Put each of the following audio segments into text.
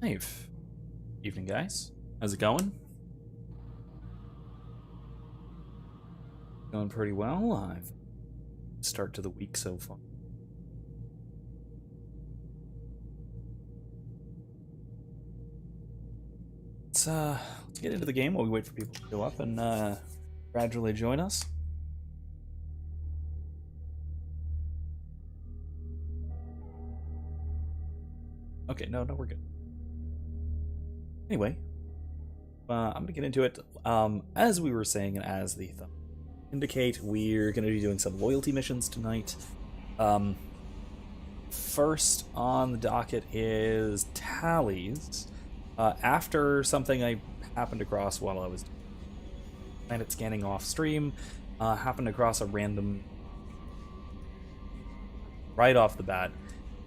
Live. Evening, guys. How's it going? Going pretty well. I've start to the week so far. Let's get into the game while we wait for people to go up and gradually join us. Okay, no, we're good. Anyway, I'm gonna get into it. As we were saying, and as the thumb indicate, we're gonna be doing some loyalty missions tonight. First on the docket is tallies. After something I happened across while I was planet scanning off stream, happened across a random right off the bat.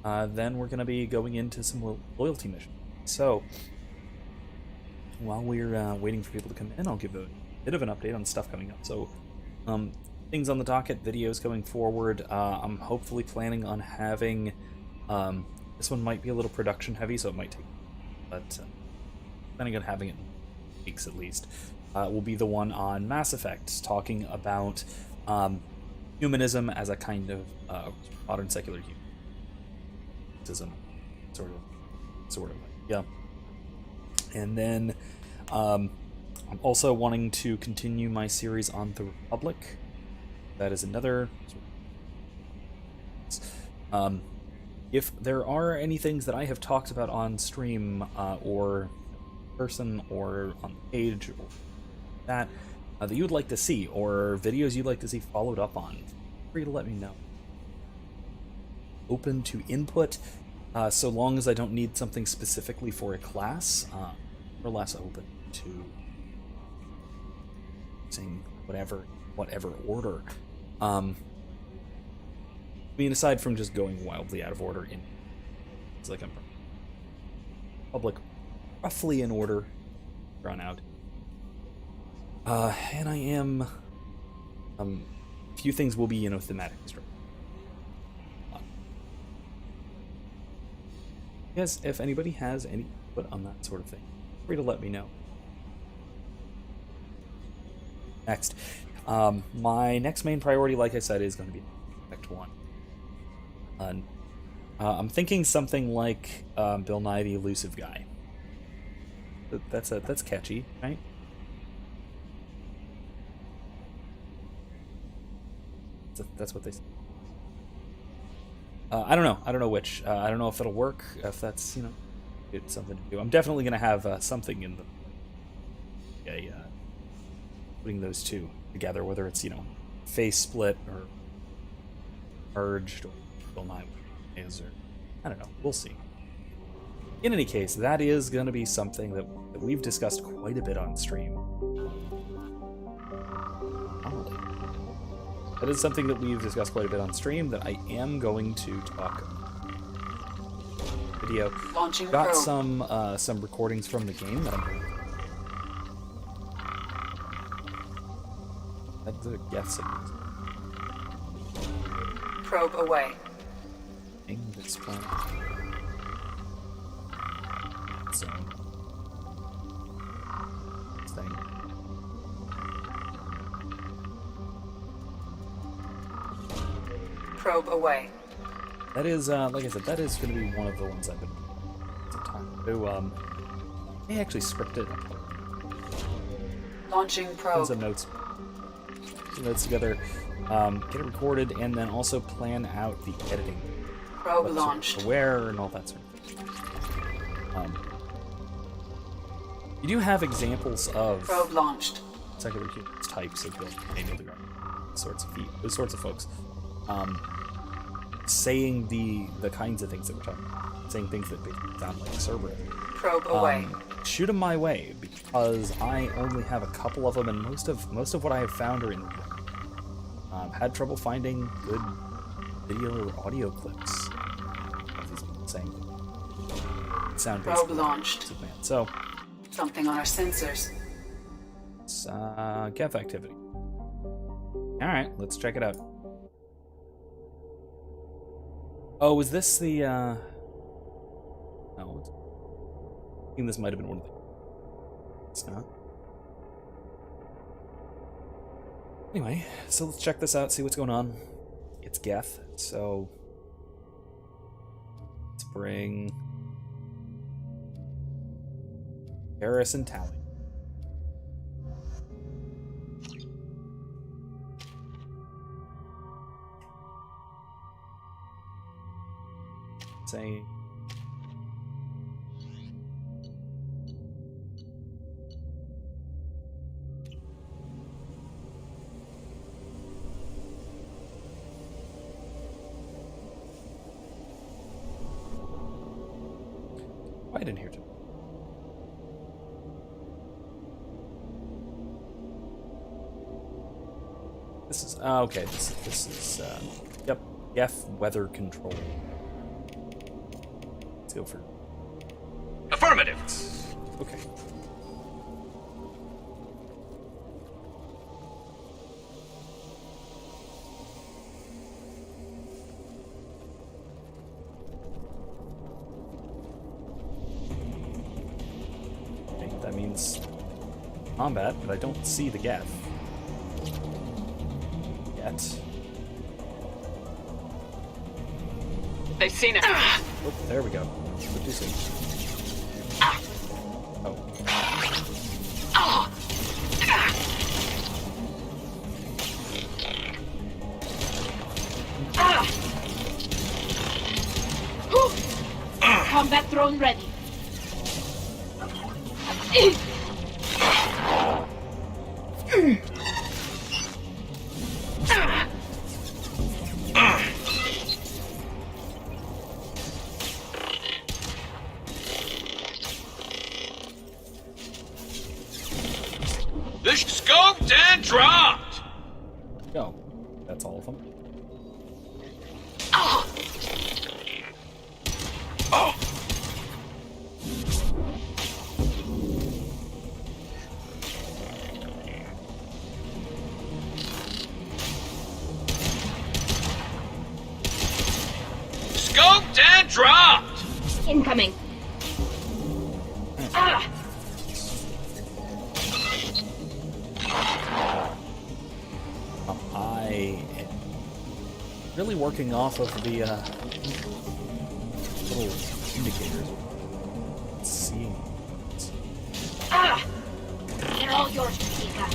Then we're going to be going into some loyalty missions. So, while we're waiting for people to come in, I'll give a bit of an update on stuff coming up. So, things on the docket, videos going forward. I'm hopefully planning on having... this one might be a little production heavy, so it might take... But planning on having it in weeks at least. Will be the one on Mass Effect, talking about humanism as a kind of modern secular humanism. Sort of, yeah. And then I'm also wanting to continue my series on the Republic. That is another. If there are any things that I have talked about on stream or in person or on the page or that that you would like to see, or videos you'd like to see followed up on, feel free to let me know. Open to input, so long as I don't need something specifically for a class, more or less open to saying whatever order. I mean, aside from just going wildly out of order, it's like I'm public, roughly in order, drawn out. And I am, a few things will be, thematic structure. Yes, if anybody has any input on that sort of thing, feel free to let me know. Next, my next main priority, like I said, is going to be Act 1. I'm thinking something like Bill Nye the Elusive Guy. That's catchy, right? That's what they say. I don't know which. I don't know if it'll work. If that's it's something to do. I'm definitely gonna have something in the putting those two together, whether it's face split or merged or Bill Nye is, or I don't know. We'll see. In any case, that is gonna be something that we've discussed quite a bit on stream. That is something that we've discussed quite a bit on stream that I am going to talk video. Launching Got probe. some recordings from the game that I'm going to... That's a guessing. Probe away. This planet. Zone. Thing. Probe away. That is, like I said, that is going to be one of the ones I've been some time to do. They actually script it. Launching Put probe. some notes together, get it recorded, and then also plan out the editing. Probe launched. Where and all that sort of thing. You do have examples of Probe launched. secular humans types of Bill Daniel those sorts of folks. Saying the kinds of things that we're talking about, saying things that sound like Cerberus. Probe away. Shoot them my way, because I only have a couple of them, and most of what I have found are in. Had trouble finding good video or audio clips of these people saying sound based. Probe launched. So Something on our sensors. it's Geth activity. All right, let's check it out. Oh, was this the, no. think this might have been one of the... It's not. Anyway, so let's check this out, see what's going on. It's Geth, so... Let's bring... Eris and Tally. Say... I didn't hear too. This is okay. This is yep. Geth weather control. Let's go for Affirmative. okay. That means combat, but I don't see the Geth yet. They've seen it. Oh, there we go. What do you see? Oh. Combat drone ready. The scoped and dropped. Go. That's all of them. Scoped and dropped. Incoming. I am really working off of the little indicators. Seeing. They're all yours, Tika.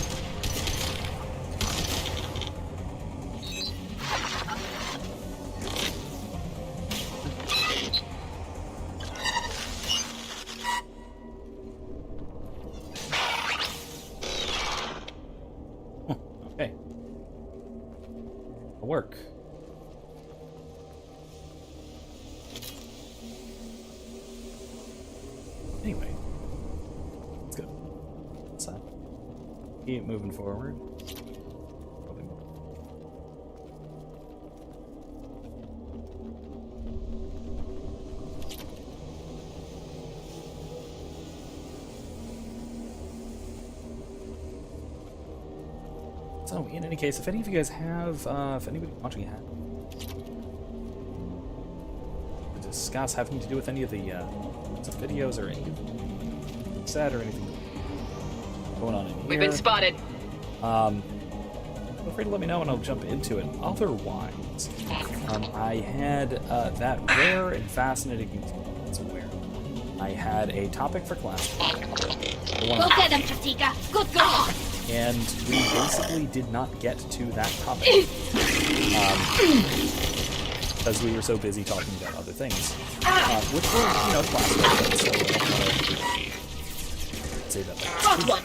Okay. Work. Anyway, let's go. So, keep moving forward. Probably more. So, in any case, if any of you guys have, if anybody watching has to discuss having to do with any of the videos or any set or anything going on in here, We've been spotted. feel free to let me know and I'll jump into it. Otherwise, I had that rare and fascinating experience where I had a topic for class. Go get them, Tika. Good girl. And we basically did not get to that topic because we were so busy talking about other things, which were, class relevant, so I don't want to say that. Got one.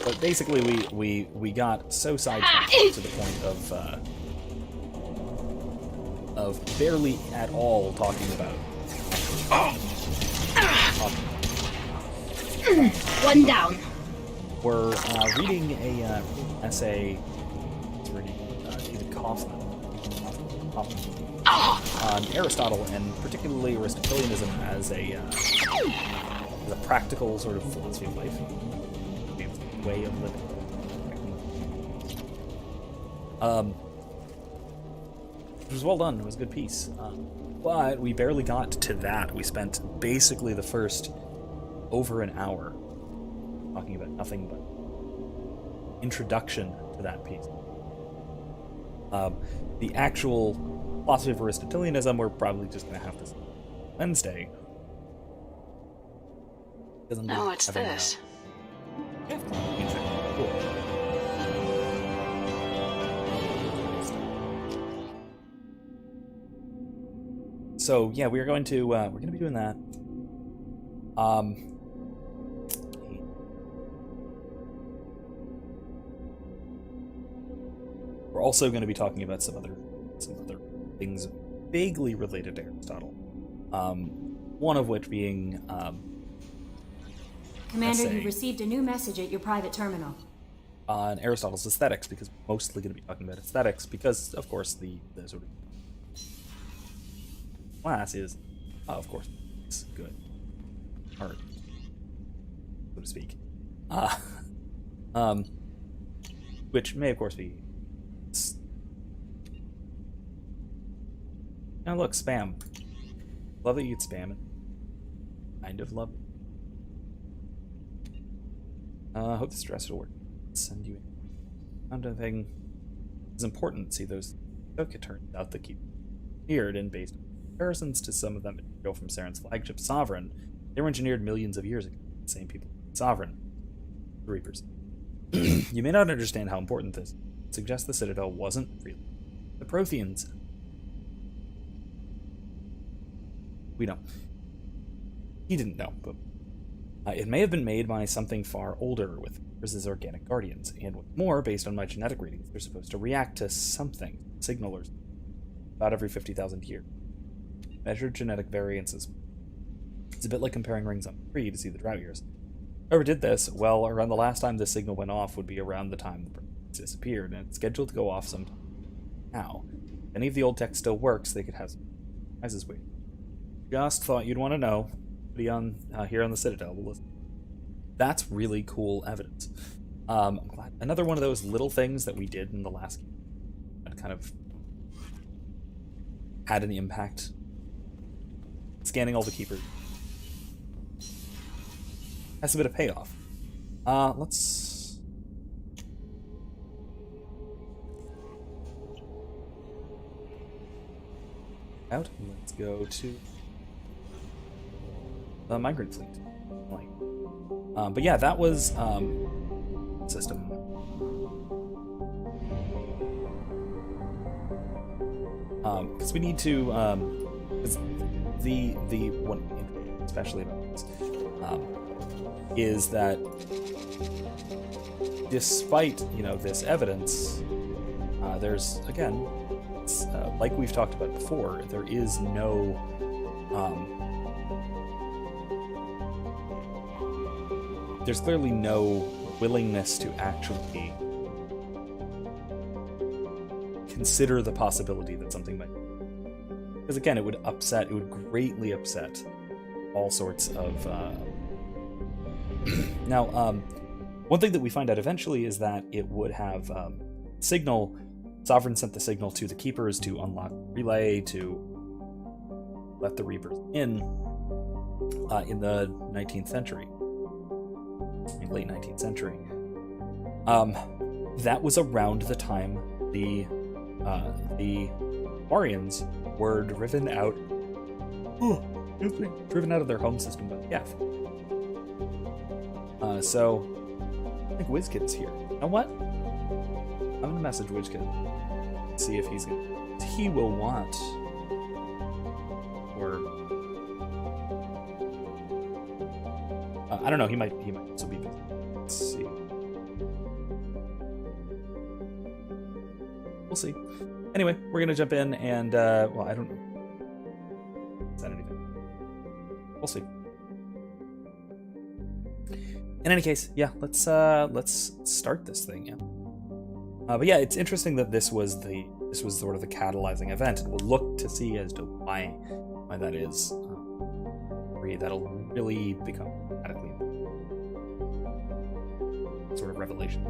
But basically we got so sidetracked to the point of barely at all talking about One down. we're reading a essay. It's reading David Kaufman on Aristotle, and particularly Aristotelianism as a practical sort of philosophy of life, way of living. It was well done. It was a good piece. But we barely got to that. We spent basically the first over an hour talking about nothing but introduction to that piece. The actual philosophy of Aristotelianism, we're probably just going to have this Wednesday. No, what's this? So yeah, we're going to be doing that. We're also going to be talking about some other things vaguely related to Aristotle. One of which being Commander, you received a new message at your private terminal. On Aristotle's aesthetics, because we're mostly going to be talking about aesthetics, because of course the sort of class is, of course, it's good art, so to speak. Which may, of course, be. Now look, spam. Love that you could spam it. Kind of love it. I hope this dress will work. Send you found a thing. It's important. See those. It turns out that keep appeared and based on comparisons to some of them go from Saren's flagship Sovereign. They were engineered millions of years ago. The same people. Sovereign. The Reapers. You may not understand how important this suggests the Citadel wasn't really the Protheans. We know. He didn't know, but it may have been made by something far older with as organic guardians, and what's more, based on my genetic readings, they're supposed to react to something, signalers, about every 50,000 years. Measured genetic variances. It's a bit like comparing rings on a tree to see the drought years. Whoever did this, well, around the last time this signal went off would be around the time the Protheans disappeared, and it's scheduled to go off sometime now. If any of the old tech still works, they could have some surprises waiting. Just thought you'd want to know. Be on here on the Citadel. We'll listen. That's really cool evidence. I'm glad. Another one of those little things that we did in the last game that kind of had an impact. Scanning all the keepers has a bit of payoff. Let's out. Let's go to the migrant fleet. But yeah, that was system. Because we need to, because the one, especially about this, is that despite this evidence, there's again, it's, like we've talked about before, there is no. There's clearly no willingness to actually consider the possibility that something might. Because again, it would greatly upset all sorts of. Now, one thing that we find out eventually is that it would have signal. Sovereign sent the signal to the Keepers to unlock the relay to let the Reapers in the 19th century. Late 19th century. That was around the time the Arians were driven out of their home system by the Geth. So I think WizKid is here. You know what? I'm gonna message WizKid. See if he will want or I don't know, he might also be busy. Let's see. We'll see. Anyway, we're gonna jump in and well, I don't know. Is that anything? We'll see. In any case, yeah, let's start this thing, yeah. But yeah, it's interesting that this was sort of the catalyzing event, and we'll look to see as to why that is. That'll really become radically sort of revelation.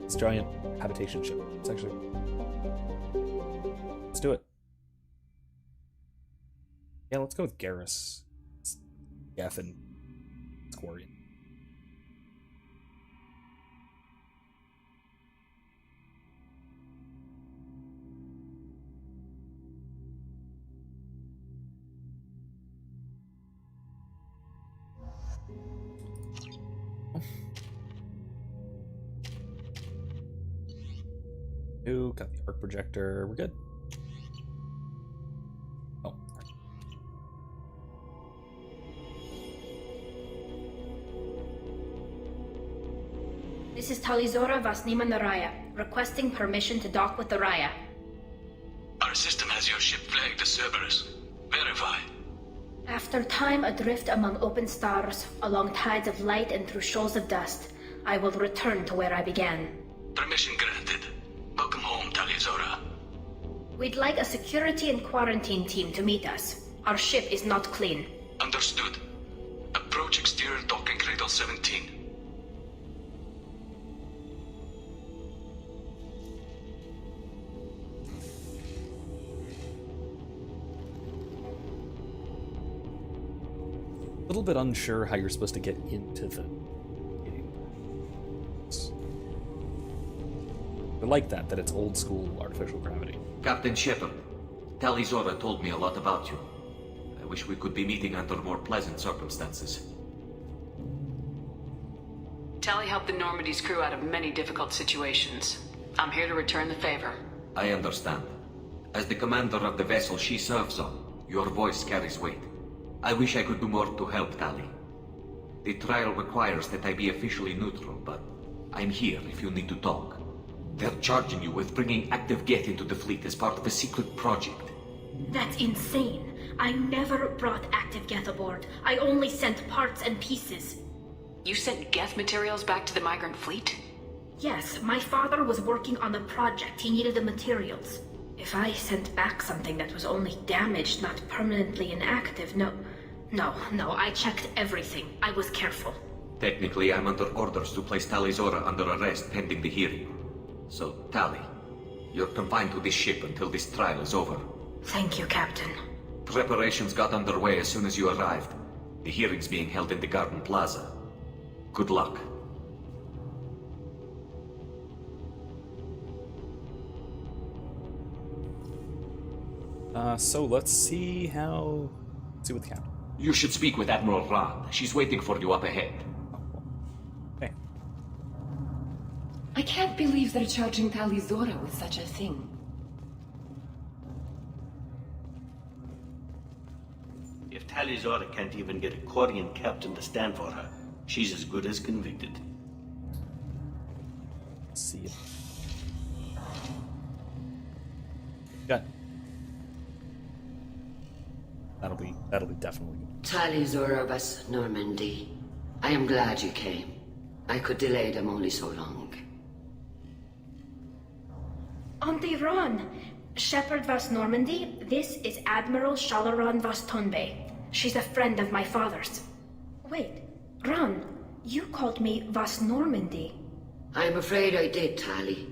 This giant habitation ship. It's actually... Let's do it. Yeah, let's go with Garrus. Geff and Squarian. Ooh, got the arc projector. We're good. Oh. This is Talizora Vasnima Naraya, requesting permission to dock with the Raya. Our system has your ship flagged as Cerberus. Verify. After time adrift among open stars, along tides of light and through shoals of dust, I will return to where I began. Permission granted. Welcome home, Talizora. We'd like a security and quarantine team to meet us. Our ship is not clean. Understood. Approach exterior docking cradle 17. A little bit unsure how you're supposed to get into the game. I like that it's old school artificial gravity. Captain Shepard, Talizora told me a lot about you. I wish we could be meeting under more pleasant circumstances. Tally helped the Normandy's crew out of many difficult situations. I'm here to return the favor. I understand. As the commander of the vessel she serves on, your voice carries weight. I wish I could do more to help Tally. The trial requires that I be officially neutral, but I'm here if you need to talk. They're charging you with bringing active Geth into the fleet as part of a secret project. That's insane. I never brought active Geth aboard. I only sent parts and pieces. You sent Geth materials back to the migrant fleet? Yes, my father was working on a project. He needed the materials. If I sent back something that was only damaged, not permanently inactive, no, I checked everything. I was careful. Technically, I'm under orders to place Talizora under arrest pending the hearing. So, Tally, you're confined to this ship until this trial is over. Thank you, Captain. Preparations got underway as soon as you arrived. The hearing's being held in the Garden Plaza. Good luck. So let's see what the captain. You should speak with Admiral Rand. She's waiting for you up ahead. Okay. I can't believe they're charging Talizora with such a thing. If Talizora can't even get a Quarian captain to stand for her, she's as good as convicted. Let's see it. Got. That'll be definitely good. Talizora Vas Normandy. I am glad you came. I could delay them only so long. Auntie Ron, Shepard Vas Normandy, this is Admiral Shalaran Vas Tonbe. She's a friend of my father's. Wait, Ron, you called me Vas Normandy. I'm afraid I did, Tally.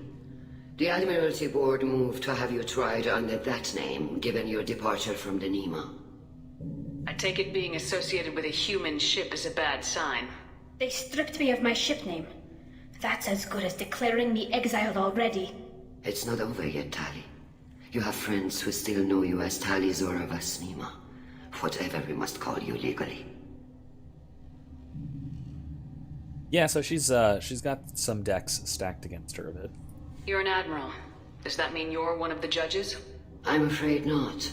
The Admiralty Board moved to have you tried under that name, given your departure from the Nima. I take it being associated with a human ship is a bad sign. They stripped me of my ship name. That's as good as declaring me exiled already. It's not over yet, Tally. You have friends who still know you as Talizora Vas Nima. Whatever we must call you legally. Yeah, so she's got some decks stacked against her a bit. You're an admiral. Does that mean you're one of the judges? I'm afraid not.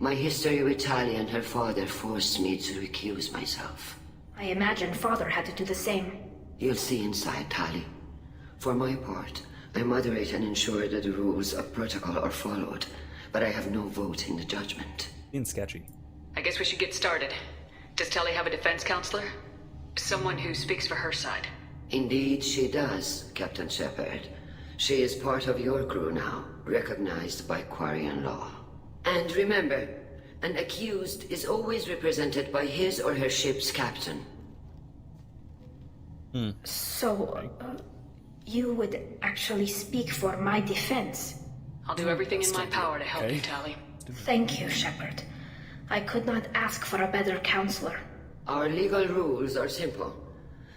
My history with Tally and her father forced me to recuse myself. I imagine father had to do the same. You'll see inside, Tally. For my part, I moderate and ensure that the rules of protocol are followed, but I have no vote in the judgment. Being sketchy. I guess we should get started. Does Tally have a defense counselor? Someone who speaks for her side. Indeed, she does, Captain Shepard. She is part of your crew now, recognized by Quarian law. And remember, an accused is always represented by his or her ship's captain. So, you would actually speak for my defense? I'll do everything in my power to help you, Tali. Thank you, Shepard. I could not ask for a better counselor. Our legal rules are simple.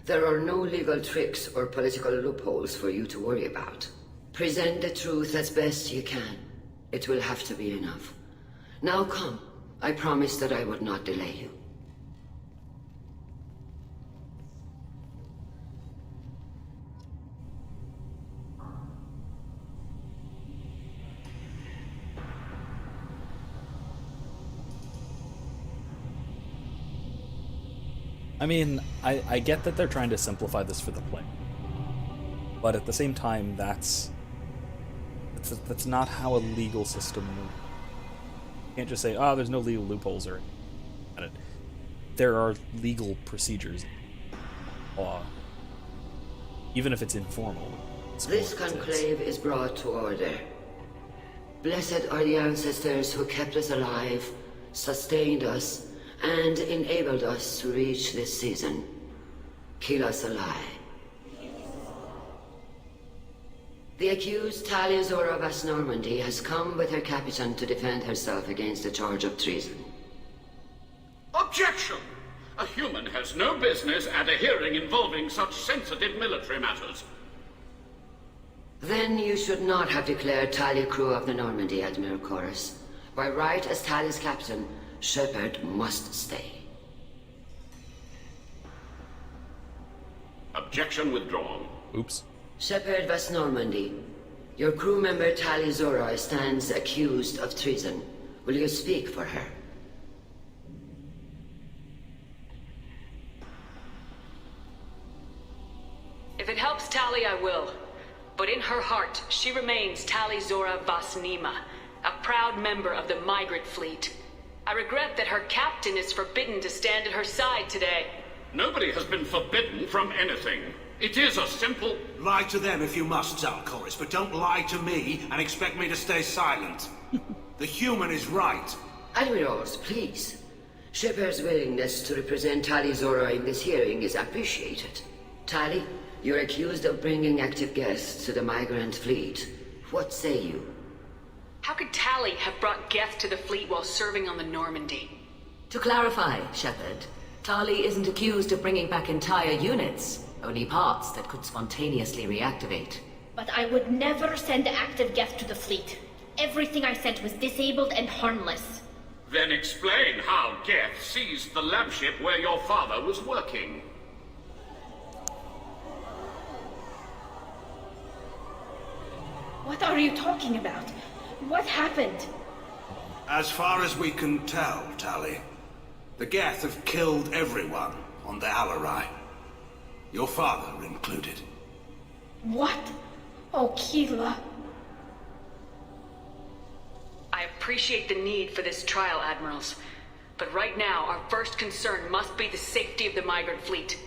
There are no legal tricks or political loopholes for you to worry about. Present the truth as best you can. It will have to be enough. Now come. I promised that I would not delay you. I mean, I get that they're trying to simplify this for the player, but at the same time, that's not how a legal system moves. You can't just say, "Oh, there's no legal loopholes," or there are legal procedures, law, even if it's informal. This conclave is brought to order. Blessed are the ancestors who kept us alive, sustained us, and enabled us to reach this season. Keep us alive. The accused Talia Zora of West Normandy has come with her captain to defend herself against the charge of treason. Objection! A human has no business at a hearing involving such sensitive military matters. Then you should not have declared Talia crew of the Normandy, Admiral Chorus. By right as Talia's captain, Shepard must stay. Objection withdrawn. Oops. Shepard West Normandy, your crew member Talia Zora stands accused of treason. Will you speak for her? If it helps Tali, I will. But in her heart, she remains Tali Zora Vasnima, a proud member of the migrant fleet. I regret that her captain is forbidden to stand at her side today. Nobody has been forbidden from anything. It is a simple... Lie to them if you must, Zalcoris, but don't lie to me and expect me to stay silent. The human is right. Admirals, please. Shepard's willingness to represent Tali Zora in this hearing is appreciated. Tali, you're accused of bringing active guests to the migrant fleet. What say you? How could Tali have brought Geth to the fleet while serving on the Normandy? To clarify, Shepard, Tali isn't accused of bringing back entire units, only parts that could spontaneously reactivate. But I would never send active Geth to the fleet. Everything I sent was disabled and harmless. Then explain how Geth seized the lab ship where your father was working. What are you talking about? What happened? As far as we can tell, Tali, the Geth have killed everyone on the Alarai. Your father included. What? Oh, Keela. I appreciate the need for this trial, Admirals. But right now, our first concern must be the safety of the migrant fleet.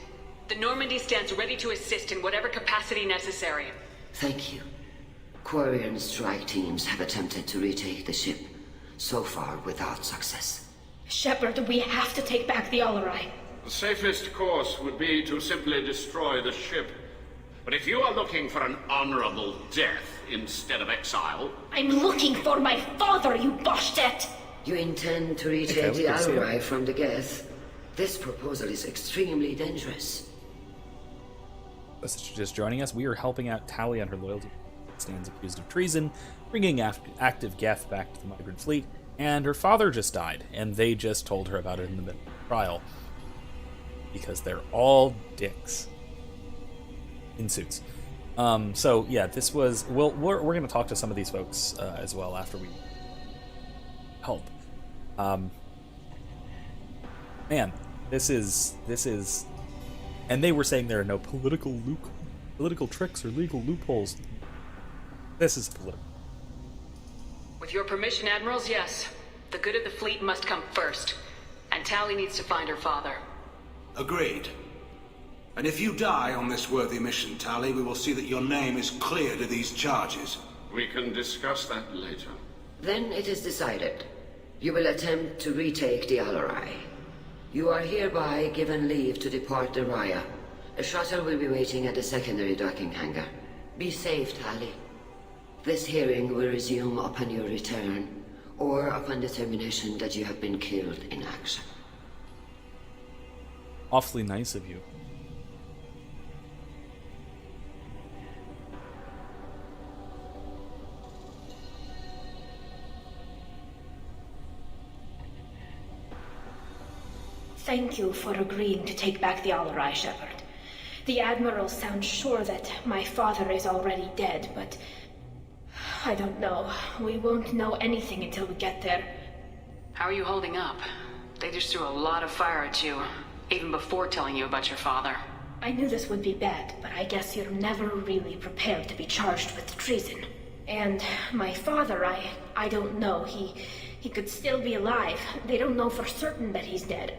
The Normandy stands ready to assist in whatever capacity necessary. Thank you. Quarian strike teams have attempted to retake the ship, so far without success. Shepard, we have to take back the Alarai. The safest course would be to simply destroy the ship. But if you are looking for an honorable death instead of exile... I'm looking for my father, you bastet! You intend to retake the Alarai from the Geth? This proposal is extremely dangerous. Just joining us, we are helping out Tali on her loyalty. Stands accused of treason, bringing active Geth back to the migrant fleet, and her father just died, and they just told her about it in the middle of the trial. Because they're all dicks. In suits. So, yeah, this was... Well, we're going to talk to some of these folks as well after we help. Man, this is... And they were saying there are no political tricks or legal loopholes. This is political. With your permission, Admirals, yes. The good of the fleet must come first. And Tali needs to find her father. Agreed. And if you die on this worthy mission, Tali, we will see that your name is cleared of these charges. We can discuss that later. Then it is decided. You will attempt to retake the Alarai. You are hereby given leave to depart the Raya, The shuttle will be waiting at the secondary docking hangar. Be safe, Tali. This hearing will resume upon your return, or upon determination that you have been killed in action. Awfully nice of you. Thank you for agreeing to take back the Alarai, Shepard. The Admiral sounds sure that my father is already dead, but I don't know. We won't know anything until we get there. How are you holding up? They just threw a lot of fire at you, even before telling you about your father. I knew this would be bad, but I guess you're never really prepared to be charged with treason. And my father, I don't know. He could still be alive. They don't know for certain that he's dead.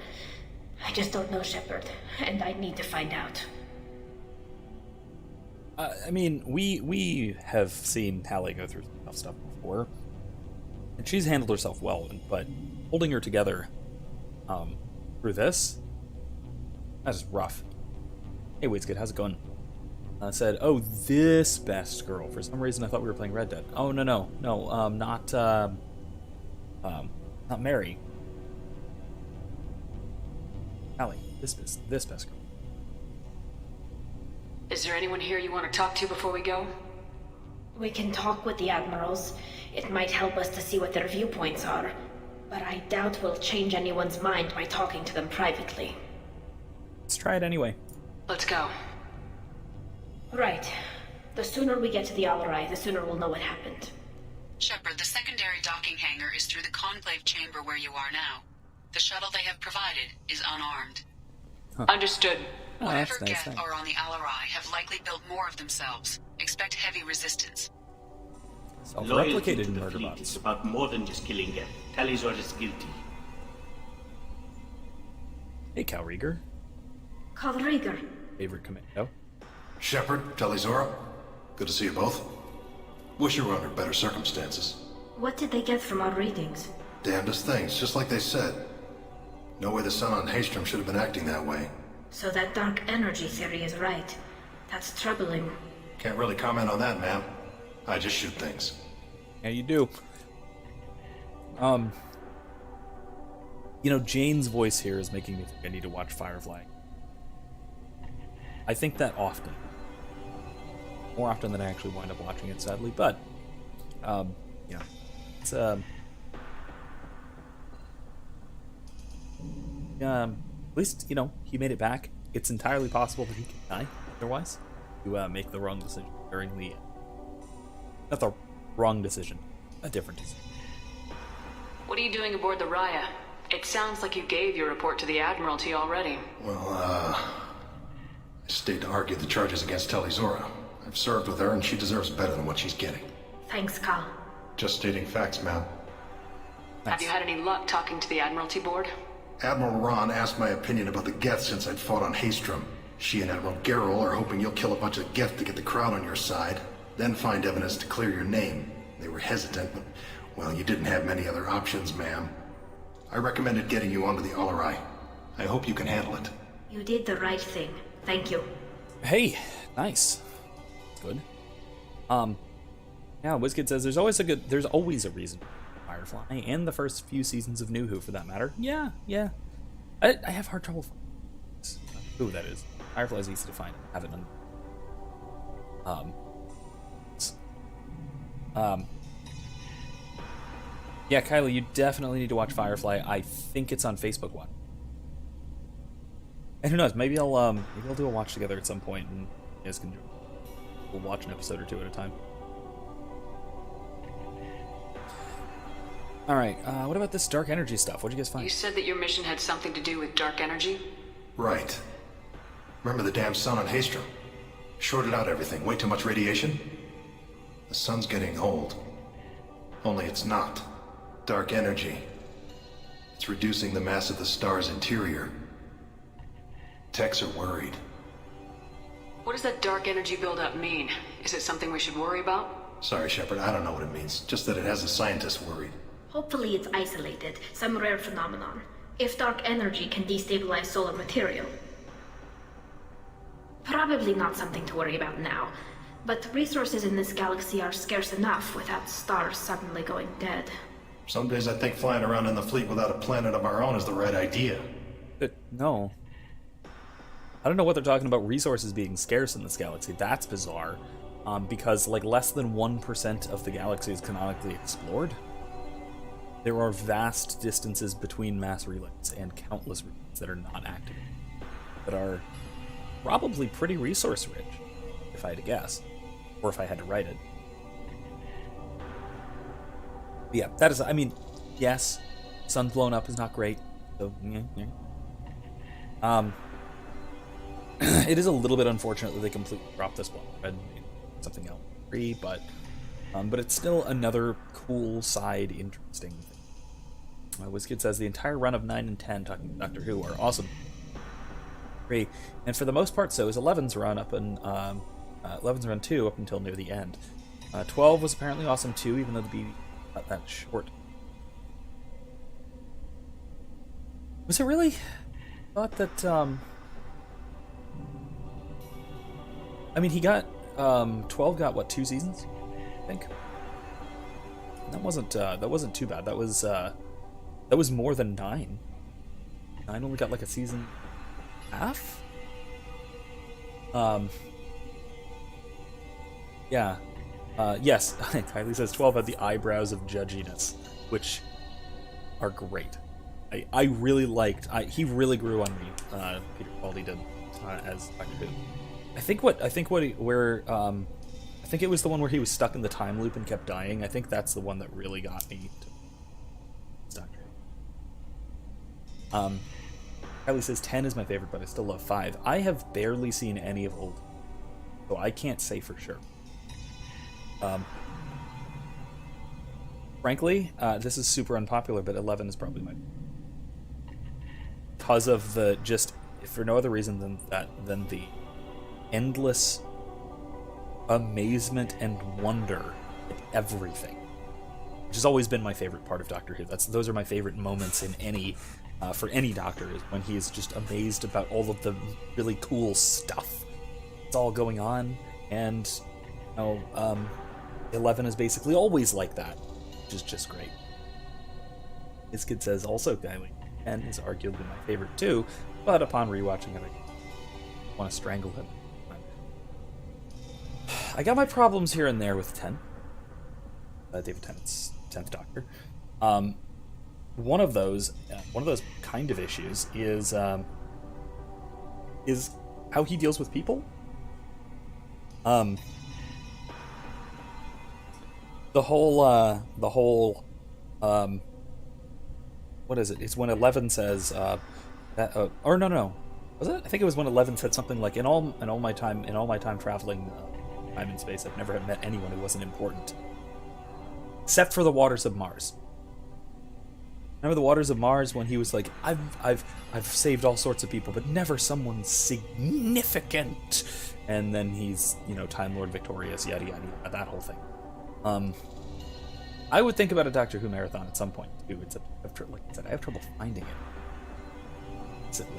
I just don't know, Shepard, and I need to find out. I mean, we have seen Tali go through tough stuff before, and she's handled herself well, but holding her together through this, that's rough. Hey, Waitskid, how's it going? Said, oh, this best girl. For some reason, I thought we were playing Red Dead. Oh, no, not Mary. Tali, this best girl. Is there anyone here you want to talk to before we go? We can talk with the Admirals. It might help us to see what their viewpoints are. But I doubt we'll change anyone's mind by talking to them privately. Let's try it anyway. Let's go. Right. The sooner we get to the Alarai, the sooner we'll know what happened. Shepard, the secondary docking hangar is through the conclave chamber where you are now. The shuttle they have provided is unarmed. Huh. Understood. Whatever Geth are on the Alarai have likely built more of themselves. Expect heavy resistance. Self-replicated murder bots. It's about more than just killing Geth. Talizor is guilty. Hey, Cal Rieger. Cal Rieger. Favorite commando. Shepard, Talizora. Good to see you both. Wish you were under better circumstances. What did they get from our readings? Damnedest things, just like they said. No way the sun on Haystrom should have been acting that way. So that dark energy theory is right. That's troubling. Can't really comment on that, ma'am. I just shoot things. Yeah, you do. Jane's voice here is making me think I need to watch Firefly. I think that often. More often than I actually wind up watching it, sadly. But, it's, at least, he made it back. It's entirely possible that he can die otherwise. To make the wrong decision during the... Not the wrong decision. A different decision. What are you doing aboard the Raya? It sounds like you gave your report to the Admiralty already. Well, I stayed to argue the charges against Talizora. I've served with her, and she deserves better than what she's getting. Thanks, Cal. Just stating facts, ma'am. Nice. Have you had any luck talking to the Admiralty board? Admiral Ron asked my opinion about the Geth since I'd fought on Haystrom. She and Admiral Garrel are hoping you'll kill a bunch of Geth to get the crowd on your side, then find evidence to clear your name. They were hesitant, but, well, you didn't have many other options, ma'am. I recommended getting you onto the Alarai. I hope you can handle it. You did the right thing. Thank you. Hey, nice. Good. Yeah, WizKid says there's always a reason for Firefly, and the first few seasons of New Who, for that matter. Yeah. I have hard trouble finding who that is. Firefly's easy to find. I haven't done. Yeah, Kylie, you definitely need to watch Firefly. I think it's on Facebook Watch. And who knows? Maybe I'll do a watch together at some point, and you guys can we'll watch an episode or two at a time. All right. What about this dark energy stuff? What'd you guys find? You said that your mission had something to do with dark energy? Right. Remember the damn sun on Haystrom? Shorted out everything. Way too much radiation? The sun's getting old. Only it's not. Dark energy. It's reducing the mass of the star's interior. Techs are worried. What does that dark energy buildup mean? Is it something we should worry about? Sorry, Shepard, I don't know what it means. Just that it has the scientists worried. Hopefully it's isolated, some rare phenomenon. If dark energy can destabilize solar material. Probably not something to worry about now. But resources in this galaxy are scarce enough without stars suddenly going dead. Some days I think flying around in the fleet without a planet of our own is the right idea. No. I don't know what they're talking about resources being scarce in this galaxy. That's bizarre. Because, like, less than 1% of the galaxy is canonically explored. There are vast distances between mass relays and countless relays that are not active, that are probably pretty resource-rich, if I had to guess. Or if I had to write it. But yeah, that is, I mean, yes, sun blown up is not great. So, it is a little bit unfortunate that they completely dropped this one. Read something else free, but it's still another cool side, interesting thing. WizKid says the entire run of 9 and 10, talking about Doctor Who, are awesome. Free, and for the most part, so is 11's run up in 11's run 2 up until near the end. 12 was apparently awesome too, even though the BB not that short. Was it really? I thought that I mean, he got 12 got what, 2 seasons, I think. That wasn't too bad. That was more than 9. 9 only got like a season half. Yeah. Yes, Kylie says 12 had the eyebrows of judginess, which are great. I really liked. He really grew on me. Peter Capaldi did as Doctor Who. I think it was the one where he was stuck in the time loop and kept dying. I think that's the one that really got me to Doctor Who. Kylie says 10 is my favorite, but I still love 5. I have barely seen any of old, so I can't say for sure. Frankly, this is super unpopular, but 11 is probably my, because of the, just for no other reason than the endless amazement and wonder at everything, which has always been my favorite part of Doctor Who. Those are my favorite moments in any for any Doctor, is when he is just amazed about all of the really cool stuff that's all going on, and 11 is basically always like that, which is just great. This kid says also Kylie 10 is arguably my favorite too, but upon rewatching it, I want to strangle him. I got my problems here and there with 10. David Tennant's 10th Doctor. One of those kind of issues is how he deals with people. The whole what is it? It's when 11 says that, or no, was it? I think it was when 11 said something like, in all my time traveling time and space, I've never met anyone who wasn't important, except for the waters of Mars. Remember the waters of Mars, when he was like, I've saved all sorts of people, but never someone significant. And then he's, Time Lord victorious, yada yada yada, that whole thing. I would think about a Doctor Who marathon at some point too. Except, like I said, I have trouble finding it. It's late.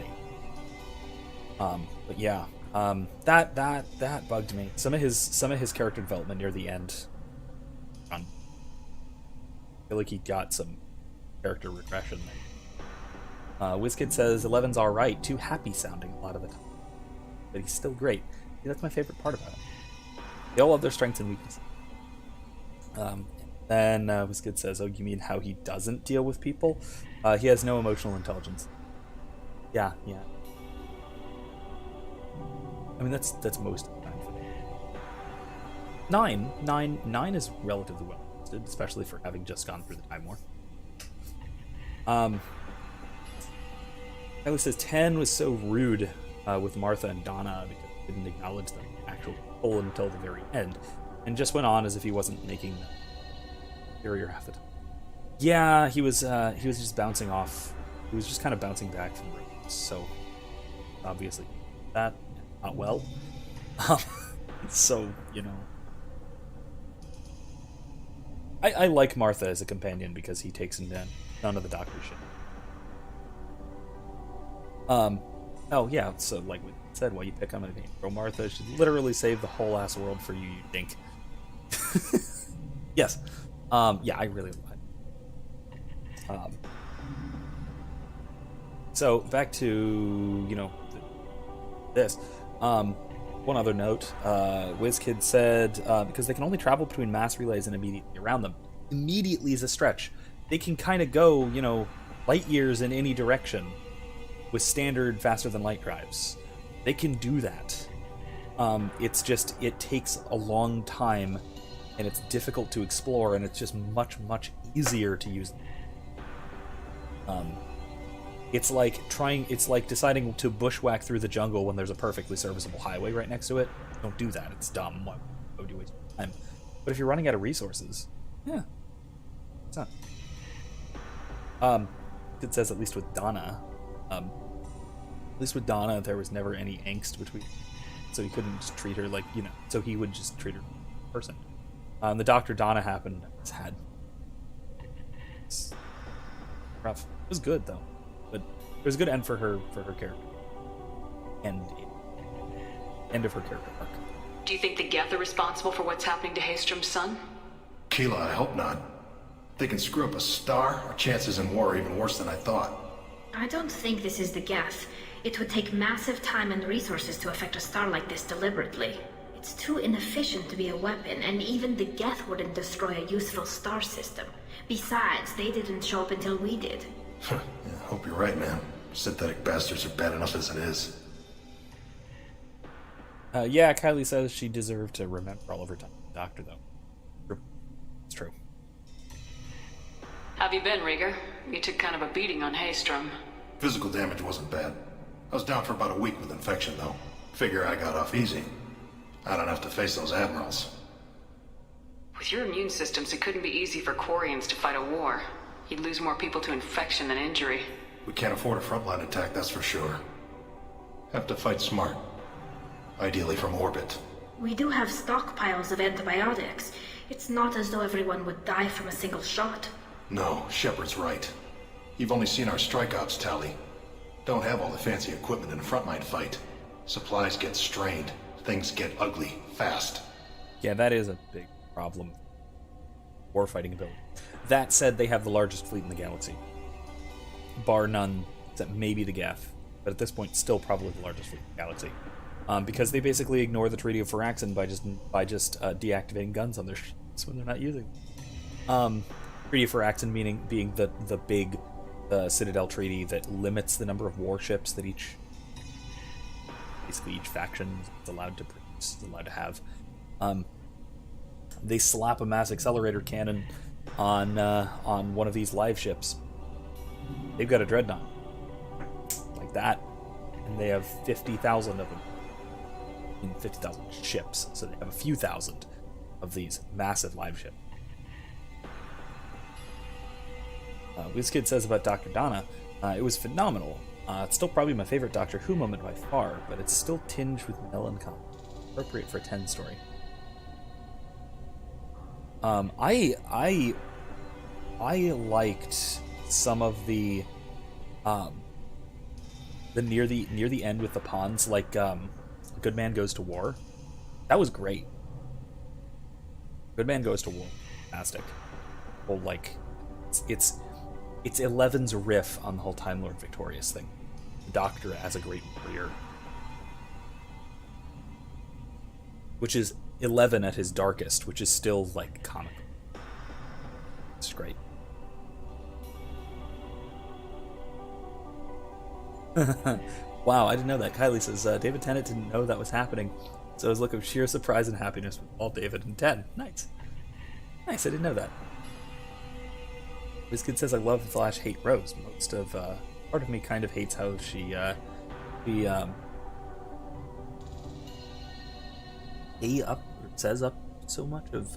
But yeah, that bugged me. Some of his character development near the end. I feel like he got some character regression there. WizKid says 11's alright, too happy sounding a lot of the time, but he's still great. Yeah, that's my favorite part about him. They all have their strengths and weaknesses. Then WizKid says, oh, you mean how he doesn't deal with people? He has no emotional intelligence. Yeah. I mean, that's most of the time. 9 is relatively well tested, especially for having just gone through the Time War. Kylie says 10 was so rude with Martha and Donna because he didn't acknowledge them actual people until the very end, and just went on as if he wasn't making them superior half the time. Yeah, he was just bouncing off. He was just kind of bouncing back from rooms, so obviously that not well. So I like Martha as a companion because he takes him down. None of the Doctor shit. Oh, yeah, so like we said, why you pick on a name. Bro Martha should literally save the whole ass world for you, you think. Yes. Yeah, I really like it. So, back to, this. One other note. WizKid said, because they can only travel between mass relays and immediately around them. Immediately is a stretch. They can kind of go, light years in any direction with standard faster-than-light drives. They can do that. It's just, it takes a long time, and it's difficult to explore, and it's just much, much easier to use. It's like deciding to bushwhack through the jungle when there's a perfectly serviceable highway right next to it. Don't do that. It's dumb. Why would you waste time? But if you're running out of resources, yeah, it's not. It says at least with Donna, there was never any angst between, so he couldn't just treat her like, so he would just treat her like a person. The Dr. Donna happened. It's rough. It was good though, but it was a good end for her character. End of her character arc. Do you think the Geth are responsible for what's happening to Haystrom's son? Keela, I hope not. If they can screw up a star, our chances in war are even worse than I thought. I don't think this is the Geth. It would take massive time and resources to affect a star like this deliberately. It's too inefficient to be a weapon, and even the Geth wouldn't destroy a useful star system. Besides, they didn't show up until we did. Yeah, I hope you're right, man. Synthetic bastards are bad enough as it is. Yeah, Kylie says she deserved to remember all of her time. Doctor, though. It's true. Have you been, Rieger? You took kind of a beating on Haystrom. Physical damage wasn't bad. I was down for about a week with infection, though. Figure I got off easy. I don't have to face those admirals. With your immune systems, it couldn't be easy for Quarians to fight a war. You'd lose more people to infection than injury. We can't afford a frontline attack, that's for sure. Have to fight smart. Ideally from orbit. We do have stockpiles of antibiotics. It's not as though everyone would die from a single shot. No, Shepard's right. You've only seen our strikeouts, Tally. Don't have all the fancy equipment in a frontline fight. Supplies get strained. Things get ugly, fast. Yeah, that is a big problem. Warfighting ability. That said, they have the largest fleet in the galaxy. Bar none, except maybe the Geth. But at this point, still probably the largest fleet in the galaxy. Because they basically ignore the Treaty of Firaxan by just deactivating guns on their ships when they're not using them. Treaty of Firaxan being the big Citadel Treaty that limits the number of warships that each faction is allowed to produce, is allowed to have. They slap a mass accelerator cannon on one of these live ships. They've got a dreadnought like that, and they have 50,000 of them. 50,000 ships, so they have a few thousand of these massive live ships. WizKid says about Dr. Donna, it was phenomenal. It's still probably my favorite Doctor Who moment by far, but it's still tinged with melancholy. Appropriate for a 10 story. I liked some of the near the end with the pawns, like Good Man Goes to War. That was great. Good Man Goes to War. Fantastic. Well, like, it's Eleven's riff on the whole Time Lord Victorious thing. The Doctor as a great warrior. Which is 11 at his darkest, which is still, like, comical. It's great. Wow, I didn't know that. Kylie says, David Tennant didn't know that was happening, so his look of sheer surprise and happiness with all David and Ted. Nice. Nice, I didn't know that. This kid says, I love Flash, hate Rose. Most of, part of me kind of hates how she says up so much of,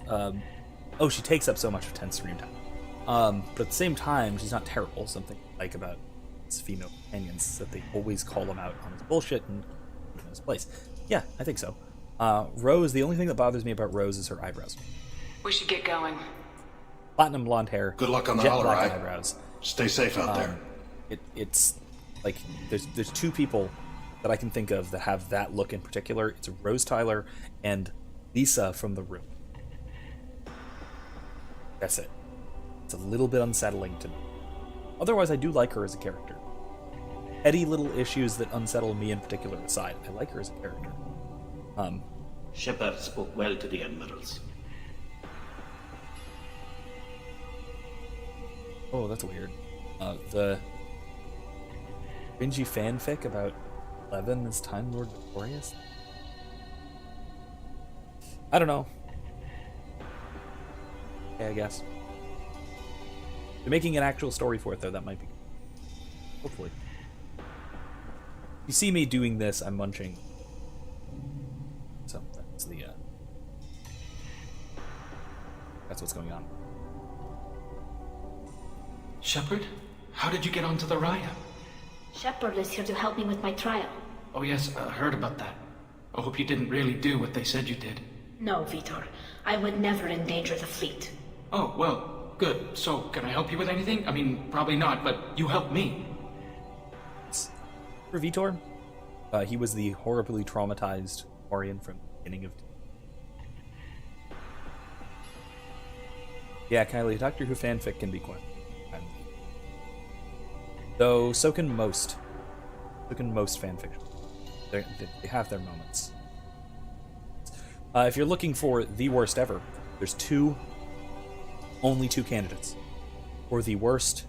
she takes up so much of Ted's screen time. But at the same time, she's not terrible. Something I like about his female companions that they always call him out on his bullshit and put him in his place. Yeah, I think so. Rose, the only thing that bothers me about Rose is her eyebrows. We should get going. Platinum blonde hair. Good luck on the jet black Alarai. Eyebrows. Stay safe out there. It's like there's two people that I can think of that have that look in particular. It's Rose Tyler and Lisa from The Room. That's it. It's a little bit unsettling to me. Otherwise, I do like her as a character. Petty little issues that unsettle me in particular aside, I like her as a character. Shepard spoke well to the admirals. Oh, that's weird. The cringy fanfic about Levin as Time Lord Victorious? I don't know. Yeah, I guess. They're making an actual story for it, though. That might be... Hopefully. You see me doing this, I'm munching. So, that's the, that's what's going on. Shepard? How did you get onto the Raya? Shepard is here to help me with my trial. Oh yes, I heard about that. I hope you didn't really do what they said you did. No, Vitor. I would never endanger the fleet. Oh, well, good. So, can I help you with anything? I mean, probably not, but you helped me. For Vitor, he was the horribly traumatized Orion from the beginning of... Yeah, Kylie, Doctor Who fanfic can be quite... Though, so can most. So can most fanfiction. They have their moments. If you're looking for the worst ever, there's only two candidates for the worst,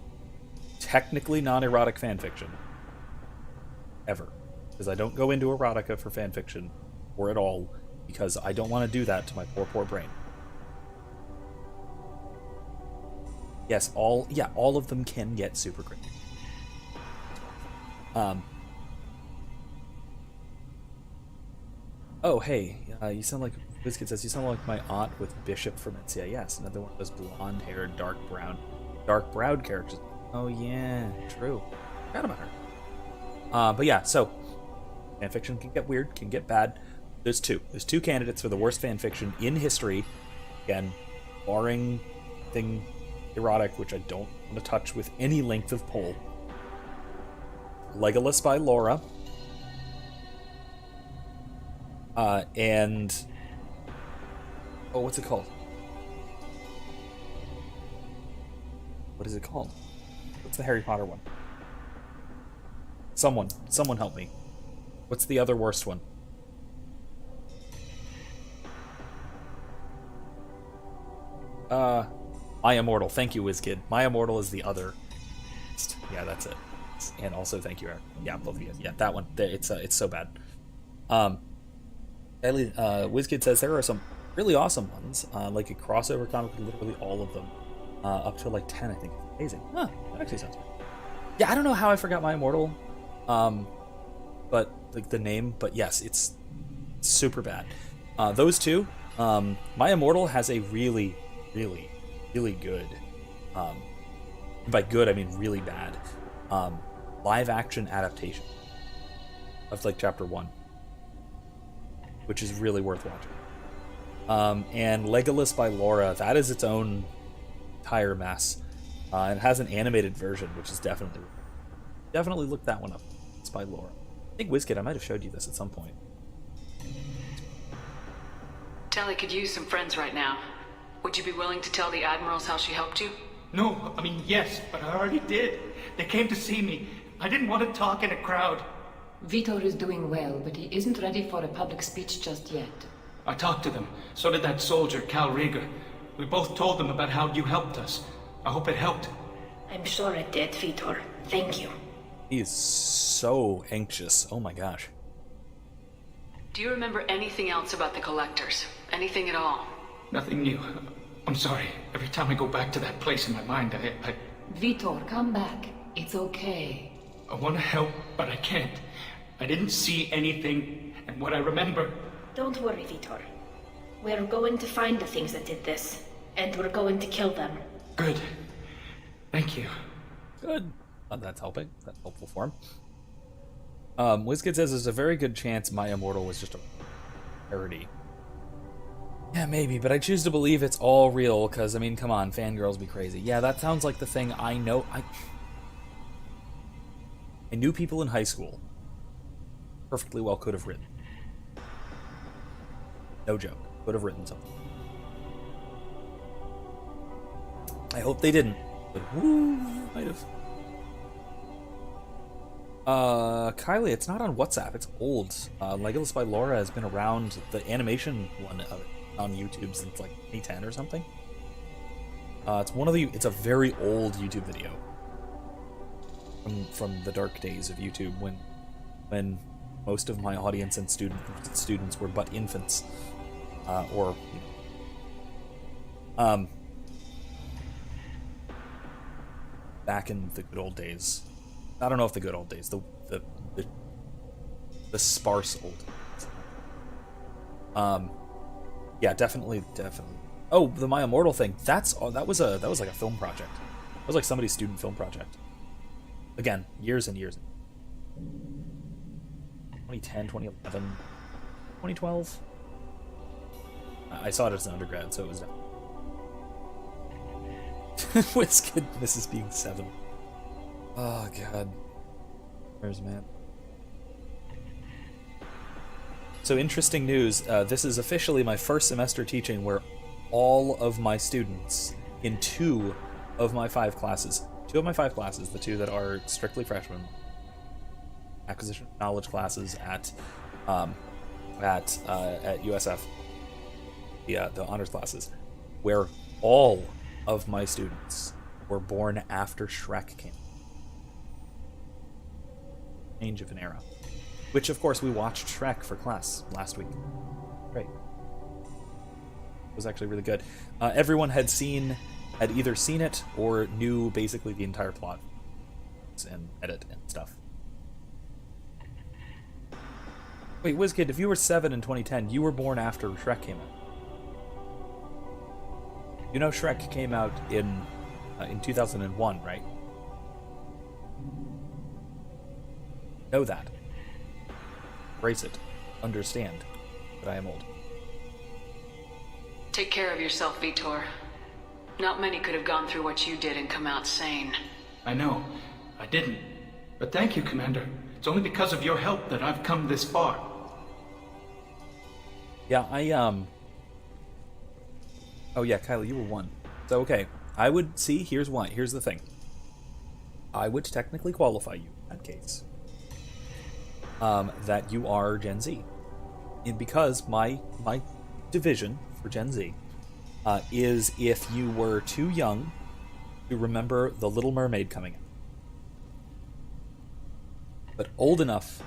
technically non-erotic fanfiction ever. Because I don't go into erotica for fanfiction, or at all, because I don't want to do that to my poor brain. Yes, all of them can get super cringy. Oh, hey, you sound like... Biscuit says, you sound like my aunt with Bishop from NCIS. Another one of those blonde-haired, dark-browed characters. Oh, yeah, true. Forgot about her. But yeah, so... fanfiction can get weird, can get bad. There's two. There's two candidates for the worst fanfiction in history. Again, barring thing erotic, which I don't want to touch with any length of pole. Legolas by Laura. And... oh, what's it called? What is it called? What's the Harry Potter one? Someone help me. What's the other worst one? My Immortal. Thank you, WizKid. My Immortal is the other. Yeah, that's it. And also, thank you, Eric. Yeah, both of you. Yeah, that one. It's so bad. WizKid says there are some really awesome ones, like a crossover comic with literally all of them, up to like 10, I think. Amazing. Huh, that actually sounds good. Yeah, I don't know how I forgot My Immortal, but like the name, but yes, it's super bad. Those two, My Immortal has a really good, by good I mean really bad, live action adaptation of like chapter 1, which is really worth watching. And Legolas by Laura, that is its own entire mess. It has an animated version, which is definitely look that one up. It's by Laura. I think WizKid, I might have showed you this at some point. Tali could use some friends right now. Would you be willing to tell the admirals how she helped you? No, I mean, yes, but I already did. They came to see me. I didn't want to talk in a crowd. Vitor is doing well, but he isn't ready for a public speech just yet. I talked to them. So did that soldier, Cal Rieger. We both told them about how you helped us. I hope it helped. I'm sure it did, Vitor. Thank you. He is so anxious. Oh my gosh. Do you remember anything else about the Collectors? Anything at all? Nothing new. I'm sorry. Every time I go back to that place in my mind, I... Vitor, come back. It's okay. I want to help, but I can't. I didn't see anything, and what I remember... Don't worry, Vitor. We're going to find the things that did this, and we're going to kill them. Good. Thank you. Good. That's helping. That's helpful for him. WizKid says there's a very good chance My Immortal was just a parody. Yeah, maybe, but I choose to believe it's all real, because, I mean, come on, fangirls be crazy. Yeah, that sounds like the thing I know. I knew people in high school perfectly well could have written. No joke. Could have written something. I hope they didn't. But woo, might have. Kylie, it's not on WhatsApp. It's old. Legolas by Laura has been around, the animation one of it, on YouTube since like 2010 or something. It's a very old YouTube video from the dark days of YouTube when most of my audience and students were but infants, or you know, back in the good old days. I don't know if the good old days, the sparse old days. Yeah, definitely. Oh, the My Immortal thing. That was like a film project. It was like somebody's student film project. Again, years and years. 2010, 2011, 2012. I saw it as an undergrad, so it was done. Wizkid misses being 7. Oh god. Where's Matt? So interesting news. This is officially my first semester teaching where all of my students in 2 of my 5 classes, the 2 that are strictly freshmen, acquisition of knowledge classes at USF, the honors classes, where all of my students were born after Shrek came. Change of an era. Which, of course, we watched Shrek for class last week. Great. It was actually really good. Everyone had either seen it or knew basically the entire plot and edit and stuff. Wait, Wizkid, if you were 7 in 2010, you were born after Shrek came out. You know Shrek came out in 2001, right? Know that. Embrace it. Understand that I am old. Take care of yourself, Vitor. Not many could have gone through what you did and come out sane. I know. I didn't. But thank you, Commander. It's only because of your help that I've come this far. Yeah, Oh yeah, Kylie, you were 1. So okay, I would see. Here's why. Here's the thing. I would technically qualify you in that case. That you are Gen Z, and because my division for Gen Z is if you were too young to remember The Little Mermaid coming out, but old enough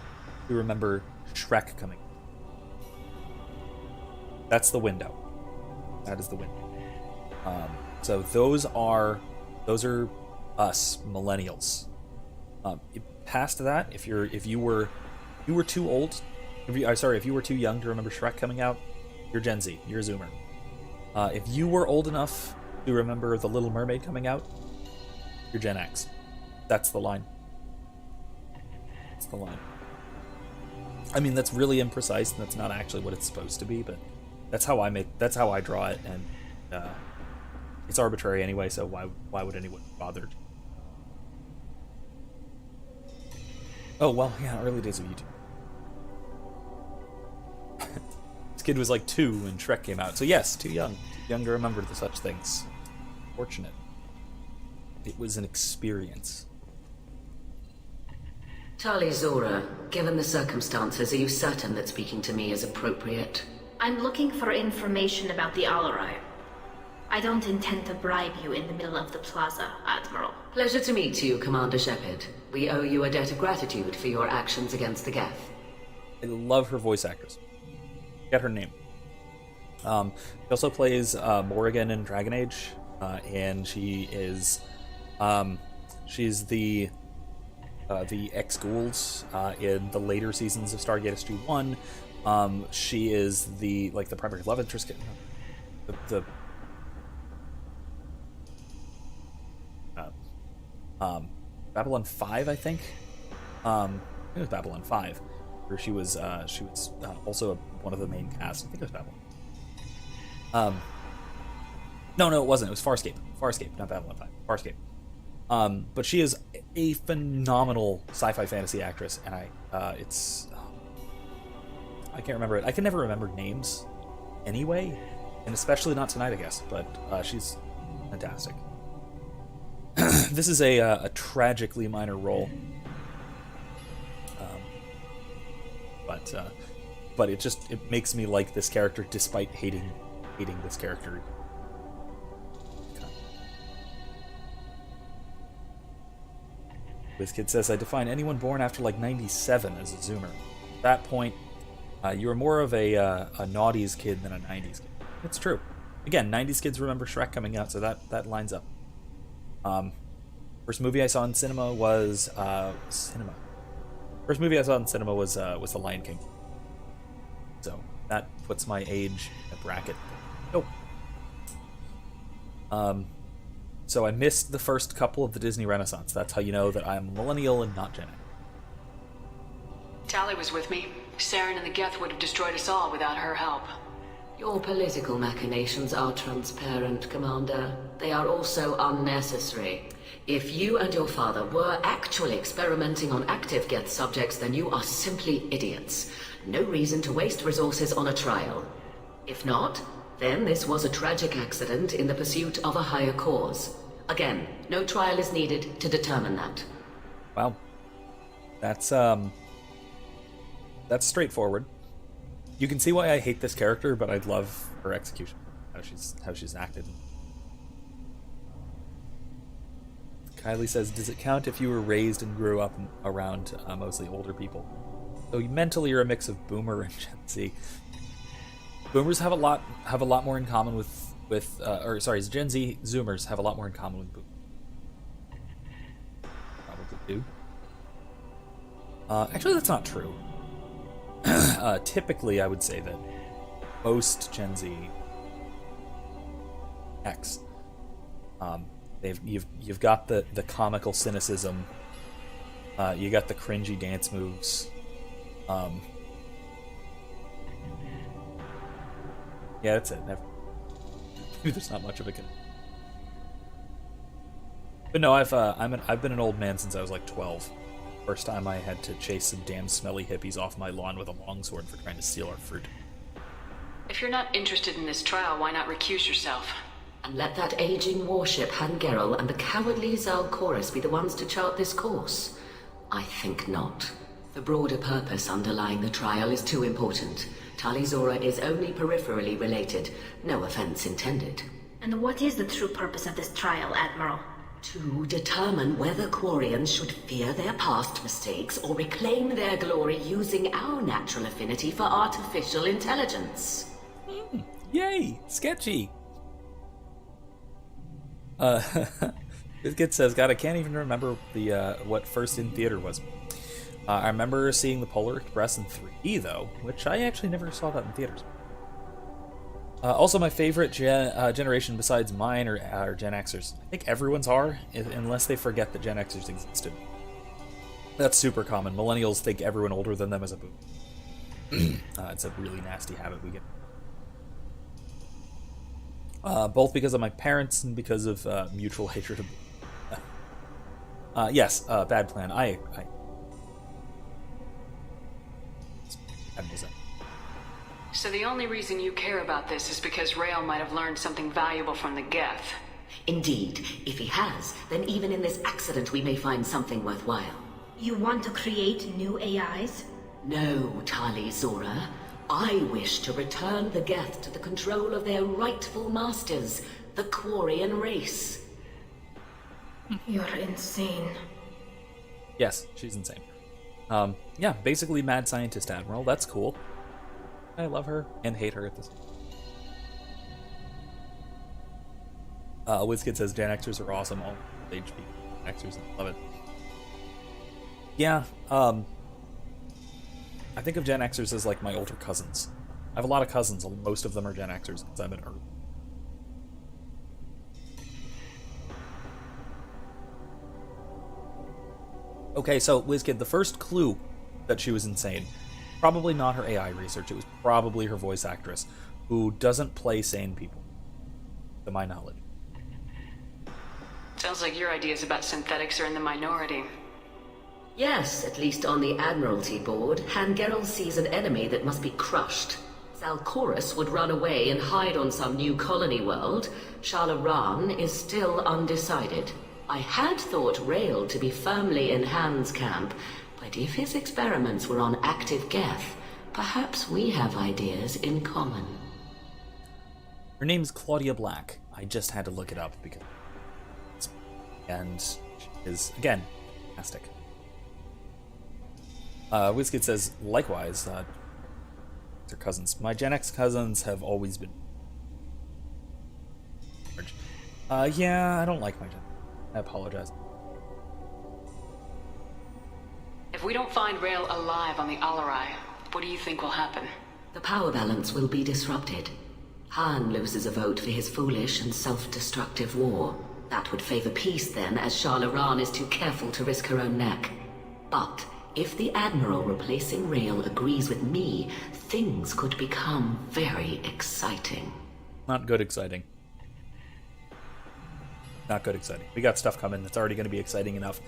to remember Shrek coming out. That's the window. That is the window. So those are us millennials. Past that, if you were too old, if you were too young to remember Shrek coming out, you're Gen Z. You're a Zoomer. If you were old enough to remember The Little Mermaid coming out, you're Gen X. That's the line. That's the line. I mean, that's really imprecise, and that's not actually what it's supposed to be, but that's how I draw it, and it's arbitrary anyway. So why would anyone bother? Oh well, yeah, early days of YouTube. This kid was like 2 when Shrek came out, so yes, too young to remember such things. Fortunate. It was an experience. Tali Zora, given the circumstances, are you certain that speaking to me is appropriate? I'm looking for information about the Alarai. I don't intend to bribe you in the middle of the plaza, Admiral. Pleasure to meet you, Commander Shepard. We owe you a debt of gratitude for your actions against the Geth. I love her voice actress. Get her name. She also plays Morrigan in Dragon Age, and she is she's the ex-Gould in the later seasons of Stargate SG-1. She is the primary love interest. Babylon 5, I think. I think it was Babylon 5, where she was also one of the main cast. I think it was Babylon. No, it wasn't. It was Farscape. Farscape, not Babylon 5. Farscape. But she is a phenomenal sci-fi fantasy actress, and I can't remember it. I can never remember names anyway, and especially not tonight, I guess. But she's fantastic. This is a tragically minor role, but it makes me like this character despite hating this character. WizKid says, I define anyone born after like 97 as a Zoomer. At that point, you were more of a naughties kid than a 90s kid. It's true. Again, 90s kids remember Shrek coming out, so that lines up. First movie I saw in cinema was First movie I saw in cinema was The Lion King. So that puts my age in a bracket. Nope. So I missed the first couple of the Disney Renaissance. That's how you know that I'm a millennial and not Gen X. Tali was with me. Saren and the Geth would have destroyed us all without her help. Your political machinations are transparent, Commander. They are also unnecessary. If you and your father were actually experimenting on active Geth subjects, then you are simply idiots. No reason to waste resources on a trial. If not, then this was a tragic accident in the pursuit of a higher cause. Again, no trial is needed to determine that. Well, that's straightforward. You can see why I hate this character, but I love her execution, how she's acted. Kylie says, does it count if you were raised and grew up around mostly older people? So mentally you're a mix of Boomer and Gen Z. Boomers have a lot more in common Gen Z Zoomers have a lot more in common with Boomers. Probably do. Actually, that's not true. Typically, I would say that most Gen Z X, you've got the comical cynicism, you got the cringy dance moves. Yeah, that's it. Maybe there's not much of a connection. But no, I've been an old man since I was like 12. First time I had to chase some damn smelly hippies off my lawn with a longsword for trying to steal our fruit. If you're not interested in this trial, why not recuse yourself? And let that aging warship Hangerel and the cowardly Zalchorus be the ones to chart this course? I think not. The broader purpose underlying the trial is too important. Tali Zora is only peripherally related. No offense intended. And what is the true purpose of this trial, Admiral? To determine whether Quarians should fear their past mistakes or reclaim their glory using our natural affinity for artificial intelligence. Yay! Sketchy! This kid says, God, I can't even remember what first in theater was. I remember seeing the Polar Express in 3D, though, which I actually never saw that in theaters. Also, my favorite generation besides mine are Gen Xers. I think everyone's are, unless they forget that Gen Xers existed. That's super common. Millennials think everyone older than them is a boomer. It's a really nasty habit we get. Both because of my parents and because of mutual hatred of... yes, bad plan. I So the only reason you care about this is because Rael might have learned something valuable from the Geth. Indeed. If he has, then even in this accident we may find something worthwhile. You want to create new AIs? No, Tali Zora. I wish to return the Geth to the control of their rightful masters, the Quarian race. You're insane. Yes, she's insane. Yeah, basically mad scientist Admiral. That's cool. I love her and hate her at this time. WizKid says Gen Xers are awesome. All age people. Xers, love it. Yeah, I think of Gen Xers as like my older cousins. I have a lot of cousins. Most of them are Gen Xers because I'm an Earth. Okay, so WizKid, the first clue that she was insane, probably not her AI research, it was probably her voice actress, who doesn't play sane people, to my knowledge. Sounds like your ideas about synthetics are in the minority. Yes, at least on the Admiralty board, Hangerel sees an enemy that must be crushed. Zalcorus would run away and hide on some new colony world. Shalaran is still undecided. I had thought Rael to be firmly in Han's camp, but if his experiments were on active Geth, perhaps we have ideas in common. Her name's Claudia Black. I just had to look it up because... And she is, again, fantastic. Wizkid says, likewise, their cousins. My Gen X cousins have always been... yeah, I don't like my Gen X. I apologize. If we don't find Rael alive on the Alarai, what do you think will happen? The power balance will be disrupted. Han loses a vote for his foolish and self-destructive war. That would favor peace then, as Shalaran is too careful to risk her own neck. But if the Admiral replacing Rael agrees with me, things could become very exciting. Not good exciting. Not good exciting. We got stuff coming that's already going to be exciting enough.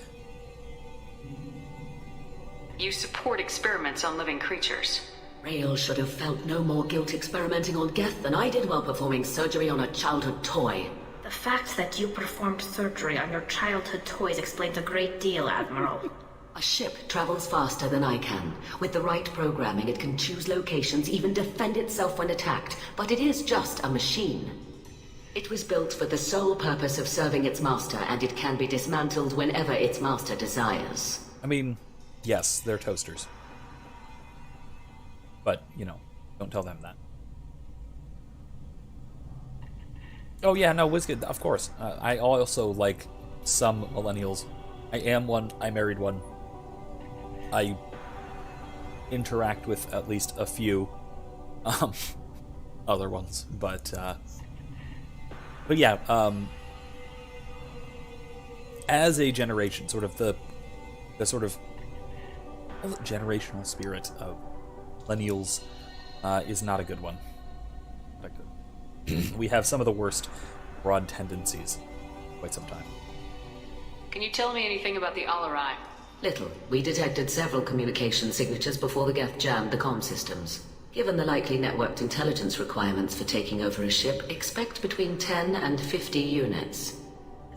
You support experiments on living creatures. Rael should have felt no more guilt experimenting on Geth than I did while performing surgery on a childhood toy. The fact that you performed surgery on your childhood toys explains a great deal, Admiral. A ship travels faster than I can. With the right programming, it can choose locations, even defend itself when attacked. But it is just a machine. It was built for the sole purpose of serving its master, and it can be dismantled whenever its master desires. I mean, yes, they're toasters. But, you know, don't tell them that. Oh yeah, no, Wizkid, of course. I also like some millennials. I am one, I married one. I interact with at least a few other ones, but yeah, as a generation, sort of the sort of generational spirit of millennials is not a good one. Not a good. We have some of the worst broad tendencies quite some time. Can you tell me anything about the Alarai? Little. We detected several communication signatures before the Geth jammed the comm systems. Given the likely networked intelligence requirements for taking over a ship, expect between 10 and 50 units.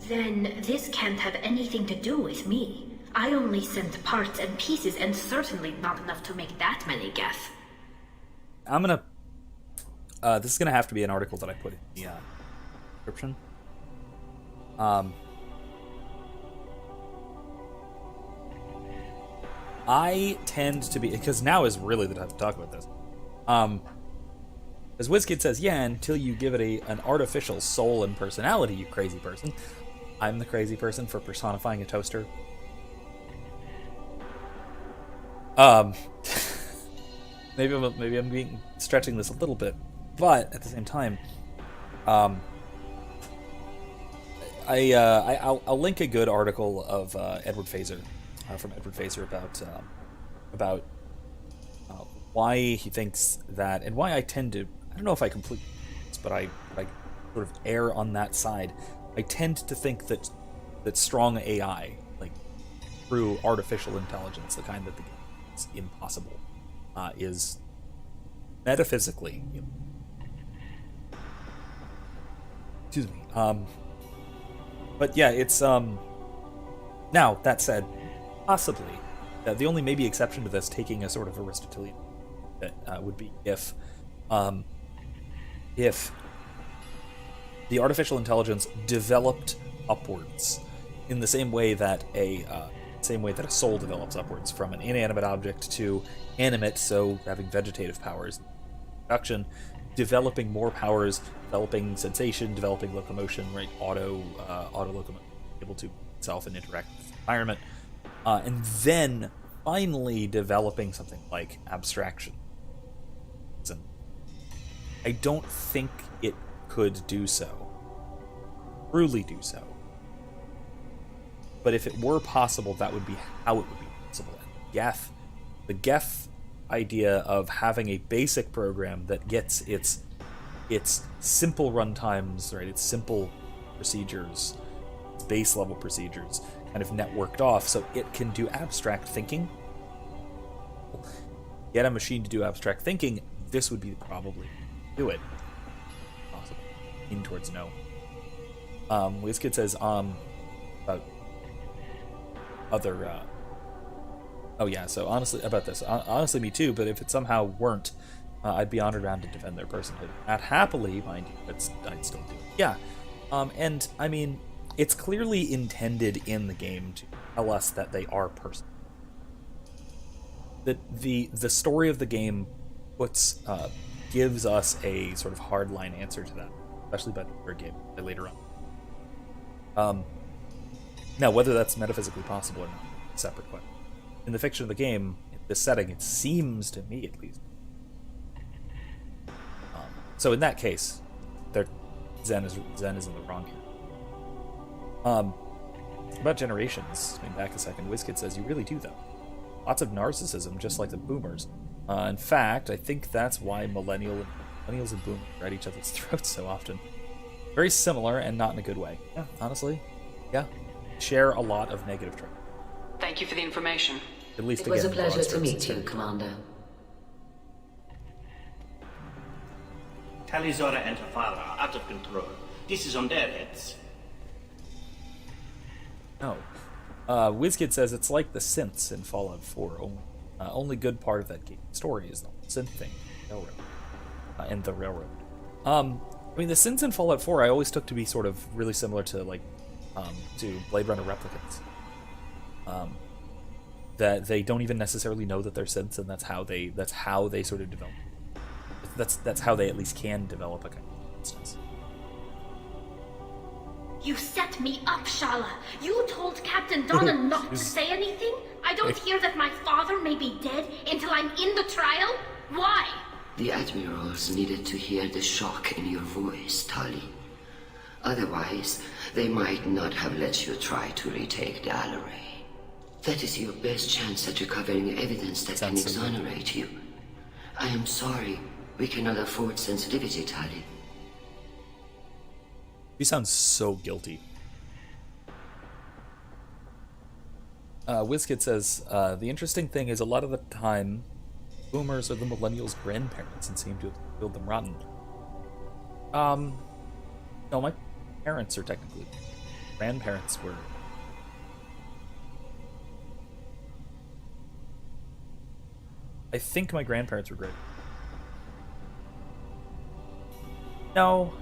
Then this can't have anything to do with me. I only sent parts and pieces, and certainly not enough to make that many Geth. I'm gonna... this is gonna have to be an article that I put in the description. I tend to be... Because now is really the time to talk about this. As Wizkid says, yeah, until you give it an artificial soul and personality, you crazy person. I'm the crazy person for personifying a toaster. Maybe I'm stretching this a little bit, but at the same time, I'll link a good article of Edward Fazer, from Edward Fazer about why he thinks that, and why I tend to, I don't know if I completely, but I sort of err on that side. I tend to think that strong AI, like true artificial intelligence, the kind that is impossible, is metaphysically, excuse me. But yeah, it's now that said, possibly the only maybe exception to this, taking a sort of Aristotelian, that would be if the artificial intelligence developed upwards in the same way that a soul develops upwards from an inanimate object to animate, so having vegetative powers, production, developing more powers, developing sensation, developing locomotion, right? Auto locomotion, able to itself and interact with the environment, and then finally developing something like abstraction. And I don't think it could do so, truly do so. But if it were possible, that would be how it would be possible. And the Geth idea of having a basic program that gets its simple runtimes, right? Its simple procedures, its base level procedures, kind of networked off so it can do abstract thinking. Get a machine to do abstract thinking, this would be probably do it. Possible. Lean towards no. WizKid says, about other, oh yeah, so honestly, about this, honestly me too, but if it somehow weren't, I'd be honored around to defend their personhood. Not happily, mind you, but I'd still do it. Yeah, and I mean, it's clearly intended in the game to tell us that they are person. That the story of the game gives us a sort of hardline answer to that, especially by the third game later on. Now, whether that's metaphysically possible or not, is a separate question. In the fiction of the game, in this setting, it seems to me at least. So in that case, Zen is in the wrong here. About generations, going back a second, WizKid says, you really do, though. Lots of narcissism, just like the boomers. In fact, I think that's why millennials and boomers are at each other's throats so often. Very similar, and not in a good way. Yeah, honestly, yeah. Share a lot of negative traits. Thank you for the information. At least it was a pleasure to meet you, Commander. Tali, Zora, and her father are out of control. This is on their heads. No. WizKid says it's like the synths in Fallout 4. Only good part of that game story is the synth thing, railroad, and the railroad. I mean, the synths in Fallout 4 I always took to be sort of really similar to like to Blade Runner replicants. That they don't even necessarily know that they're synths, and that's how they sort of develop. That's how they at least can develop a kind of instance. You set me up, Shala. You told Captain Donna not to say anything? I don't hear that my father may be dead until I'm in the trial? Why? The admirals needed to hear the shock in your voice, Tali. Otherwise, they might not have let you try to retake the Alaray. That is your best chance at recovering evidence that can exonerate you. I am sorry. We cannot afford sensitivity, Tali. You sound so guilty. WizKid says, the interesting thing is a lot of the time, boomers are the millennials' grandparents and seem to have killed them rotten. No, my parents are technically. Grandparents were. I think my grandparents were great. No,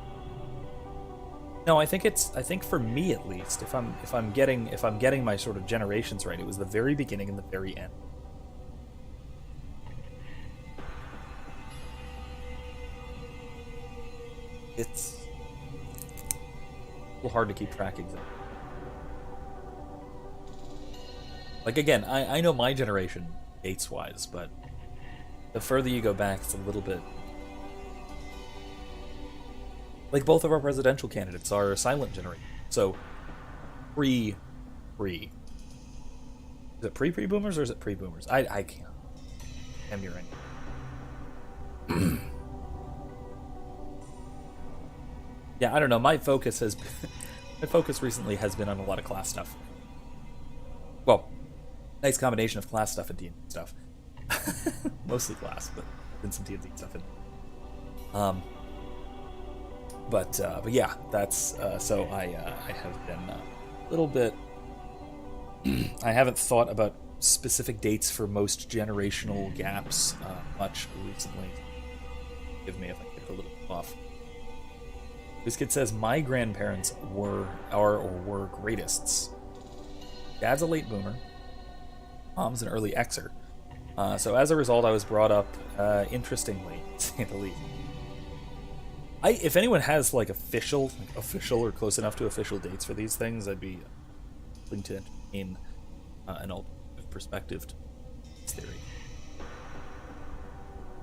I think for me at least, if I'm getting my sort of generations right, it was the very beginning and the very end. It's a little hard to keep track exactly. Like again, I know my generation dates wise, but the further you go back, it's a little bit. Like both of our presidential candidates are a silent generation. So, pre. Is it pre-boomers or is it pre-boomers? I can't. I'm your right. Yeah, I don't know. My focus recently has been on a lot of class stuff. Well, nice combination of class stuff and D&D stuff. Mostly class, but been some D&D stuff in. But yeah, that's so I have been a little bit. I haven't thought about specific dates for most generational gaps much recently. Forgive me if I get a little off. This kid says my grandparents were greatest. Dad's a late boomer. Mom's an early Xer. So as a result, I was brought up interestingly, to say the least. If anyone has like official or close enough to official dates for these things, I'd be willing to entertain an alternative perspective to this theory.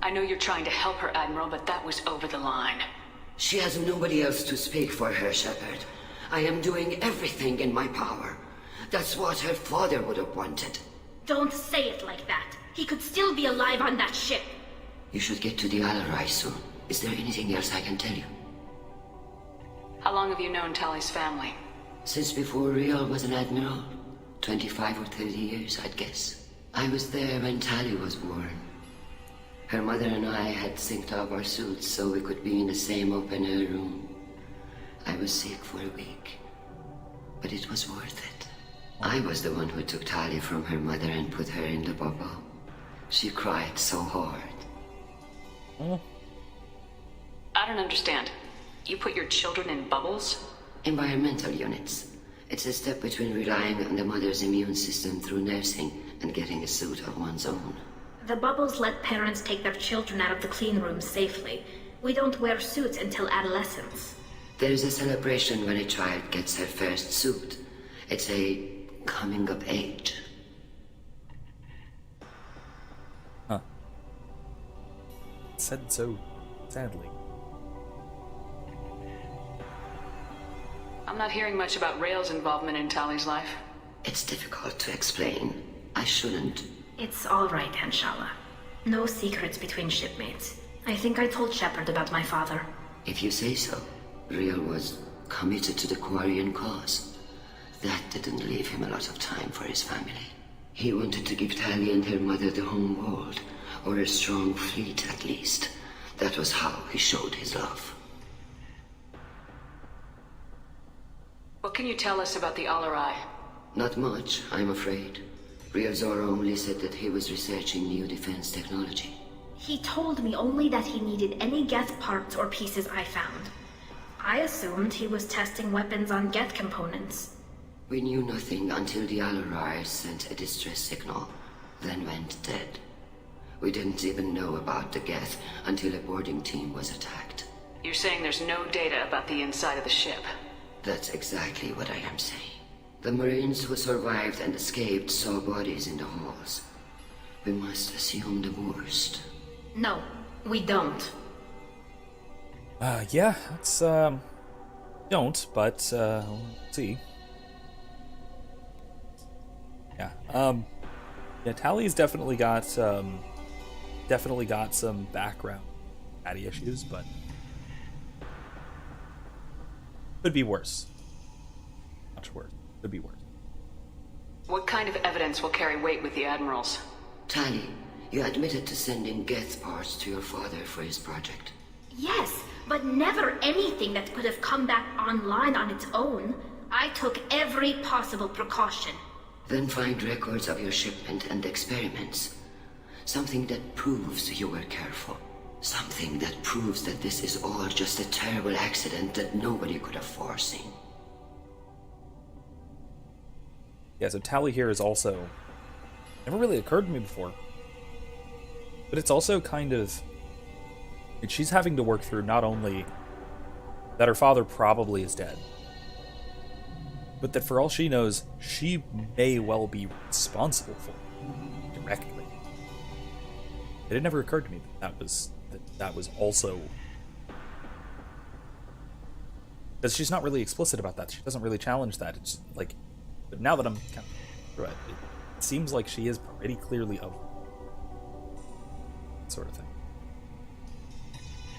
I know you're trying to help her, Admiral, but that was over the line. She has nobody else to speak for her, Shepard. I am doing everything in my power. That's what her father would have wanted. Don't say it like that. He could still be alive on that ship. You should get to the Alarai soon. Is there anything else I can tell you? How long have you known Tali's family? Since before Rial was an admiral. 25 or 30 years, I'd guess. I was there when Tali was born. Her mother and I had synced up our suits so we could be in the same open-air room. I was sick for a week, but it was worth it. I was the one who took Tali from her mother and put her in the bubble. She cried so hard. I don't understand. You put your children in bubbles? Environmental units. It's a step between relying on the mother's immune system through nursing and getting a suit of one's own. The bubbles let parents take their children out of the clean rooms safely. We don't wear suits until adolescence. There's a celebration when a child gets her first suit. It's a coming of age. Huh. Said so sadly. I'm not hearing much about Rail's involvement in Tali's life. It's difficult to explain. I shouldn't. It's all right, Henshala. No secrets between shipmates. I think I told Shepard about my father. If you say so. Rail was committed to the Quarian cause. That didn't leave him a lot of time for his family. He wanted to give Tali and her mother the home world, or a strong fleet at least. That was how he showed his love. What can you tell us about the Alarai? Not much, I'm afraid. Real Zora only said that he was researching new defense technology. He told me only that he needed any Geth parts or pieces I found. I assumed he was testing weapons on Geth components. We knew nothing until the Alarai sent a distress signal, then went dead. We didn't even know about the Geth until a boarding team was attacked. You're saying there's no data about the inside of the ship? That's exactly what I am saying. The Marines who survived and escaped saw bodies in the halls. We must assume the worst. No, we don't. Yeah, it's, don't, but, let's see. Yeah, yeah, Tali's definitely got some background daddy issues, but could be worse. Much worse. Could be worse. What kind of evidence will carry weight with the admirals? Tali, you admitted to sending Geth parts to your father for his project. Yes, but never anything that could have come back online on its own. I took every possible precaution. Then find records of your shipment and experiments. Something that proves you were careful. Something that proves that this is all just a terrible accident that nobody could have foreseen. Yeah, so Tali here is also... never really occurred to me before. But it's also kind of... she's having to work through not only that her father probably is dead, but that for all she knows, she may well be responsible for it directly. It had never occurred to me that was also... because she's not really explicit about that. She doesn't really challenge that. It's like... but now that I'm kind of through it, it seems like she is pretty clearly of that sort of thing.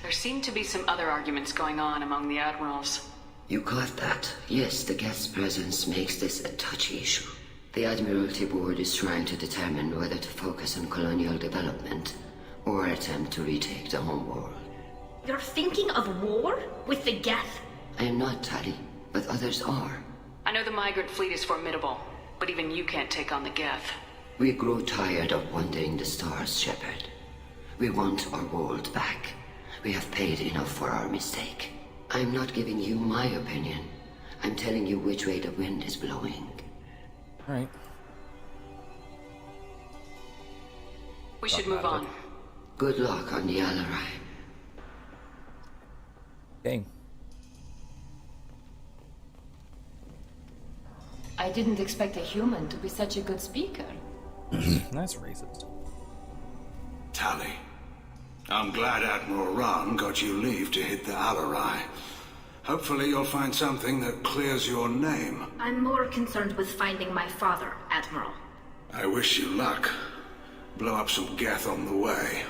There seem to be some other arguments going on among the admirals. You caught that? Yes, the Geth's presence makes this a touchy issue. The Admiralty Board is trying to determine whether to focus on colonial development or attempt to retake the home world. You're thinking of war? With the Geth? I am not, Tali, but others are. I know the migrant fleet is formidable, but even you can't take on the Geth. We grow tired of wandering the stars, Shepard. We want our world back. We have paid enough for our mistake. I'm not giving you my opinion. I'm telling you which way the wind is blowing. Alright. We should move on. Good luck on the Alarai. Okay. I didn't expect a human to be such a good speaker. That's racist. Tali, I'm glad Admiral Rahn got you leave to hit the Alarai. Hopefully you'll find something that clears your name. I'm more concerned with finding my father, Admiral. I wish you luck. Blow up some Geth on the way.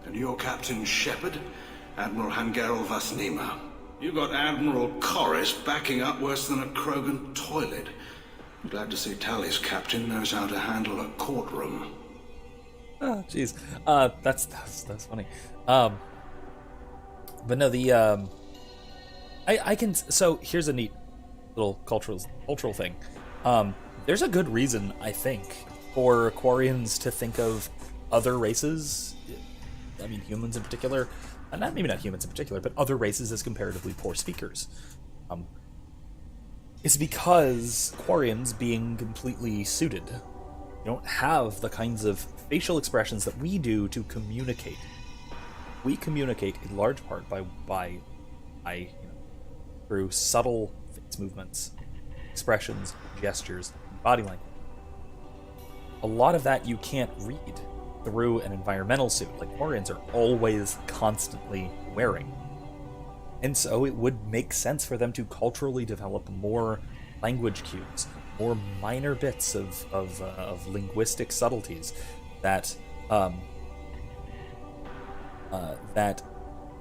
And you're Captain Shepard, Admiral Hangarel Vasnima. You got Admiral Corris backing up worse than a Krogan toilet. Glad to see Tally's captain knows how to handle a courtroom. Oh, jeez. That's funny. But no, I can. So here's a neat little cultural thing. There's a good reason, I think, for Quarians to think of other races, I mean humans in particular, maybe not humans in particular, but other races as comparatively poor speakers. It's because Quarians, being completely suited, don't have the kinds of facial expressions that we do to communicate. We communicate in large part by through subtle face movements, expressions, gestures, body language. A lot of that you can't read through an environmental suit like Quarians are always constantly wearing. And so it would make sense for them to culturally develop more language cues, more minor bits of linguistic subtleties that that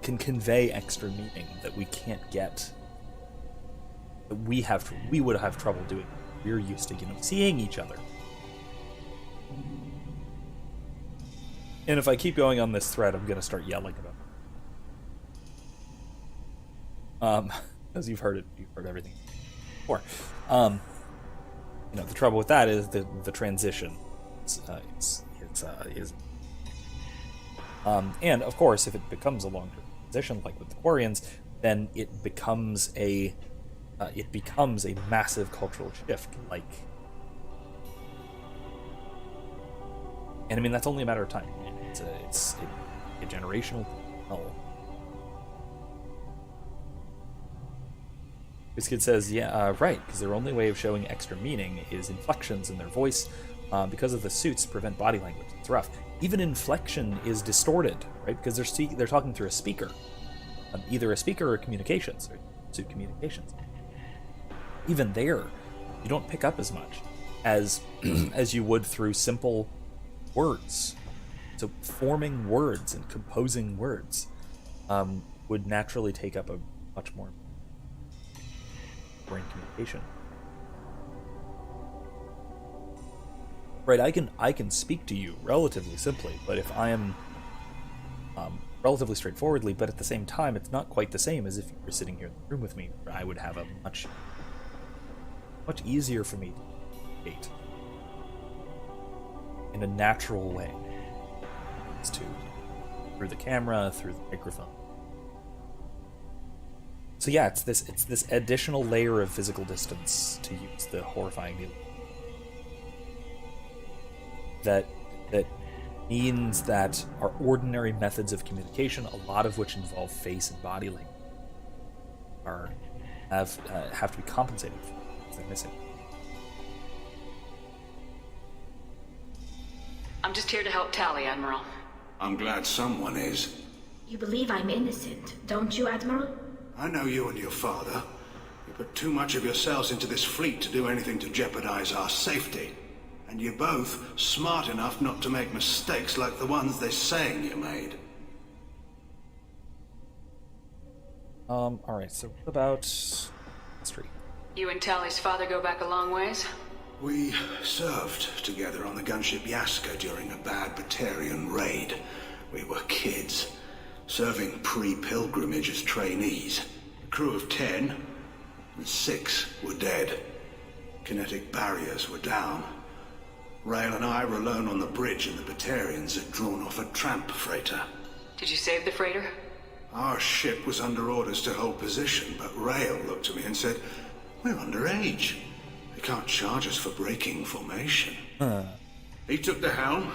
can convey extra meaning that we can't get. That we would have trouble doing. We're used to seeing each other. And if I keep going on this thread, I'm going to start yelling about it. As you've heard everything before. The trouble with that is the transition. And of course, if it becomes a long-term transition, like with the Quarians, then it becomes a massive cultural shift. And I mean that's only a matter of time. It's a generational thing. This kid says, yeah, right, because their only way of showing extra meaning is inflections in their voice, because of the suits prevent body language. It's rough. Even inflection is distorted, right? Because they're talking through a speaker, either a speaker or communications, or suit communications. Even there, you don't pick up as much as as you would through simple words. So forming words and composing words would naturally take up a much more in communication. Right, I can speak to you relatively simply, but if I am relatively straightforwardly, but at the same time, it's not quite the same as if you were sitting here in the room with me, where I would have a much easier for me to communicate in a natural way, as to through the camera, through the microphone. So yeah, it's this additional layer of physical distance, to use the horrifying needle, that means that our ordinary methods of communication, a lot of which involve face and body language, have to be compensated for if they're missing. I'm just here to help Tally, Admiral. I'm glad someone is. You believe I'm innocent, don't you, Admiral? I know you and your father. You put too much of yourselves into this fleet to do anything to jeopardize our safety. And you're both smart enough not to make mistakes like the ones they're saying you made. Alright, so what about history? You and Tally's father go back a long ways? We served together on the gunship Yaska during a bad Batarian raid. We were kids, serving pre-pilgrimage as trainees. A crew of 10, and 6 were dead. Kinetic barriers were down. Rail and I were alone on the bridge, and the Batarians had drawn off a tramp freighter. Did you save the freighter? Our ship was under orders to hold position, but Rail looked at me and said, "We're underage. They can't charge us for breaking formation." He took the helm,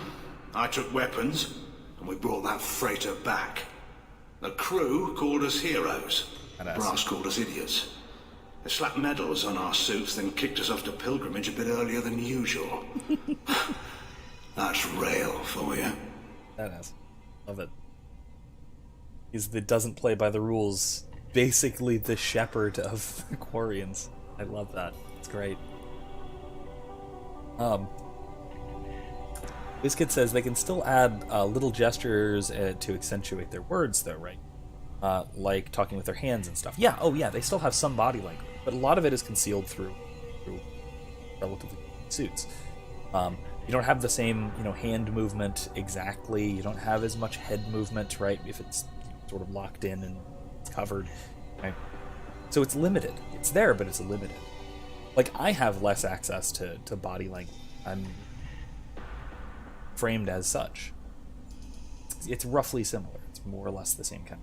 I took weapons, and we brought that freighter back. The crew called us heroes. Brass called us idiots. They slapped medals on our suits, then kicked us off to pilgrimage a bit earlier than usual. That's Rail for you. Badass. Love it. He's the doesn't play by the rules, basically the shepherd of the Quarians. I love that. It's great. This kid says they can still add little gestures to accentuate their words, though, right? Like talking with their hands and stuff. Yeah, oh yeah, they still have some body language, but a lot of it is concealed through relatively suits. You don't have the same, hand movement exactly. You don't have as much head movement, right? If it's sort of locked in and it's covered, right? So it's limited. It's there, but it's limited. Like, I have less access to body language. I'm framed as such. It's roughly similar. It's more or less the same kind.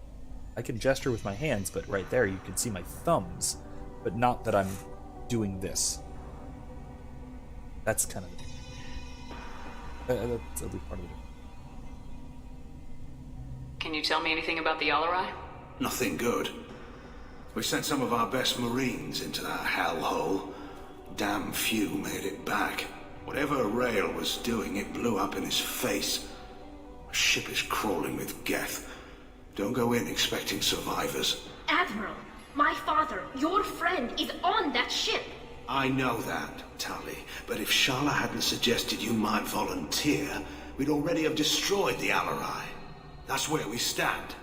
I can gesture with my hands, but right there you can see my thumbs, but not that I'm doing this. That's kind of that's at least part of it. Can you tell me anything about the Alarai? Nothing good. We sent some of our best Marines into that hellhole. Damn few made it back. Whatever Rail was doing, it blew up in his face. A ship is crawling with Geth. Don't go in expecting survivors. Admiral, my father, your friend, is on that ship. I know that, Tali, but if Shala hadn't suggested you might volunteer, we'd already have destroyed the Alarai. That's where we stand.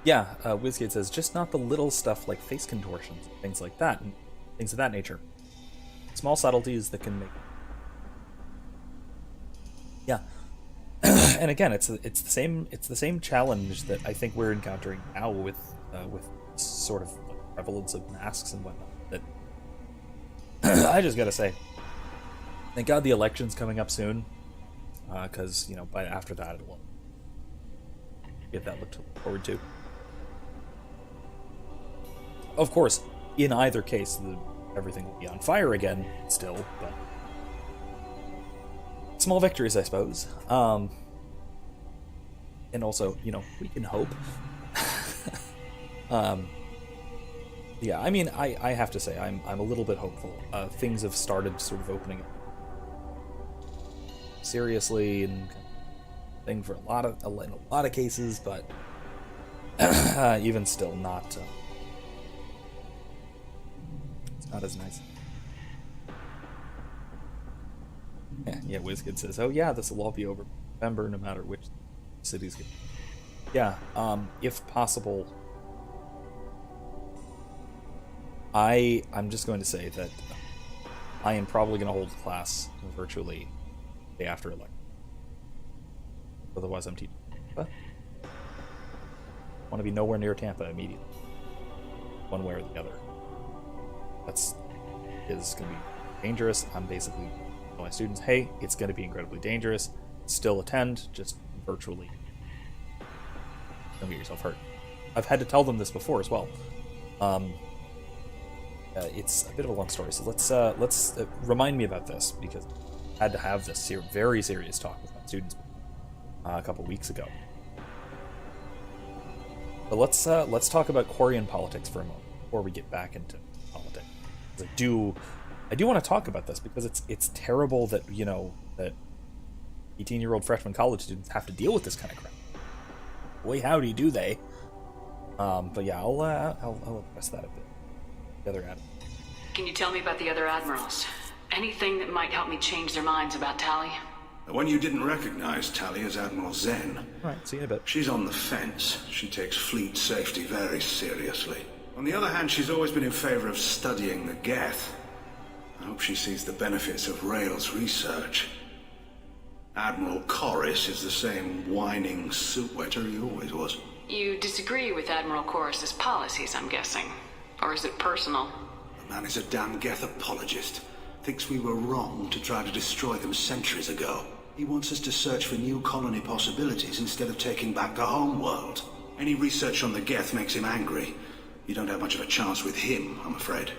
Yeah, WizKid says, just not the little stuff like face contortions, things like that, and things of that nature. Small subtleties that can make... Yeah. And again, it's the same challenge that I think we're encountering now with sort of prevalence of masks and whatnot. That I just gotta say, thank God the election's coming up soon, because by after that it will get that looked forward to. Of course, in either case, everything will be on fire again still, but small victories, I suppose. And also, we can hope. Yeah, I mean, I have to say, I'm a little bit hopeful. Things have started sort of opening up seriously and thing for in a lot of cases, but even still, not it's not as nice. Yeah, WizKid says, "Oh yeah, this will all be over November, no matter which cities get." Yeah, if possible. I'm just going to say that I am probably going to hold class virtually the day after election. Otherwise, I'm teaching. But I want to be nowhere near Tampa immediately, one way or the other. Is going to be dangerous. I'm basically telling my students, hey, it's going to be incredibly dangerous. Still attend, just virtually. Don't get yourself hurt. I've had to tell them this before as well. It's a bit of a long story, so let's remind me about this, because I had to have this very serious talk with my students a couple weeks ago. But let's talk about Quarian politics for a moment before we get back into politics. I do want to talk about this because it's terrible that that 18-year-old freshman college students have to deal with this kind of crap. Boy, howdy do they! But yeah, I'll address that a bit. The other admiral. Can you tell me about the other admirals? Anything that might help me change their minds about Tali? The one you didn't recognize, Tali, is Admiral Zen. Right, see you in a bit. She's on the fence. She takes fleet safety very seriously. On the other hand, she's always been in favor of studying the Geth. I hope she sees the benefits of Rail's research. Admiral Corris is the same whining soup wetter he always was. You disagree with Admiral Corris's policies, I'm guessing. Or is it personal? The man is a damn Geth apologist. Thinks we were wrong to try to destroy them centuries ago. He wants us to search for new colony possibilities instead of taking back the homeworld. Any research on the Geth makes him angry. You don't have much of a chance with him, I'm afraid.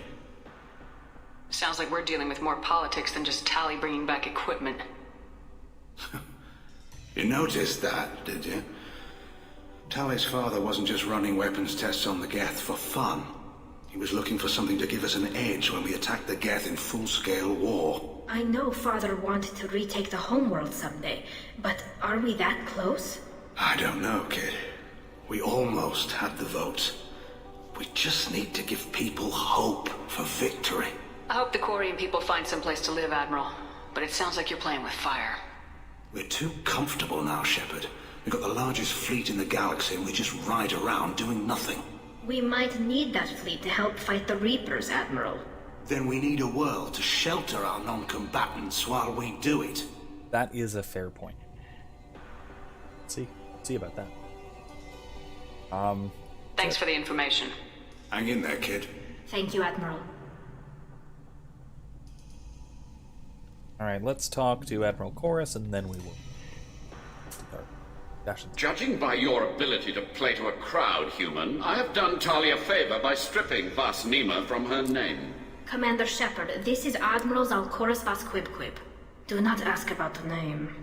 Sounds like we're dealing with more politics than just Tali bringing back equipment. You noticed that, did you? Tali's father wasn't just running weapons tests on the Geth for fun. He was looking for something to give us an edge when we attacked the Geth in full-scale war. I know Father wanted to retake the homeworld someday, but are we that close? I don't know, kid. We almost had the votes. We just need to give people hope for victory. I hope the Quarian people find some place to live, Admiral. But it sounds like you're playing with fire. We're too comfortable now, Shepard. We've got the largest fleet in the galaxy and we just ride around doing nothing. We might need that fleet to help fight the Reapers, Admiral. Then we need a world to shelter our non-combatants while we do it. That is a fair point. See about that. Thanks for the information. Hang in there, kid. Thank you, Admiral. Alright, let's talk to Admiral Chorus, and then we will... Judging by your ability to play to a crowd, human, I have done Talia a favor by stripping Vas Nima from her name. Commander Shepard, this is Admiral Zalkoris Vas Quib. Do not ask about the name.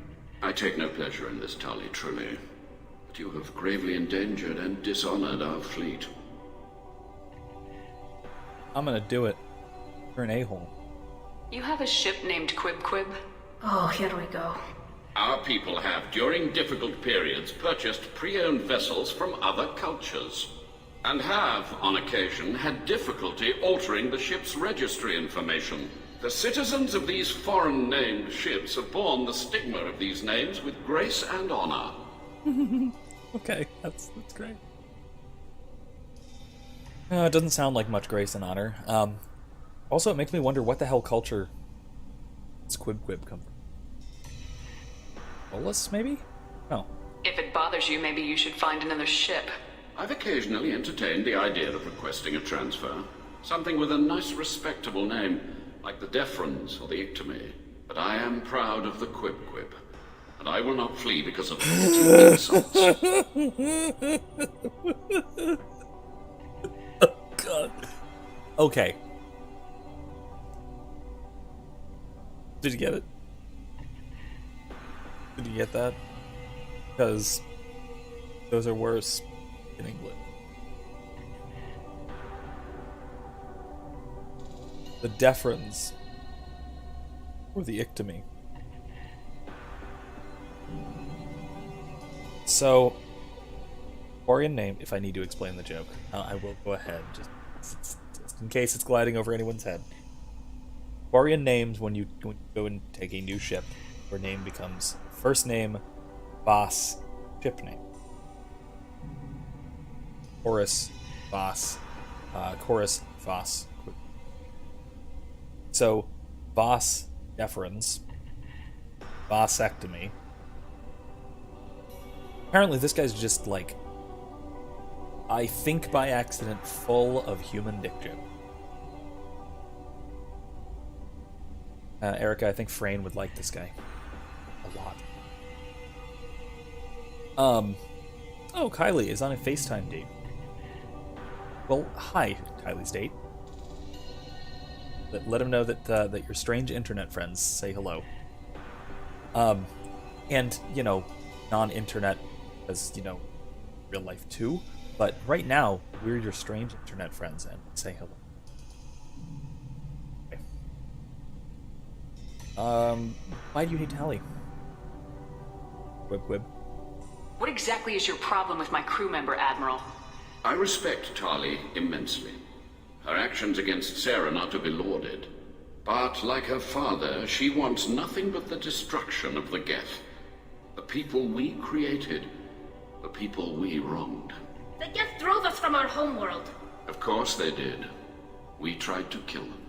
I take no pleasure in this, Tali, truly. But you have gravely endangered and dishonored our fleet. I'm gonna do it. You're an a-hole. You have a ship named Quib? Oh, here we go. Our people have, during difficult periods, purchased pre-owned vessels from other cultures. And have, on occasion, had difficulty altering the ship's registry information. The citizens of these foreign-named ships have borne the stigma of these names with grace and honor. Okay, that's great. It doesn't sound like much grace and honor. Also, it makes me wonder what the hell culture does Quib come from? Bolus, maybe? No. If it bothers you, maybe you should find another ship. I've occasionally entertained the idea of requesting a transfer. Something with a nice, respectable name, like the Deferens or the Ictomy. But I am proud of the Quib, and I will not flee because of petty insults. Oh, God. Okay. Did you get it? Did you get that? Because those are worse in England. The Deferens or the Ictomy. So, Quarian name, if I need to explain the joke, I will go ahead, just in case it's gliding over anyone's head. Quarian names, when you go and take a new ship, your name becomes first name, Vas, ship name. Chorus, Vas, Vas. So, Vas Deferens, Vasectomy. Apparently this guy's just like, I think by accident, full of human dick joke. Erica, I think Frayne would like this guy a lot. Oh, Kylie is on a FaceTime date. Well, hi, Kylie's date. Let him know that your strange internet friends say hello. And, you know, non-internet as, you know, real life too. But right now, we're your strange internet friends and say hello. Okay. Why do you hate Tali? Quib. What exactly is your problem with my crew member, Admiral? I respect Tali immensely. Her actions against Sarah are to be lauded. But, like her father, she wants nothing but the destruction of the Geth. The people we created. The people we wronged. The Geth drove us from our homeworld. Of course they did. We tried to kill them.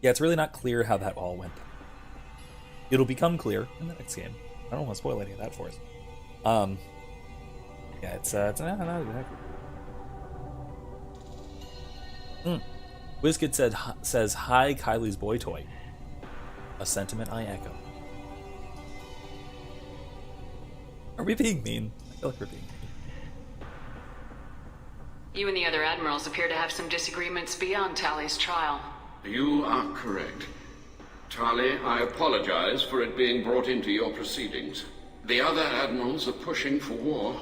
Yeah, it's really not clear how that all went. It'll become clear in the next game. I don't want to spoil any of that for us. Yeah, it's not exactly. WizKid says, hi, Kylie's boy toy. A sentiment I echo. Are we being mean? I feel like we're being mean. You and the other admirals appear to have some disagreements beyond Tali's trial. You are correct. Tali, I apologize for it being brought into your proceedings. The other admirals are pushing for war.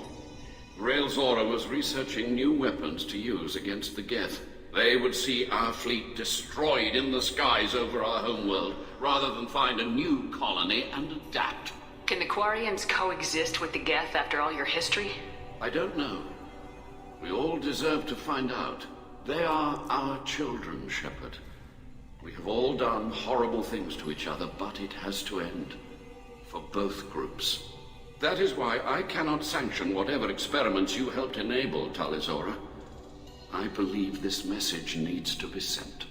Rael Zora was researching new weapons to use against the Geth. They would see our fleet destroyed in the skies over our homeworld, rather than find a new colony and adapt. Can the Quarians coexist with the Geth after all your history? I don't know. We all deserve to find out. They are our children, Shepard. We have all done horrible things to each other, but it has to end. For both groups. That is why I cannot sanction whatever experiments you helped enable, Tali Zora. I believe this message needs to be sent.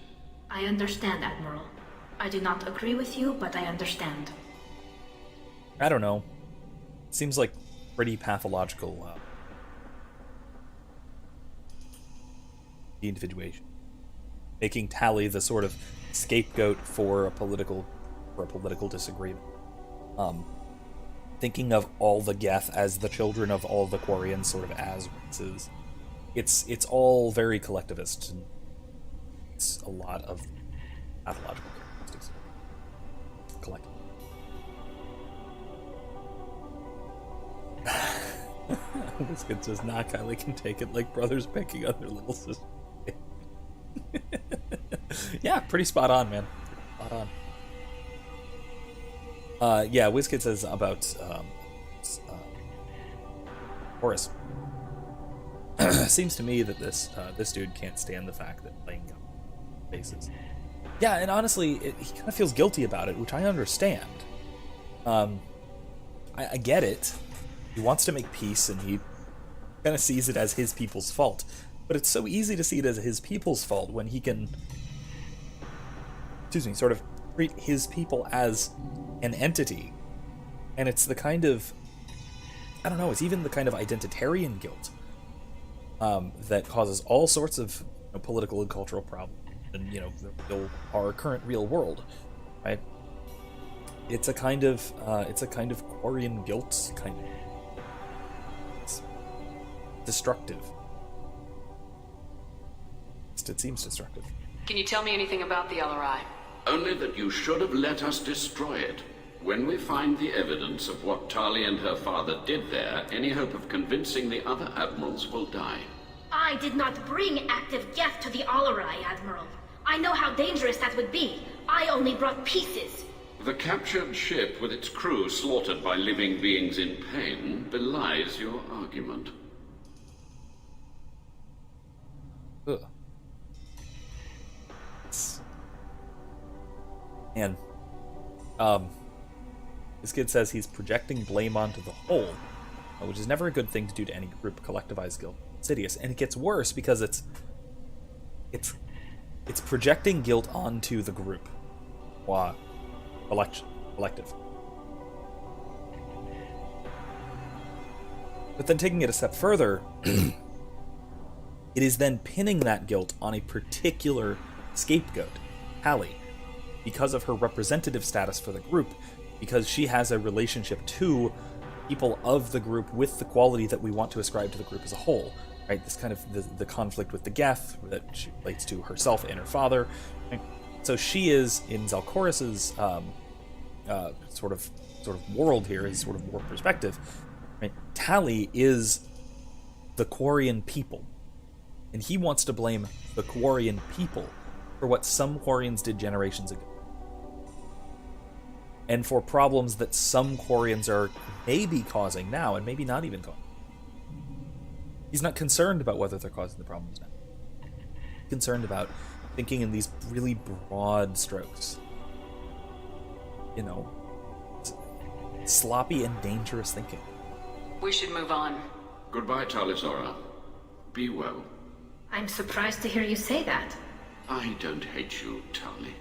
I understand, Admiral. I do not agree with you, but I understand. I don't know. Seems like pretty pathological de-individuation. Making Tali the sort of scapegoat for a political disagreement. Thinking of all the Geth as the children of all the Quarians, sort of as races. It's all very collectivist. And it's a lot of pathological characteristics. Collective. Biscuit says, "Nah, Kylie can take it like brothers picking on their little sister." Yeah, pretty spot on, man. Spot on. Yeah, WizKid says about Horus. Seems to me that this dude can't stand the fact that playing faces. Yeah, and honestly, he kind of feels guilty about it, which I understand. I get it. He wants to make peace, and he kind of sees it as his people's fault. But it's so easy to see it as his people's fault when he can, sort of treat his people as an entity. And it's the kind of, I don't know, it's even the kind of identitarian guilt that causes all sorts of political and cultural problems in, our current real world, right? It's a kind of Quarian guilt, kind of. It's destructive. It seems destructive. Can you tell me anything about the LRI? Only that you should have let us destroy it. When we find the evidence of what Tali and her father did there, any hope of convincing the other admirals will die. I did not bring active Geth to the Alarai, Admiral. I know how dangerous that would be. I only brought pieces. The captured ship with its crew slaughtered by living beings in pain belies your argument. Ugh. And this kid says he's projecting blame onto the whole, which is never a good thing to do to any group. Collectivized guilt, insidious, and it gets worse because it's projecting guilt onto the group. Collective. But then taking it a step further, it is then pinning that guilt on a particular scapegoat, Tali, because of her representative status for the group, because she has a relationship to people of the group with the quality that we want to ascribe to the group as a whole, right? This kind of the conflict with the Geth that she relates to herself and her father. Right? So she is in Zelchorus's sort of world here, his sort of war perspective. Right? Tali is the Quarian people, and he wants to blame the Quarian people for what some Quarians did generations ago, and for problems that some Quarians are maybe causing now, and maybe not even causing. He's not concerned about whether they're causing the problems now. He's concerned about thinking in these really broad strokes. Sloppy and dangerous thinking. We should move on. Goodbye, Talizora. Be well. I'm surprised to hear you say that. I don't hate you, Tali.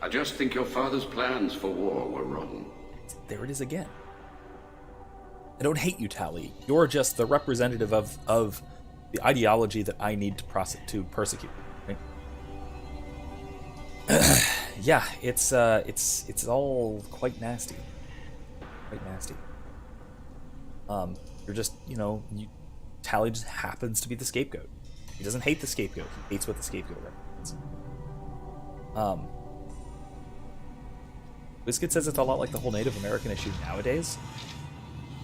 I just think your father's plans for war were wrong. There it is again. I don't hate you, Tali. You're just the representative of the ideology that I need to persecute. Right? Yeah, it's all quite nasty. Quite nasty. You're just, Tali just happens to be the scapegoat. He doesn't hate the scapegoat. He hates what the scapegoat represents. Biscuit says it's a lot like the whole Native American issue nowadays.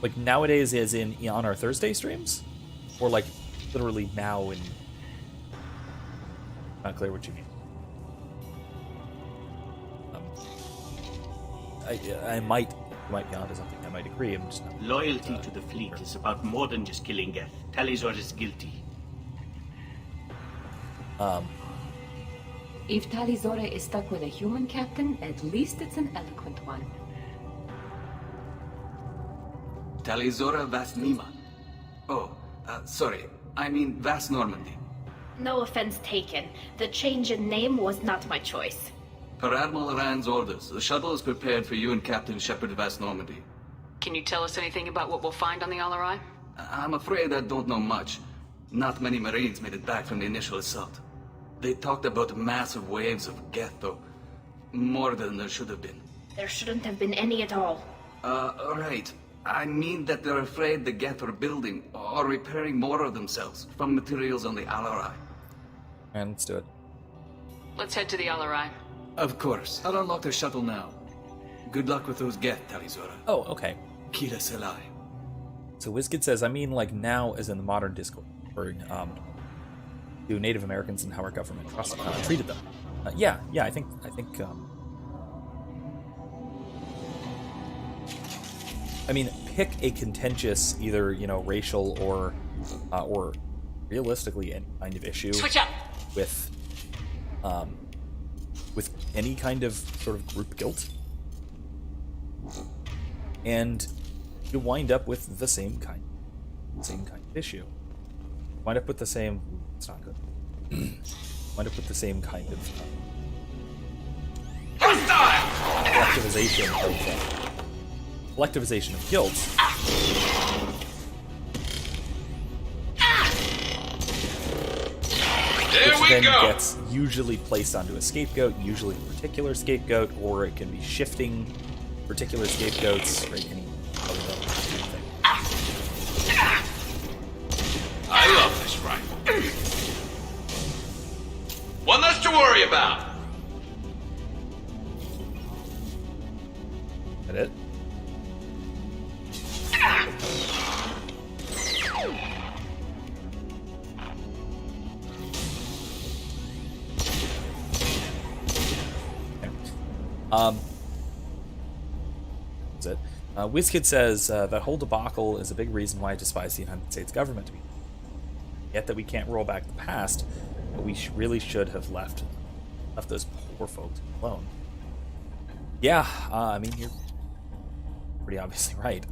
Like nowadays as in on our Thursday streams? Or like literally now in... Not clear what you mean. I might be onto something. I might agree. I'm just not... Loyalty to the fleet is about more than just killing Geth. Talizor is guilty. If Talizora is stuck with a human captain, at least it's an eloquent one. Talizora Vas Nima. Oh, sorry. I mean Vas Normandy. No offense taken. The change in name was not my choice. Per Admiral Rand's orders, the shuttle is prepared for you and Captain Shepard Vast Normandy. Can you tell us anything about what we'll find on the Alarai? I'm afraid I don't know much. Not many Marines made it back from the initial assault. They talked about massive waves of Geth, though. More than there should have been. There shouldn't have been any at all. Right. I mean that they're afraid the Geth are building or repairing more of themselves from materials on the Alarai. And let's do it. Let's head to the Alarai. Of course. I'll unlock the shuttle now. Good luck with those Geth, Talizora. Oh, okay. Kira Selai. So WizKid says, I mean like now as in the modern Discord, or do Native Americans and how our government treated them. Yeah, I think I mean, pick a contentious, either, racial or realistically any kind of issue. Switch up! With any kind of sort of group guilt. And you wind up with the same kind of issue. Wind up with the same... It's not good. Wind up with the same kind of... collectivization of guilt. Which then gets usually placed onto a scapegoat, usually a particular scapegoat, or it can be shifting particular scapegoats, right? Any other thing. I love this rifle. One less to worry about. That it? That's it. WizKid says that whole debacle is a big reason why I despise the United States government. To be yet that we can't roll back the past, but we really should have left those poor folks alone. Yeah, I mean you're pretty obviously right.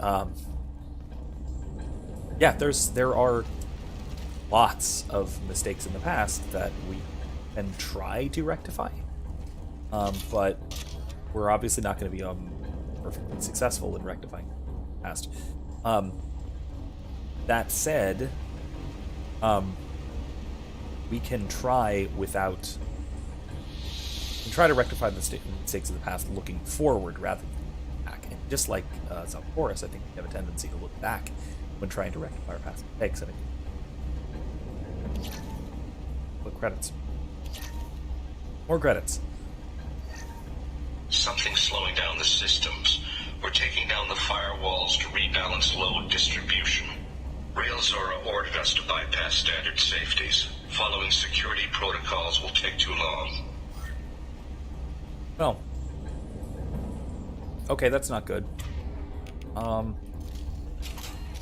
Yeah, there are lots of mistakes in the past that we can try to rectify, but we're obviously not going to be perfectly successful in rectifying the past. That said, we can try to rectify the mistakes of the past looking forward rather than back. And just like South Chorus, I think we have a tendency to look back when trying to rectify our past mistakes. Look, credits. More credits. Something's slowing down the systems. We're taking down the firewalls to rebalance load distribution. Rail Zora ordered us to bypass standard safeties. Following security protocols will take too long. Well. Okay, that's not good.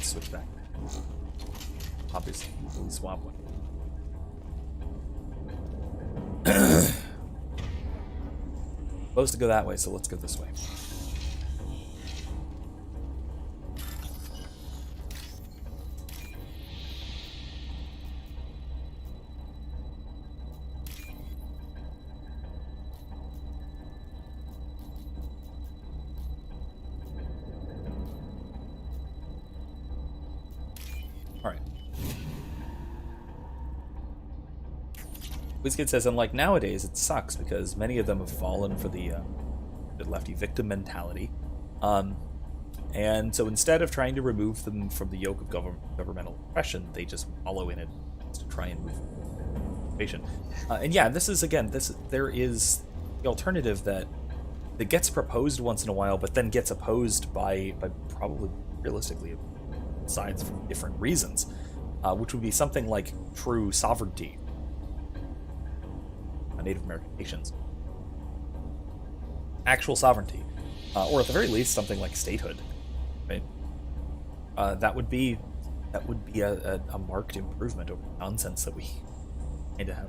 Switch back. Obviously, we swap one. Supposed to go that way, so let's go this way. WizKid says, unlike nowadays, it sucks because many of them have fallen for the lefty victim mentality. And so instead of trying to remove them from the yoke of governmental oppression, they just wallow in it to try and move patient. And yeah, there is the alternative that gets proposed once in a while, but then gets opposed by probably realistically sides for different reasons, which would be something like true sovereignty. Native American nations. Actual sovereignty. Or at the very least, something like statehood. Right? That would be a marked improvement over the nonsense that we kind of have.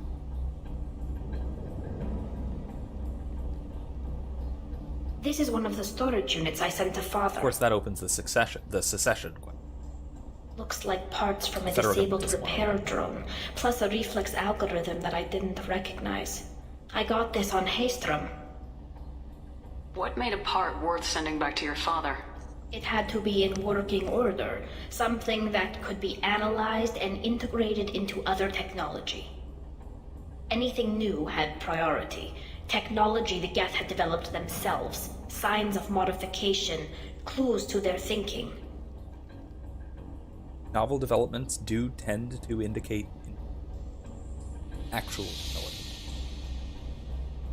This is one of the storage units I sent to Father. Of course, that opens the secession question. Looks like parts from a Federal disabled government repair drone, plus a reflex algorithm that I didn't recognize. I got this on Haystrom. What made a part worth sending back to your father? It had to be in working order, something that could be analyzed and integrated into other technology. Anything new had priority. Technology the Geth had developed themselves, signs of modification, clues to their thinking. Novel developments do tend to indicate actual development.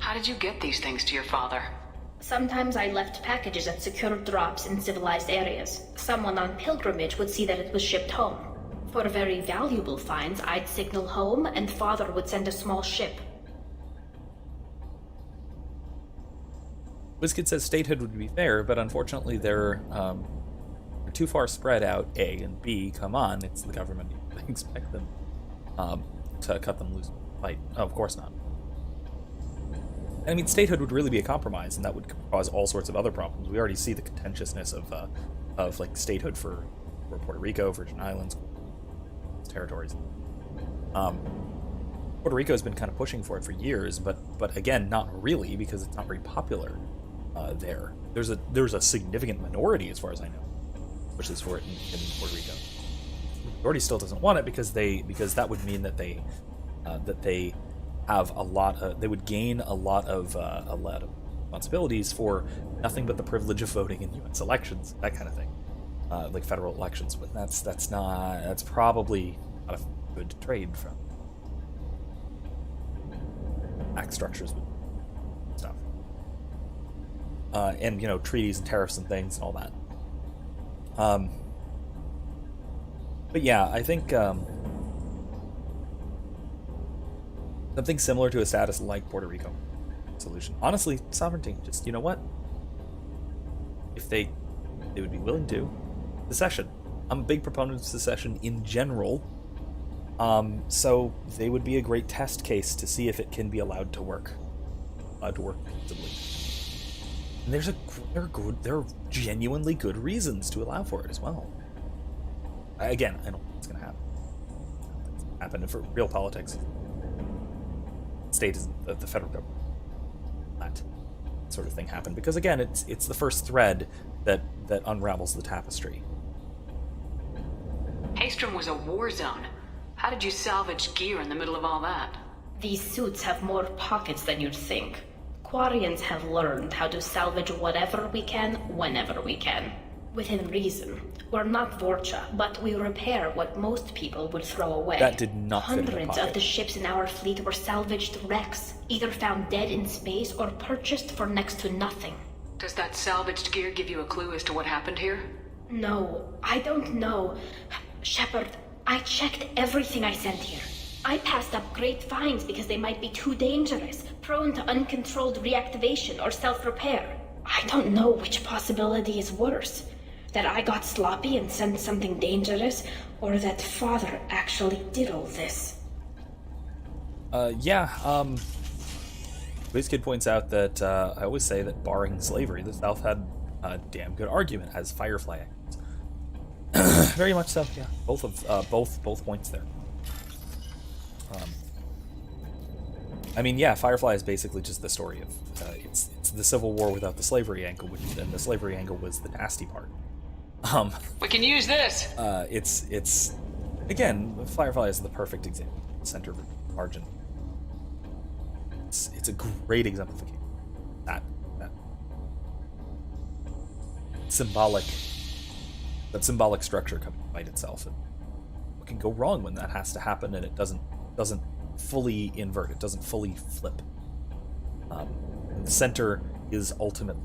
How did you get these things to your father? Sometimes I left packages at secure drops in civilized areas. Someone on pilgrimage would see that it was shipped home. For very valuable finds, I'd signal home, and Father would send a small ship. WizKid says statehood would be fair, but unfortunately they're too far spread out, A, and B, come on, it's the government. You expect them to cut them loose. Like, oh, of course not. I mean, statehood would really be a compromise, and that would cause all sorts of other problems. We already see the contentiousness of like statehood for Puerto Rico, Virgin Islands, territories. Puerto Rico has been kind of pushing for it for years, but again, not really, because it's not very popular there. There's a significant minority, as far as I know, which is for it in Puerto Rico. The majority still doesn't want it because that would mean that they have a lot. They would gain a lot of responsibilities for nothing but the privilege of voting in U.S. elections, that kind of thing, like federal elections. But that's probably not a good trade from tax structures with stuff, and treaties and tariffs and things and all that. But yeah, I think something similar to a status like Puerto Rico solution. Honestly, sovereignty. Just, you know what? If they would be willing to. Secession. I'm a big proponent of secession in general. So they would be a great test case to see if it can be allowed to work. Peaceably. And there are genuinely good reasons to allow for it as well. Again, I don't think it's going to happen. It's going to happen for real politics. State is the federal government. That sort of thing happen because again, it's the first thread that unravels the tapestry. Haystrom was a war zone. How did you salvage gear in the middle of all that? These suits have more pockets than you'd think. Quarians have learned how to salvage whatever we can, whenever we can. Within reason. We're not Vorcha, but we repair what most people would throw away. That did not fit in the Hundreds pocket. of the ships in our fleet were salvaged wrecks, either found dead in space or purchased for next to nothing. Does that salvaged gear give you a clue as to what happened here? No, I don't know. Shepard, I checked everything I sent here. I passed up great finds because they might be too dangerous, prone to uncontrolled reactivation or self-repair. I don't know which possibility is worse. That I got sloppy and sent something dangerous, or that Father actually did all this. WizKid points out that I always say that barring slavery, the South had a damn good argument as Firefly echoes. Very much so, yeah. Both points there. Firefly is basically just the story of it's the Civil War without the slavery angle, and the slavery angle was the nasty part. We can use this. It's again, Firefly is the perfect example. Center margin. It's a great exemplification. That symbolic structure coming to fight itself, and what can go wrong when that has to happen, and it doesn't fully invert. It doesn't fully flip. The center is ultimately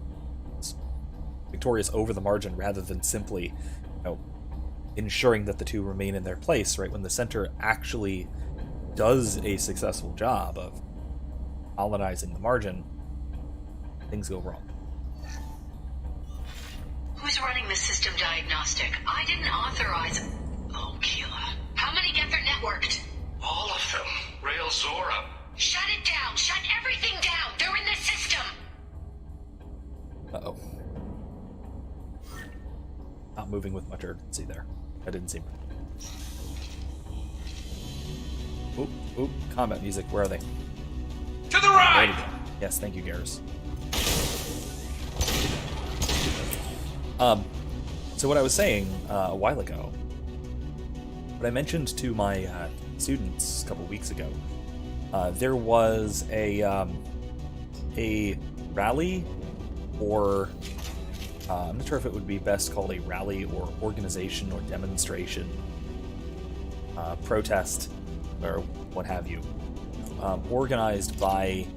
victorious over the margin, rather than simply, ensuring that the two remain in their place. Right when the center actually does a successful job of colonizing the margin, things go wrong. Who's running the system diagnostic? I didn't authorize. Oh, Keela. How many get their networked? All of them. Rail Zora. Shut it down! Shut everything down! They're in the system! Not moving with much urgency there. That didn't seem right. Oop, oop, combat music. Where are they? To the right! Yes, thank you, Garrus. So what I was saying a while ago, what I mentioned to my students a couple weeks ago, there was a rally, or I'm not sure if it would be best called a rally or organization or demonstration, protest, or what have you, organized by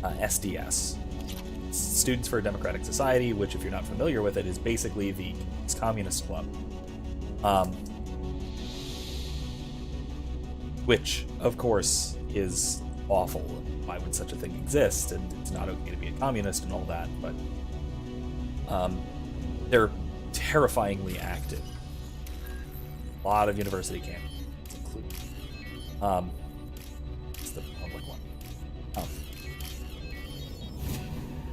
SDS, Students for a Democratic Society, which, if you're not familiar with it, is basically the Communist Club. Which, of course, is awful. Why would such a thing exist? And it's not okay to be a communist and all that, but they're terrifyingly active. A lot of university campuses included. It's the public one.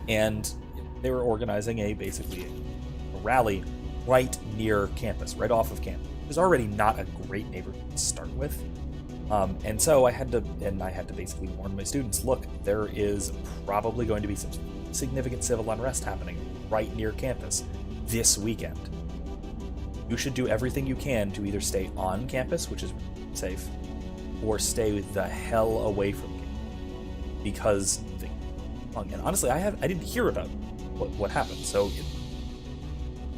And they were organizing basically a rally right near campus, right off of campus. It was already not a great neighborhood to start with. And so I had to basically warn my students, look, there is probably going to be some significant civil unrest happening right near campus this weekend. You should do everything you can to either stay on campus, which is safe, or stay the hell away from campus. Because, and honestly, I didn't hear about what happened, so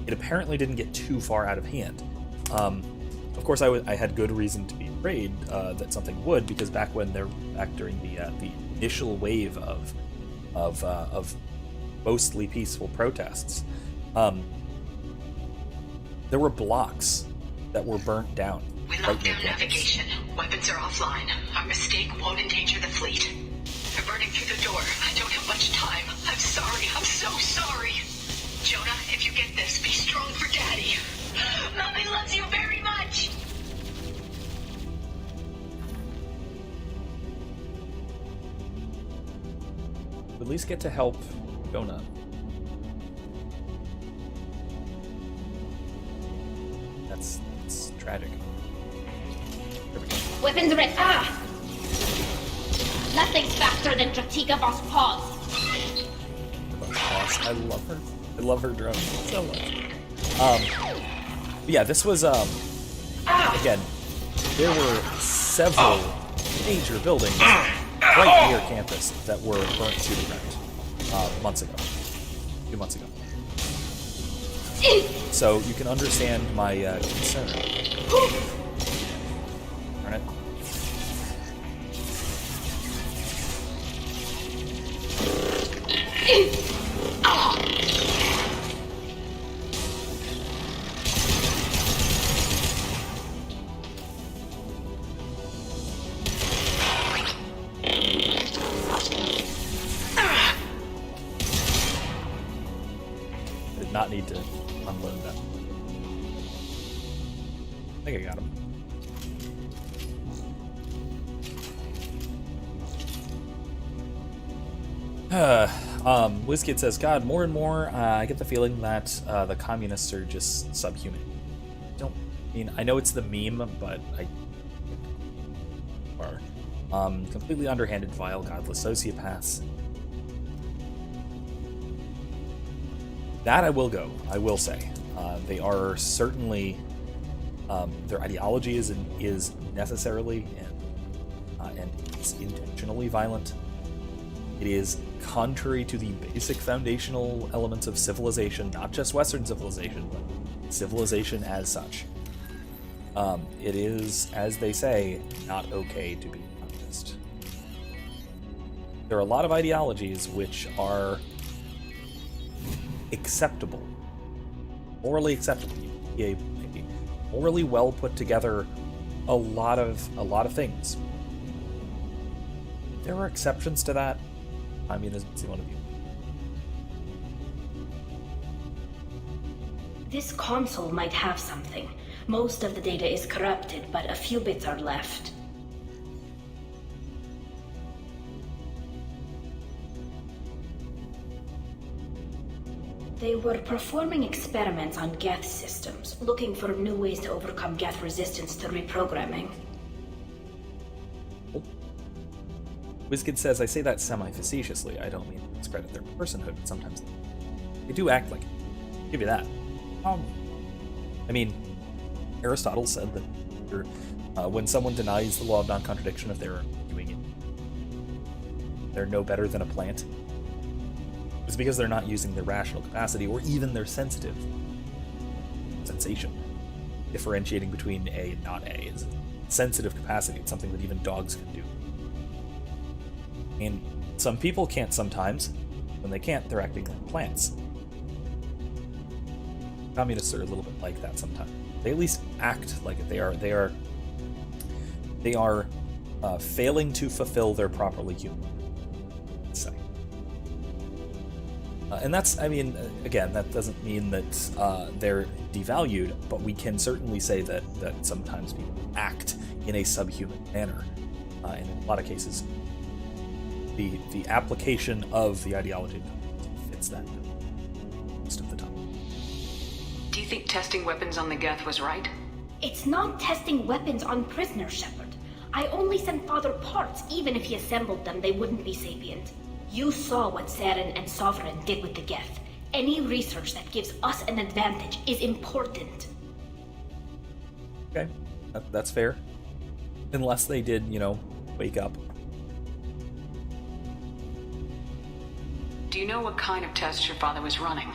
it apparently didn't get too far out of hand. Of course, I had good reason to be afraid that something would, because back during the initial wave of mostly peaceful protests, there were blocks that were burnt down. We locked down navigation. Weapons are offline. Our mistake won't endanger the fleet. They're burning through the door. I don't have much time. I'm sorry. I'm so sorry. Jonah, if you get this, be strong for Daddy. Mommy loves you very much. At least get to help Jonah. That's tragic. There we go. Weapons ready. Nothing's faster than Dratika Boss Paws. I love her. I love her drone so much. Yeah, this was again, there were several major buildings right near campus that were burnt to the ground months ago. 2 months ago. So you can understand my concern. Darn it. Did not need to unload that. I think I got him. WizKid says, God, more and more, I get the feeling that the communists are just subhuman. I know it's the meme, but are completely underhanded, vile, godless sociopaths. That I will say. They are certainly, their ideology is necessarily and it's intentionally violent. It is contrary to the basic foundational elements of civilization, not just Western civilization, but civilization as such. It is, as they say, not okay to be a communist. There are a lot of ideologies which are acceptable, morally acceptable. A morally well put together a lot of things. There are exceptions to that. Communism is one of you. This console might have something. Most of the data is corrupted, but a few bits are left. They were performing experiments on Geth systems, looking for new ways to overcome Geth resistance to reprogramming. Oh, WizKid says, I say that semi-facetiously. I don't mean to discredit their personhood, but sometimes they do act like it. I'll give you that. I mean, Aristotle said that when someone denies the law of non-contradiction, if they're doing it, they're no better than a plant. It's because they're not using their rational capacity or even their sensitive sensation. Differentiating between A and not A is a sensitive capacity. It's something that even dogs can do. And some people can't sometimes. When they can't, they're acting like plants. Communists are a little bit like that sometimes. They at least act like it. They are failing to fulfill their properly human. Say. And that's, I mean, again, that doesn't mean that they're devalued, but we can certainly say that sometimes people act in a subhuman manner. And in a lot of cases, the application of the ideology fits that most of the time. Do you think testing weapons on the Geth was right? It's not testing weapons on prisoners, Shepard. I only sent Father parts. Even if he assembled them, they wouldn't be sapient. You saw what Saren and Sovereign did with the Geth. Any research that gives us an advantage is important. Okay, that's fair. Unless they did, wake up. Do you know what kind of tests your father was running?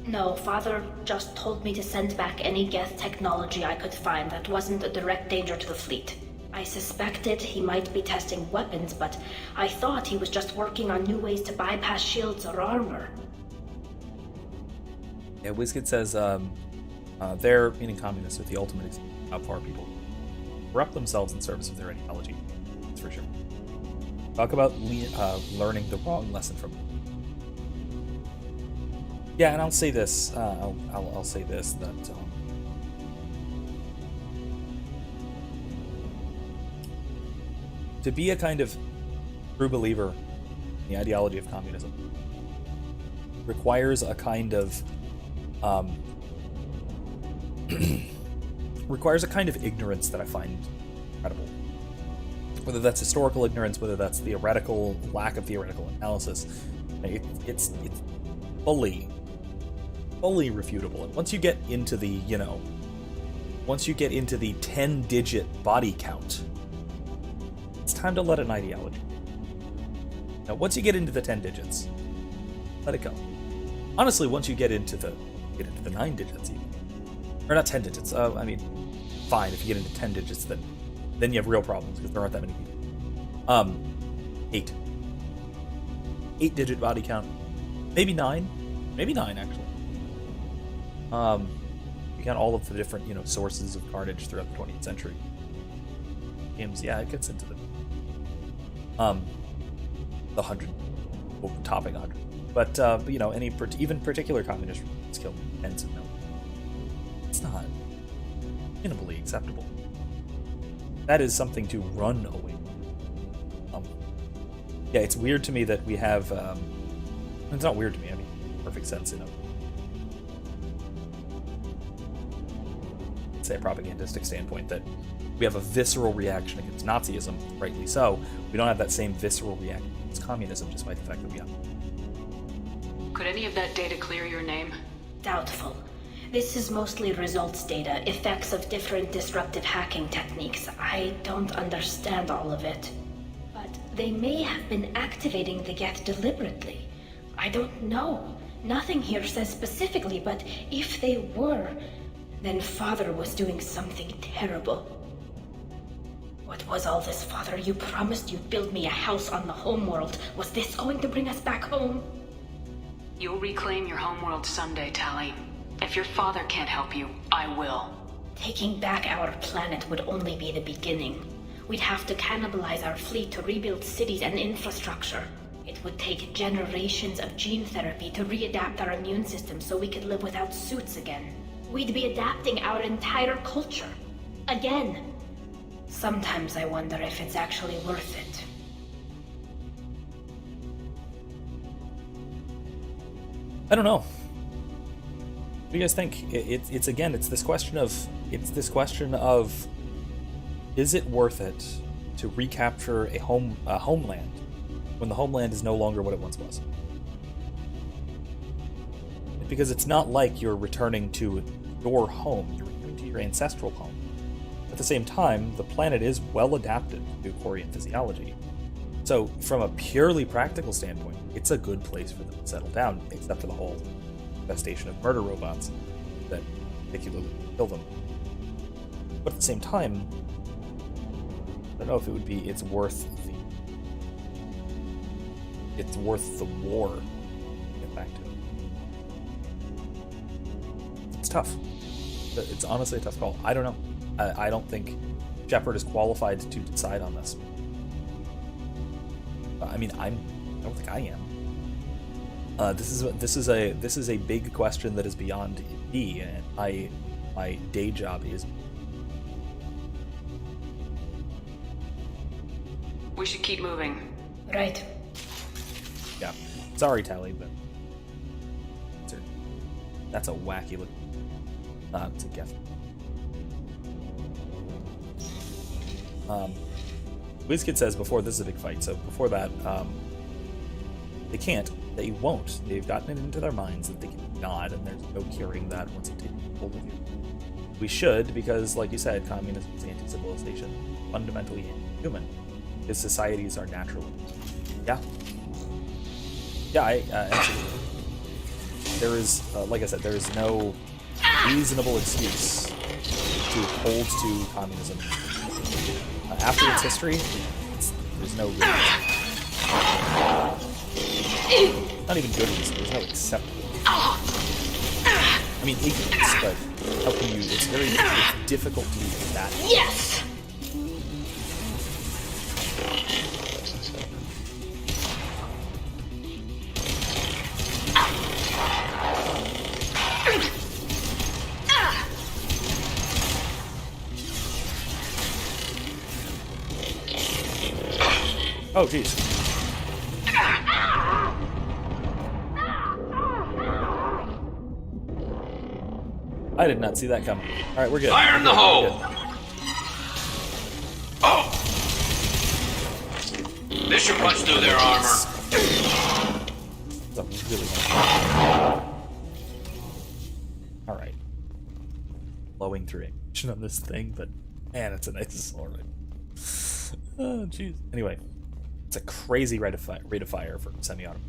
No, Father just told me to send back any Geth technology I could find that wasn't a direct danger to the fleet. I suspected he might be testing weapons, but I thought he was just working on new ways to bypass shields or armor. Yeah, WizKid says they're, meaning communists, with the ultimate example of how far people corrupt themselves in service of their ideology. That's for sure. Talk about learning the wrong lesson from it. Yeah, and I'll say this. I'll say this, that to be a kind of true believer in the ideology of communism requires a kind of ignorance that I find incredible. Whether that's historical ignorance, whether that's theoretical lack of theoretical analysis, it's fully refutable. And once you get into the 10-digit body count, it's time to let an ideology. Now, once you get into the 10 digits, let it go. Honestly, once you get into the 9 digits, even, or not 10 digits. I mean, fine if you get into 10 digits, then you have real problems because there aren't that many people. 8-digit body count, maybe 9 actually. You count all of the different sources of carnage throughout the 20th century. Games, yeah, it gets into the 100, topping 100. But even particular communist groups kill tens of millions. It's not minimally acceptable. That is something to run away from. Yeah, it's weird to me that we have. It's not weird to me. I mean, perfect sense, say a propagandistic standpoint, that we have a visceral reaction against Nazism, rightly so. We don't have that same visceral reaction against communism, despite the fact that we have. Could any of that data clear your name? Doubtful. This is mostly results data, effects of different disruptive hacking techniques. I don't understand all of it. But they may have been activating the Geth deliberately. I don't know. Nothing here says specifically, but if they were, then Father was doing something terrible. What was all this, Father? You promised you'd build me a house on the homeworld. Was this going to bring us back home? You'll reclaim your homeworld someday, Tali. If your father can't help you, I will. Taking back our planet would only be the beginning. We'd have to cannibalize our fleet to rebuild cities and infrastructure. It would take generations of gene therapy to readapt our immune system so we could live without suits again. We'd be adapting our entire culture. Again. Sometimes I wonder if it's actually worth it. I don't know. What do you guys think? It's this question of, is it worth it to recapture a homeland when the homeland is no longer what it once was. Because it's not like you're returning to your home, you're returning to your ancestral home. At the same time, the planet is well adapted to Quarian physiology. So, from a purely practical standpoint, it's a good place for them to settle down, except for the whole infestation of murder robots that particularly kill them. But at the same time, I don't know if it's worth the war to get back to it. It's tough. It's honestly a tough call. I don't know. I don't think Shepard is qualified to decide on this. I mean, I don't think I am. This is a big question that is beyond me, and my day job is. We should keep moving. Right. Yeah. Sorry, Tally, but that's a wacky look. It's a gift. WizKid says before this is a big fight, so before that, they can't. They won't. They've gotten it into their minds that they cannot, and there's no curing that once it takes hold of you. We should, because, like you said, communism is anti-civilization, fundamentally anti-human. Because societies are natural. Yeah. Yeah, absolutely. There is, like I said, there is no reasonable excuse to hold to communism. After its history, there's no reason. Not even good reason, there's no acceptable reason. I mean, ignorance, but how can you, it's difficult to do that. Yes! Oh, jeez. I did not see that coming. Alright, we're good. Fire in the hole! Oh! This should punch through their armor. Alright. Blowing through action on this thing, but man, it's a nice assault rifle. Oh, jeez. Anyway. It's a crazy rate of fire for semi-auto.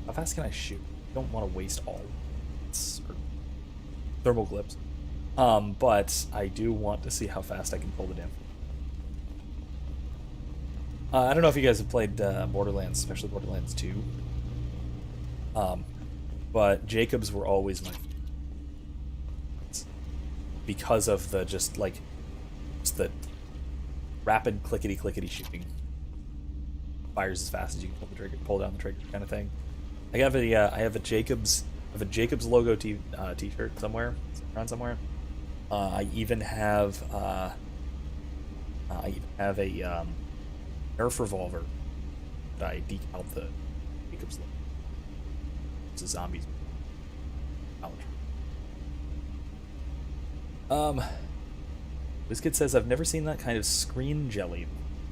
How fast can I shoot? I don't want to waste all thermal clips. But I do want to see how fast I can pull the damn. I don't know if you guys have played Borderlands, especially Borderlands 2. But Jacobs were always my favorite. Because of the just the rapid clickety shooting. Fires as fast as you can pull down the trigger, kind of thing. I have a Jacobs logo T-shirt somewhere, around somewhere. I even have a Nerf revolver that I decaled the Jacobs logo. It's a zombies. Ouch. This kid says I've never seen that kind of screen jelly.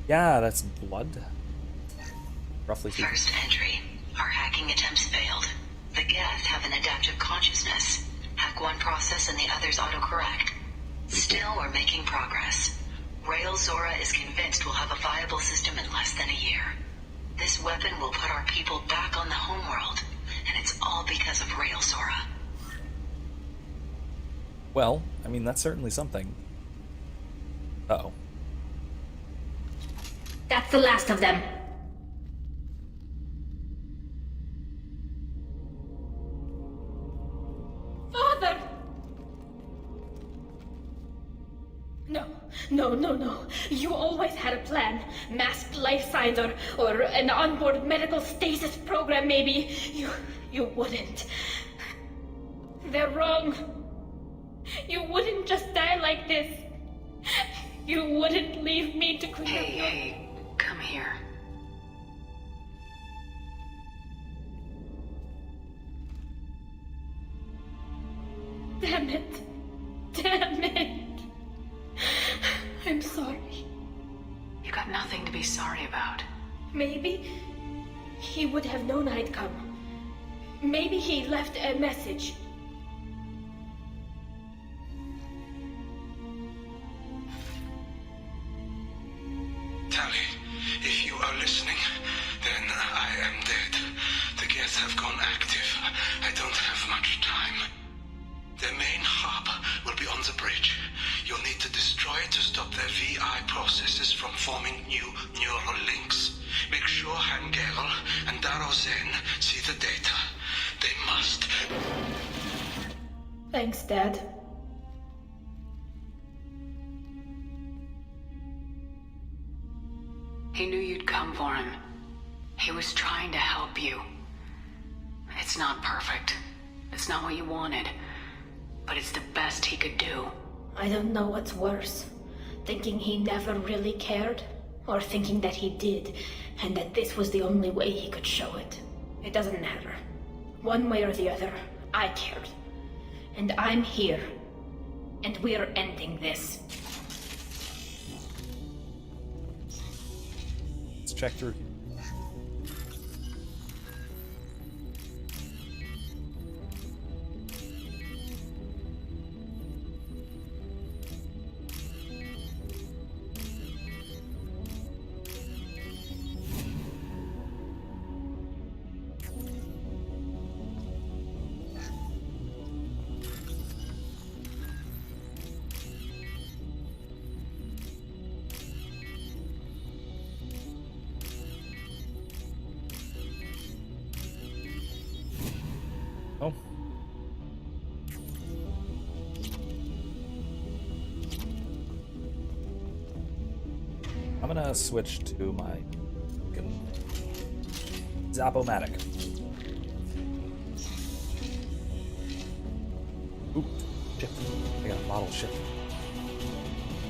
Yeah, that's blood. Roughly speaking. First entry. Our hacking attempts failed. The Geth have an adaptive consciousness. Hack one process and the others autocorrect. Still, we're making progress. Rail Zora is convinced we'll have a viable system in less than a year. This weapon will put our people back on the homeworld, and it's all because of Rail Zora. Well, I mean, that's certainly something. Uh-oh. That's the last of them. Father! No. You always had a plan. Masked life signs or an onboard medical stasis program, maybe. You wouldn't. They're wrong. You wouldn't just die like this. You wouldn't leave me to clean up your... Hey, come here. Damn it. I'm sorry. You got nothing to be sorry about. Maybe he would have known I'd come. Maybe he left a message. Tali, if you are listening, then I am dead. The Geth have gone active. I don't have much time. The main hub will be on the bridge. You'll need to destroy it to stop their VI processes from forming new neural links. Make sure Hangerel and Darozen see the data. They must. Thanks, Dad. He knew you'd come for him. He was trying to help you. It's not perfect. It's not what you wanted. But it's the best he could do. I don't know what's worse. Thinking he never really cared, or thinking that he did, and that this was the only way he could show it. It doesn't matter. One way or the other, I cared. And I'm here. And we're ending this. Let's check through. Oh. I'm gonna switch to my Zap-O-Matic. Ooh, shit. I got a model ship.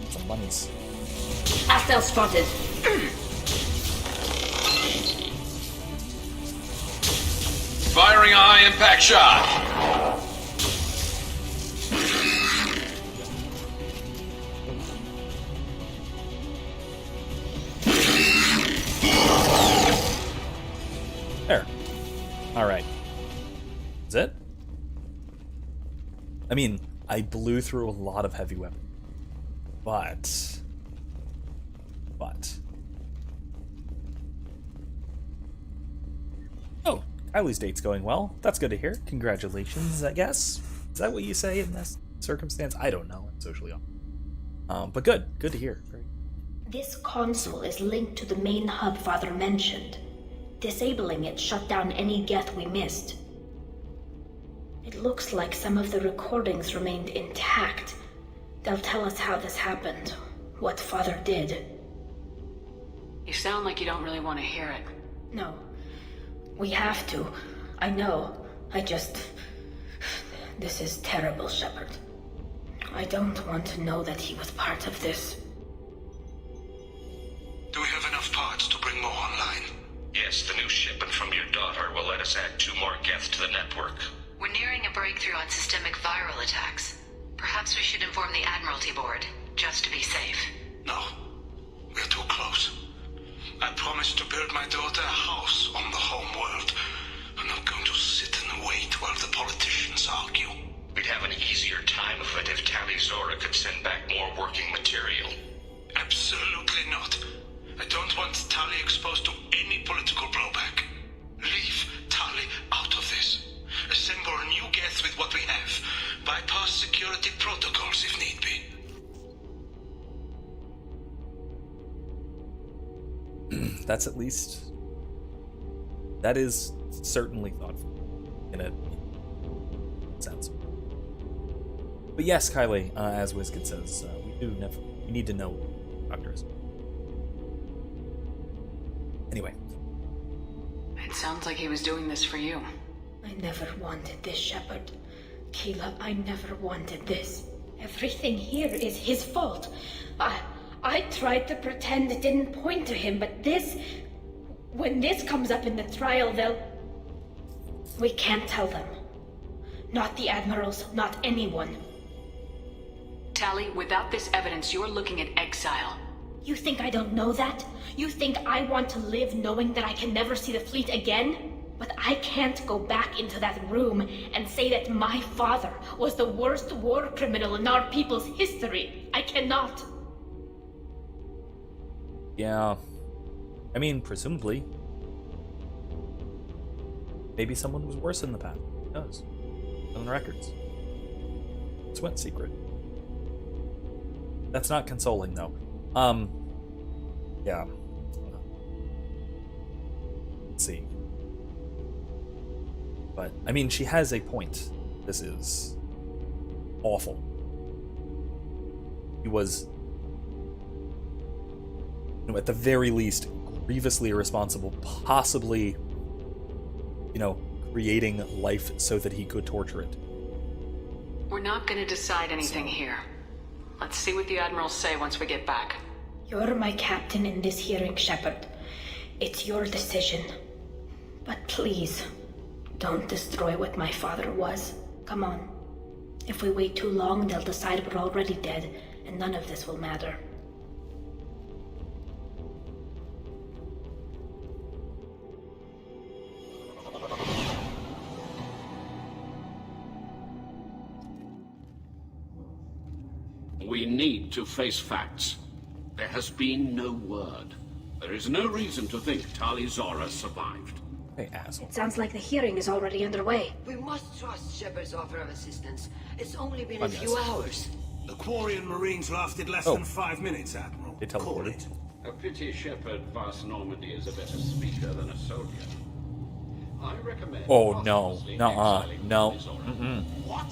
Some bunnies. Hostile spotted. Firing a high impact shot. There. Alright. Is it? I mean, I blew through a lot of heavy weapons. But... Oh, Kylie's date's going well. That's good to hear. Congratulations, I guess. Is that what you say in this circumstance? I don't know. I'm socially off. But good. Good to hear. Great. This console is linked to the main hub Father mentioned. Disabling it shut down any Geth we missed. It looks like some of the recordings remained intact. They'll tell us how this happened, what Father did. You sound like you don't really want to hear it. No. We have to. I know. This is terrible, Shepard. I don't want to know that he was part of this. Do we have enough parts to bring more online? Yes, the new shipment from your daughter will let us add 2 more Geth to the network. We're nearing a breakthrough on systemic viral attacks. Perhaps we should inform the Admiralty Board, just to be safe. No. We're too close. I promised to build my daughter a house on the home world. I'm not going to sit and wait while the politicians argue. We'd have an easier time of it if Tali Zora could send back more working material. Absolutely not. I don't want Tali exposed to any political blowback. Leave Tali out of this. Assemble new Geth with what we have. Bypass security protocols if need be. That's at least... That is certainly thoughtful in a sense. But yes, Kylie, as Wizkid says, we need to know doctors. Anyway. It sounds like he was doing this for you. I never wanted this, Shepard. Keela, I never wanted this. Everything here is his fault. I tried to pretend it didn't point to him, but this... When this comes up in the trial, we can't tell them. Not the admirals, not anyone. Tali, without this evidence, you're looking at exile. You think I don't know that? You think I want to live knowing that I can never see the fleet again? But I can't go back into that room and say that my father was the worst war criminal in our people's history. I cannot. Yeah. I mean, presumably. Maybe someone was worse in the past. Who knows? On the records. It's went secret. That's not consoling, though. Yeah. Let's see. But, I mean, she has a point. This is awful. He was, you know, at the very least, grievously irresponsible, possibly, you know, creating life so that he could torture it. We're not going to decide anything here. Let's see what the admirals say once we get back. You're my captain in this hearing, Shepard. It's your decision. But please, don't destroy what my father was. Come on. If we wait too long, they'll decide we're already dead, and none of this will matter. We need to face facts. There has been no word. There is no reason to think Tali Zora survived. Hey, asshole. It sounds like the hearing is already underway. We must trust Shepard's offer of assistance. It's only been a few hours. The Quarian Marines lasted less than 5 minutes, Admiral. They teleported. A pity Shepard Vast Normandy is a better speaker than a soldier. I recommend... Oh, no. Nuh-uh. No. Mm-mm. What?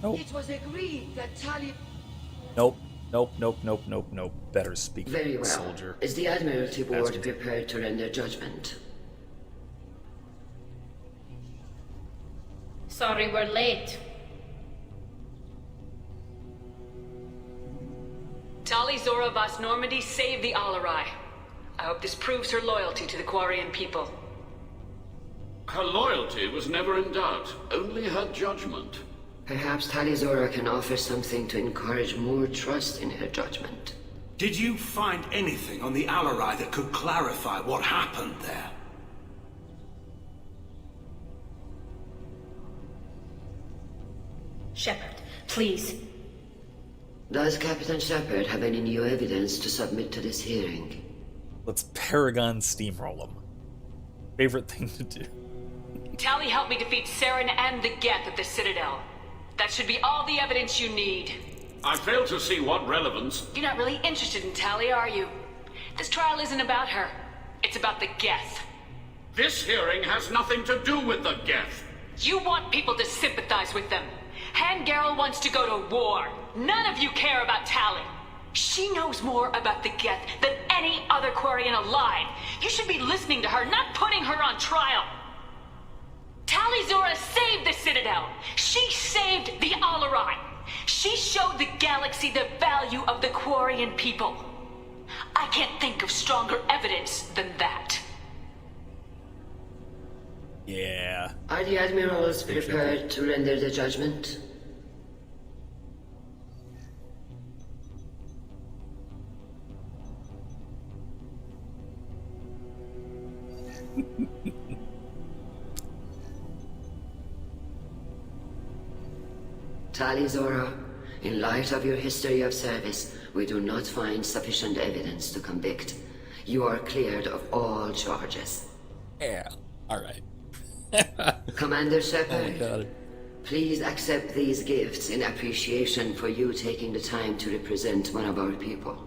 Nope. It was agreed that Tali... Nope. Nope. Better speak, Very well. soldier. Is the Admiralty Board prepared to render judgment? Sorry we're late. Tali Zora Vast Normandy saved the Alarai. I hope this proves her loyalty to the Quarian people. Her loyalty was never in doubt, only her judgment. Perhaps Tali Zora can offer something to encourage more trust in her judgment. Did you find anything on the Alarai that could clarify what happened there? Shepard, please. Does Captain Shepard have any new evidence to submit to this hearing? Let's Paragon steamroll him. Favorite thing to do. Tali helped me defeat Saren and the Geth at the Citadel. That should be all the evidence you need. I fail to see what relevance... You're not really interested in Tali, are you? This trial isn't about her. It's about the Geth. This hearing has nothing to do with the Geth. You want people to sympathize with them. Han Garel wants to go to war. None of you care about Tali. She knows more about the Geth than any other Quarian alive. You should be listening to her, not putting her on trial. Tali Zora saved the Citadel. She saved the Alarai. She showed the galaxy the value of the Quarian people. I can't think of stronger evidence than that. Yeah. Are the Admirals prepared to render the judgment? Tali Zora, in light of your history of service, we do not find sufficient evidence to convict. You are cleared of all charges. Yeah, alright. Commander Shepard, Oh my God. please accept these gifts in appreciation for you taking the time to represent one of our people.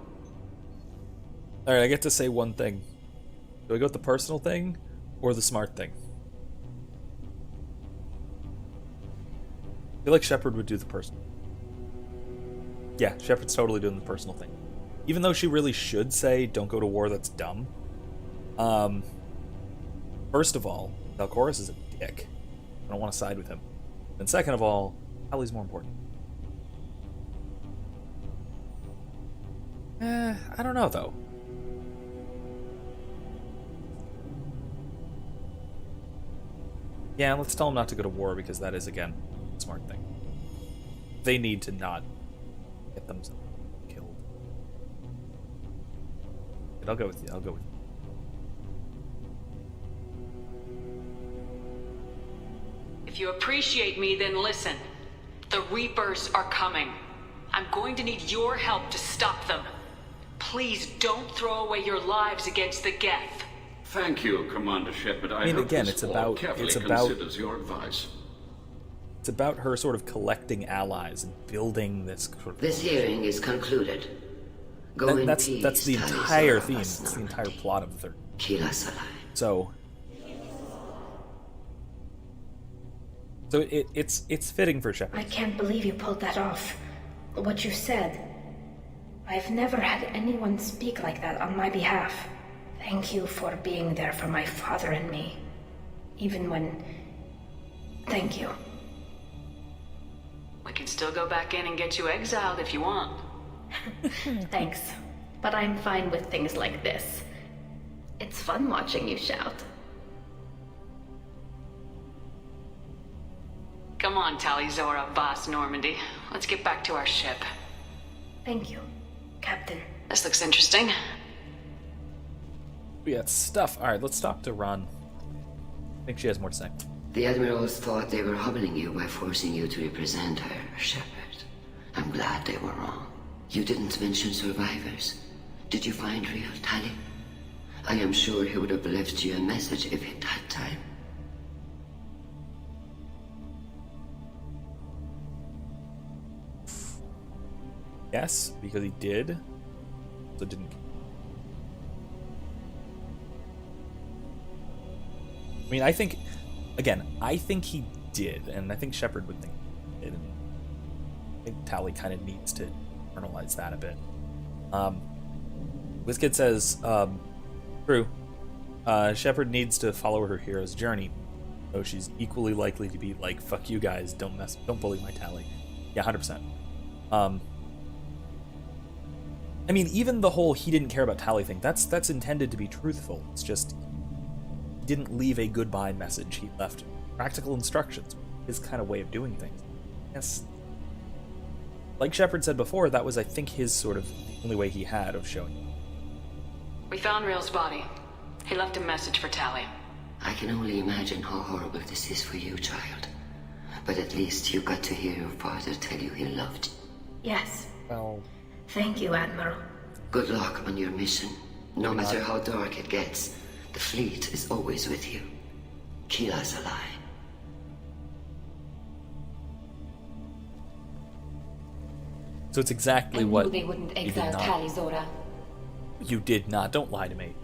Alright, I get to say one thing. Do I go with the personal thing or the smart thing? I feel like Shepard would do the personal. Yeah, Shepard's totally doing the personal thing. Even though she really should say, don't go to war, that's dumb. First of all, Valkoris is a dick. I don't want to side with him. And second of all, Tali's more important. I don't know, though. Yeah, let's tell him not to go to war, because that is, again, a smart thing. They need to not get themselves killed. I'll go with you. I'll go with you. If you appreciate me, then listen. The Reapers are coming. I'm going to need your help to stop them. Please don't throw away your lives against the Geth. Thank you, Commander Shepard. I mean, hope again, this it's board about carefully considers your advice. It's about her sort of collecting allies and building this. Sort of This hearing is concluded. Go in that's peace. the Tali entire Zora theme. Vas It's the Normandy. entire plot of the third. Kila Salai. So it's fitting for Shepard. I can't believe you pulled that off. What you said. I've never had anyone speak like that on my behalf. Thank you for being there for my father and me. Even when... Thank you. We can still go back in and get you exiled if you want. Thanks. But I'm fine with things like this. It's fun watching you shout. Come on, Tali Zora Vas Normandy. Let's get back to our ship. Thank you, Captain. This looks interesting. We got stuff. Alright, let's talk to Ron. I think she has more to say. The Admirals thought they were humbling you by forcing you to represent her, Shepard. I'm glad they were wrong. You didn't mention survivors. Did you find real Tali? I am sure he would have left you a message if he'd had time. Yes, because he did. So didn't. I mean, I think, again, I think he did, and I think Shepard would think he did. And I think Tali kind of needs to internalize that a bit. WizKid says, true. Shepard needs to follow her hero's journey, though she's equally likely to be like, "Fuck you guys, don't bully my Tali." Yeah, 100%. I mean, even the whole he didn't care about Tali thing, that's intended to be truthful. It's just he didn't leave a goodbye message. He left practical instructions. His kind of way of doing things. Yes. Like Shepard said before, that was, I think, his sort of the only way he had of showing. We found Rail's body. He left a message for Tali. I can only imagine how horrible this is for you, child. But at least you got to hear your father tell you he loved you. Yes. Well... Thank you, Admiral. Good luck on your mission. No matter how dark it gets, the fleet is always with you. Kila Salai. So it's exactly I knew what they wouldn't you did exile not. Tali Zora. You did not. Don't lie to me.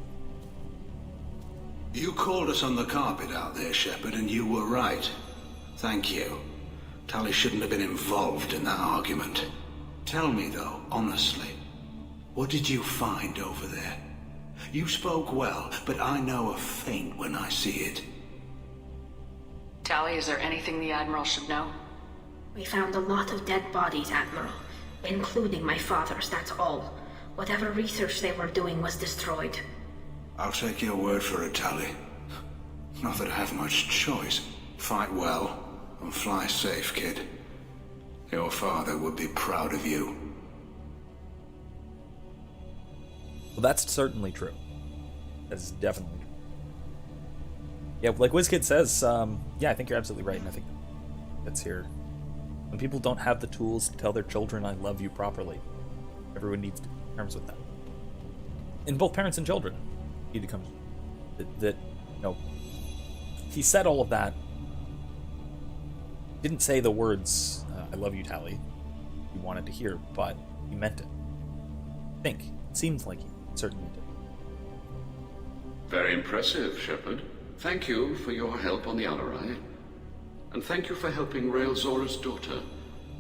You called us on the carpet out there, Shepard, and you were right. Thank you. Tali shouldn't have been involved in that argument. Tell me, though, honestly, what did you find over there? You spoke well, but I know a feint when I see it. Tali, is there anything the Admiral should know? We found a lot of dead bodies, Admiral. Including my father's, that's all. Whatever research they were doing was destroyed. I'll take your word for it, Tali. Not that I have much choice. Fight well, and fly safe, kid. Your father would be proud of you. Well, that's certainly true. That's definitely true. Yeah, like WizKid says, yeah, I think you're absolutely right, and I think that's here. When people don't have the tools to tell their children, "I love you," properly, everyone needs to come to terms with that. And both parents and children need to come that you know, he said all of that. Didn't say the words, "I love you, Tali," he wanted to hear, but he meant it. I think. It seems like he certainly did. Very impressive, Shepard. Thank you for your help on the Alarai. And thank you for helping Rail Zora's daughter.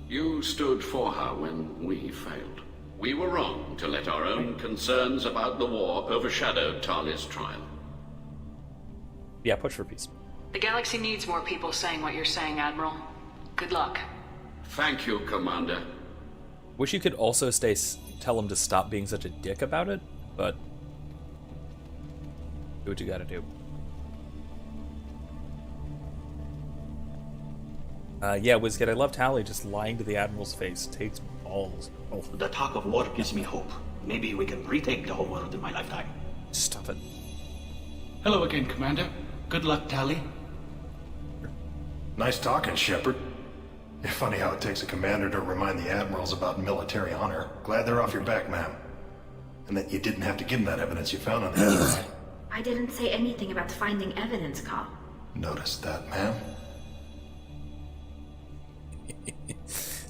You stood for her when we failed. We were wrong to let our own concerns about the war overshadow Tali's trial. Yeah, push for peace. The galaxy needs more people saying what you're saying, Admiral. Good luck. Thank you, Commander. Wish you could also tell him to stop being such a dick about it, but do what you gotta do. Yeah, WizKid, I love Tali just lying to the Admiral's face. Takes balls. Oh. The talk of war gives me hope. Maybe we can retake the whole world in my lifetime. Stop it. Hello again, Commander. Good luck, Tali. Nice talking, Shepard. It's funny how it takes a commander to remind the admirals about military honor. Glad they're off your back, ma'am. And that you didn't have to give them that evidence you found on the inside. I didn't say anything about finding evidence, Cal. Noticed that, ma'am.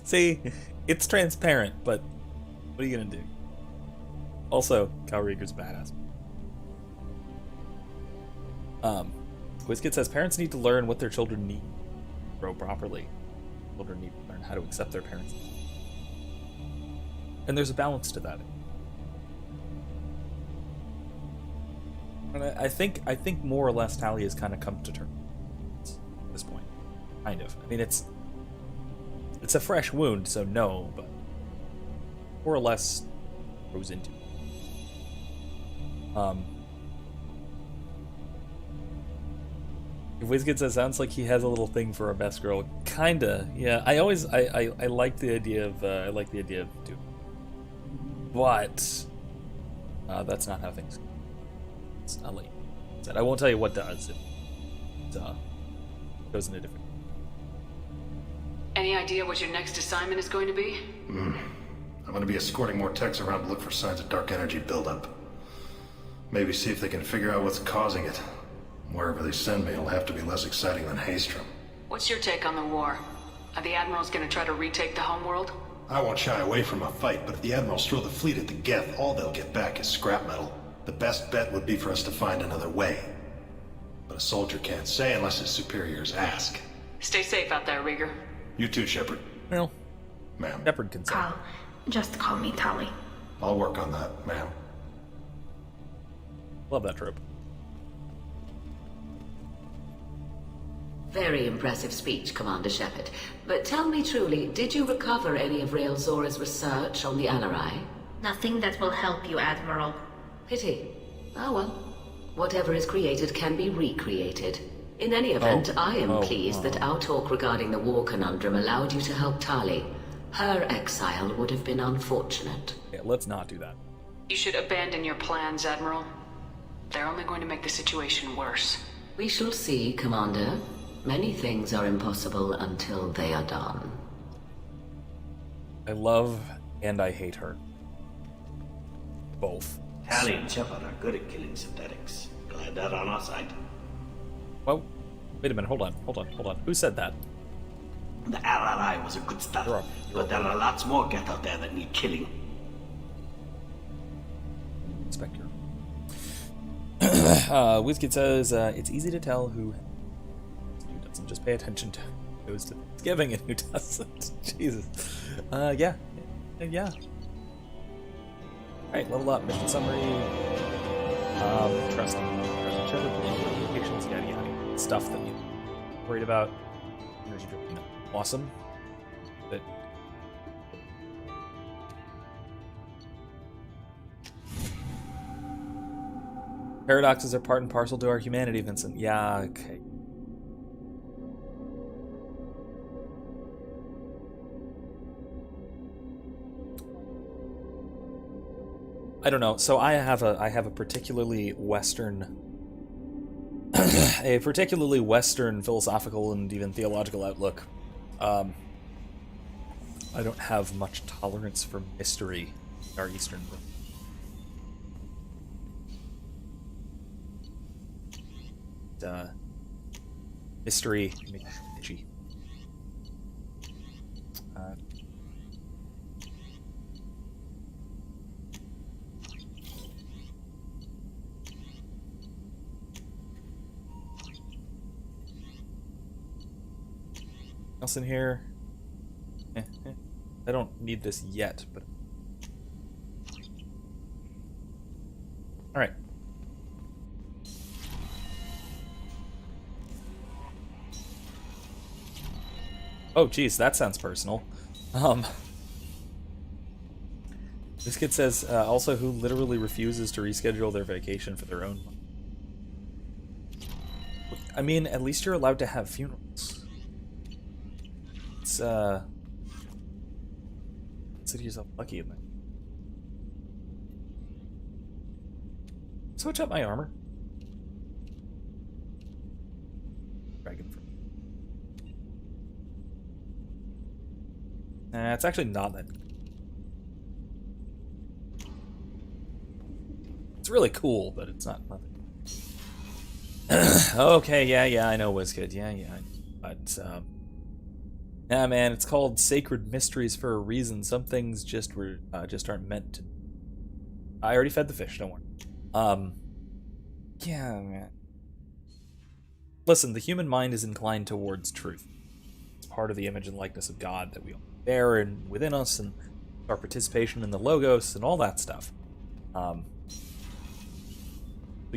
See, it's transparent, but what are you gonna do? Also, Cal Rieger's badass. Quizkit says parents need to learn what their children need to grow properly. Children need to learn how to accept their parents. And there's a balance to that. And I think more or less Tali has kind of come to terms at this point. Kind of. I mean, it's a fresh wound, so no, but more or less goes into it. If Wizkid says sounds like he has a little thing for our best girl, kinda, yeah. I like the idea of doing, but that's not how things go. I'll let you know. I won't tell you what does. It goes in a different. Any idea what your next assignment is going to be? I'm going to be escorting more techs around to look for signs of dark energy buildup. Maybe see if they can figure out what's causing it. Wherever they send me, it'll have to be less exciting than Haystrom. What's your take on the war? Are the admirals going to try to retake the homeworld? I won't shy away from a fight, but if the admirals throw the fleet at the Geth, all they'll get back is scrap metal. The best bet would be for us to find another way. But a soldier can't say unless his superiors ask. Stay safe out there, Rieger. You too, Shepard. Well, ma'am. Shepard can say. Cal, just call me Tali. I'll work on that, ma'am. Love that trope. Very impressive speech, Commander Shepard. But tell me truly, did you recover any of Rael Zora's research on the Alarai? Nothing that will help you, Admiral. Pity. Oh well. Whatever is created can be recreated. In any event, I am pleased that our talk regarding the war conundrum allowed you to help Tali. Her exile would have been unfortunate. Yeah, let's not do that. You should abandon your plans, Admiral. They're only going to make the situation worse. We shall see, Commander. Many things are impossible until they are done. I love and I hate her. Both. Tali and Shepard are good at killing synthetics. Glad they're on our side. Well, wait a minute, hold on. Who said that? The RRI was a good start, but there are lots more Geth out there that need killing. Inspector. Wizkid says, it's easy to tell who doesn't. Just pay attention to who goes to Thanksgiving and who doesn't. Jesus. Yeah. Alright, level up, mission summary. Trust Shepard, locations, yada yada. Stuff that you're worried about. Energy dripping. Awesome. But paradoxes are part and parcel to our humanity, Vincent. Yeah, okay. I don't know. So I have a particularly Western philosophical and even theological outlook. I don't have much tolerance for mystery in our Eastern world. Mystery makes me itchy. Else in here? I don't need this yet, but all right. Oh, geez, that sounds personal. This kid says also who literally refuses to reschedule their vacation for their own money. I mean, at least you're allowed to have funerals. It's consider yourself lucky in that. switch up my armor? Dragon fruit. Nah, it's actually not that. It's really cool, but it's not nothing. Okay, yeah, I know WizKid. Yeah. But, yeah, man, it's called Sacred Mysteries for a reason. Some things just aren't meant to. I already fed the fish, don't worry. Yeah, man. Listen, the human mind is inclined towards truth. It's part of the image and likeness of God that we all bear and within us, and our participation in the Logos and all that stuff. But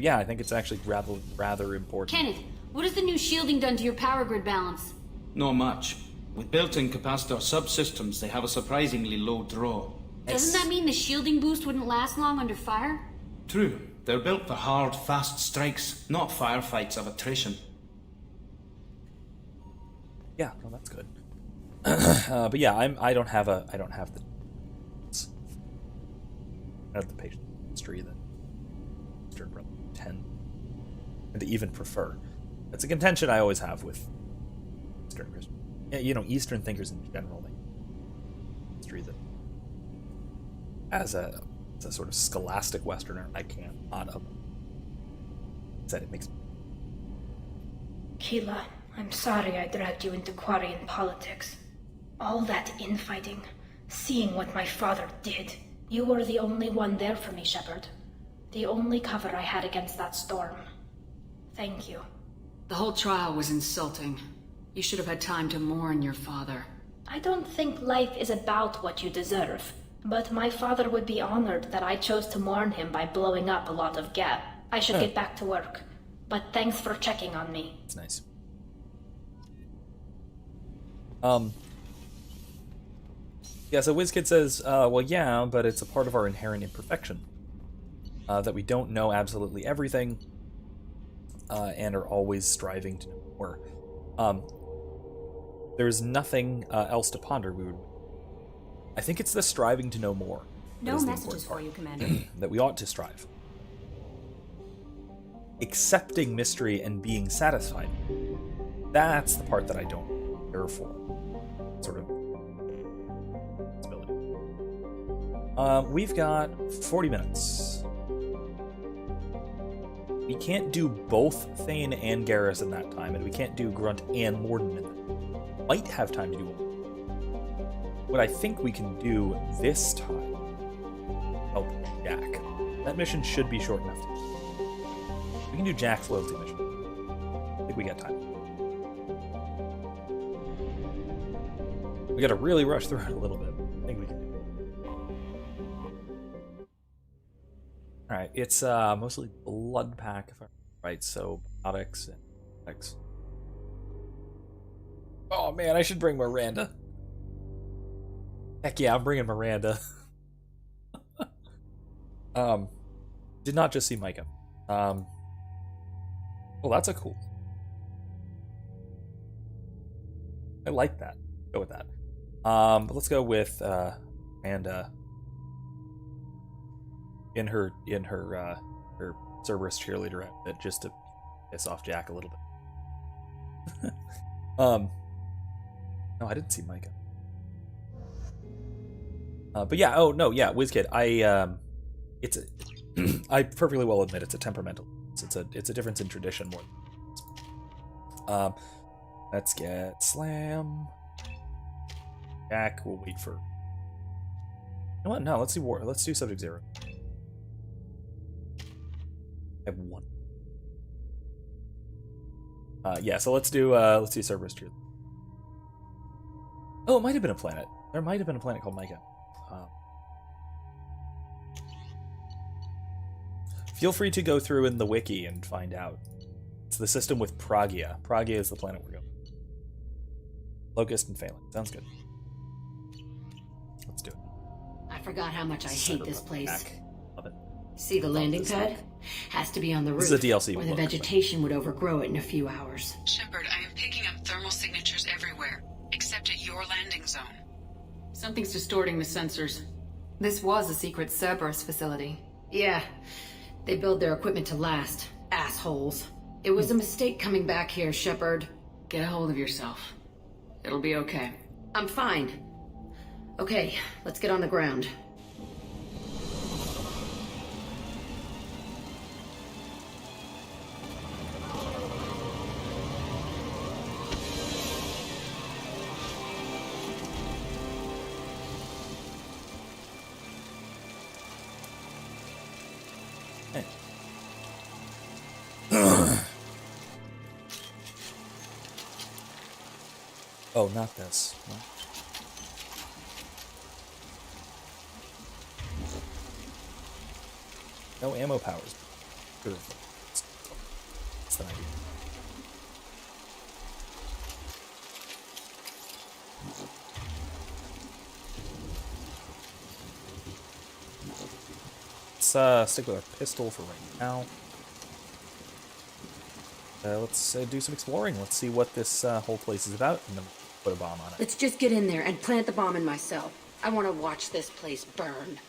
yeah, I think it's actually rather important. Kenneth, what has the new shielding done to your power grid balance? Not much. With built-in capacitor subsystems, they have a surprisingly low draw. Doesn't that mean the shielding boost wouldn't last long under fire? True. They're built for hard, fast strikes, not firefights of attrition. Yeah, well, that's good. But yeah, I don't have the patient history that Eastern Brother tend and to even prefer. It's a contention I always have with Eastern Christian. You know, Eastern thinkers in general, history that as a sort of scholastic Westerner, I can't not up. Said it makes. Keela, I'm sorry I dragged you into Quarian politics. All that infighting, seeing what my father did. You were the only one there for me, Shepard. The only cover I had against that storm. Thank you. The whole trial was insulting. You should have had time to mourn your father. I don't think life is about what you deserve, but my father would be honored that I chose to mourn him by blowing up a lot of gap. I should get back to work, but thanks for checking on me. It's nice. Yeah, so WizKid says, well, yeah, but it's a part of our inherent imperfection. That we don't know absolutely everything, and are always striving to know more. There's nothing else to ponder. I think it's the striving to know more. No messages for you, Commander. That we ought to strive. Accepting mystery and being satisfied. That's the part that I don't care for. Sort of. We've got 40 minutes. We can't do both Thane and Garrus in that time, and we can't do Grunt and Morden in that time. Might have time to do one. What I think we can do this time, help Jack. That mission should be short enough. We can do Jack's loyalty mission. I think we got time. We gotta really rush through it a little bit. I think we can do it. Alright, it's mostly blood pack, if I'm right, so biotics and X. Oh man, I should bring Miranda. Heck yeah, I'm bringing Miranda. Did not just see Micah. Well, that's a cool. I like that. Go with that. But let's go with Miranda in her Cerberus cheerleader outfit, just to piss off Jack a little bit. No, I didn't see Micah. But yeah, oh no, yeah, WizKid. I perfectly well admit it's a temperamental. It's a difference in tradition more. Let's get Slam. Jack. We'll wait for. You know what? No, let's do War. Let's do Subject 0. I have one. Yeah, so let's do Cerberus Tier. Oh, it might have been a planet. There might have been a planet called Micah. Feel free to go through in the wiki and find out. It's the system with Pragia. Pragia is the planet we're going. Locust and Phalanx. Sounds good. Let's do it. I forgot how much I hate this place. Love it. See the landing pad? Has to be on the roof, This is a DLC or the look, vegetation would overgrow it in a few hours. Shepard, I am picking up thermal signatures everywhere, except at your landing zone. Something's distorting the sensors. This was a secret Cerberus facility. Yeah. They build their equipment to last. Assholes. It was a mistake coming back here, Shepard. Get a hold of yourself. It'll be okay. I'm fine. Okay, let's get on the ground. Oh, not this. No ammo powers. That's the idea. Let's stick with our pistol for right now. Let's do some exploring. Let's see what this whole place is about, and then put a bomb on it. Let's just get in there and plant the bomb in my cell. I want to watch this place burn.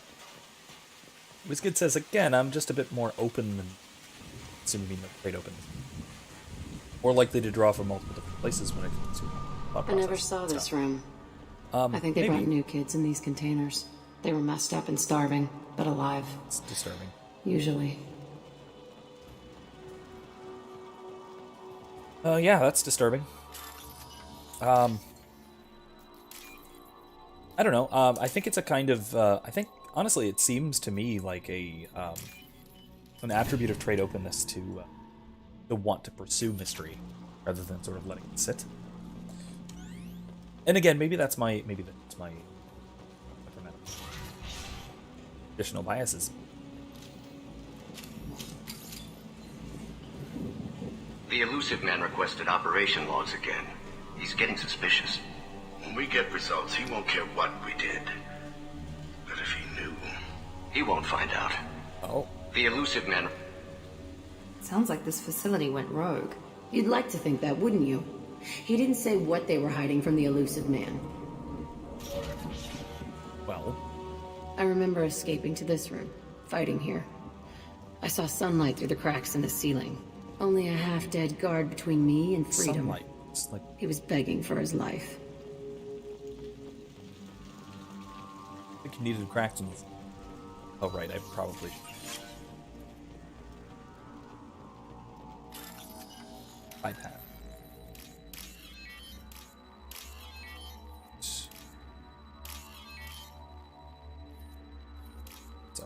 WizKid says, again, I'm just a bit more open than... Assume you mean trade open. More likely to draw from multiple different places when it comes to thought I never process saw and this stuff. room. I think they maybe. brought new kids in these containers. They were messed up and starving, but alive. It's disturbing. Usually. Yeah, that's disturbing. I don't know. I think it's a kind of... I think, honestly, it seems to me like a an attribute of trade openness to want to pursue mystery rather than sort of letting it sit. And again, maybe that's my traditional biases. The elusive man requested operation logs again. He's getting suspicious. When we get results, he won't care what we did. But if he knew... He won't find out. Oh. The elusive man... Sounds like this facility went rogue. You'd like to think that, wouldn't you? He didn't say what they were hiding from the elusive man. Well... I remember escaping to this room, fighting here. I saw sunlight through the cracks in the ceiling. Only a half-dead guard between me and freedom. Sunlight. It's like... He was begging for his life. I think you needed cracks in this. Oh, right, I probably... iPad. So.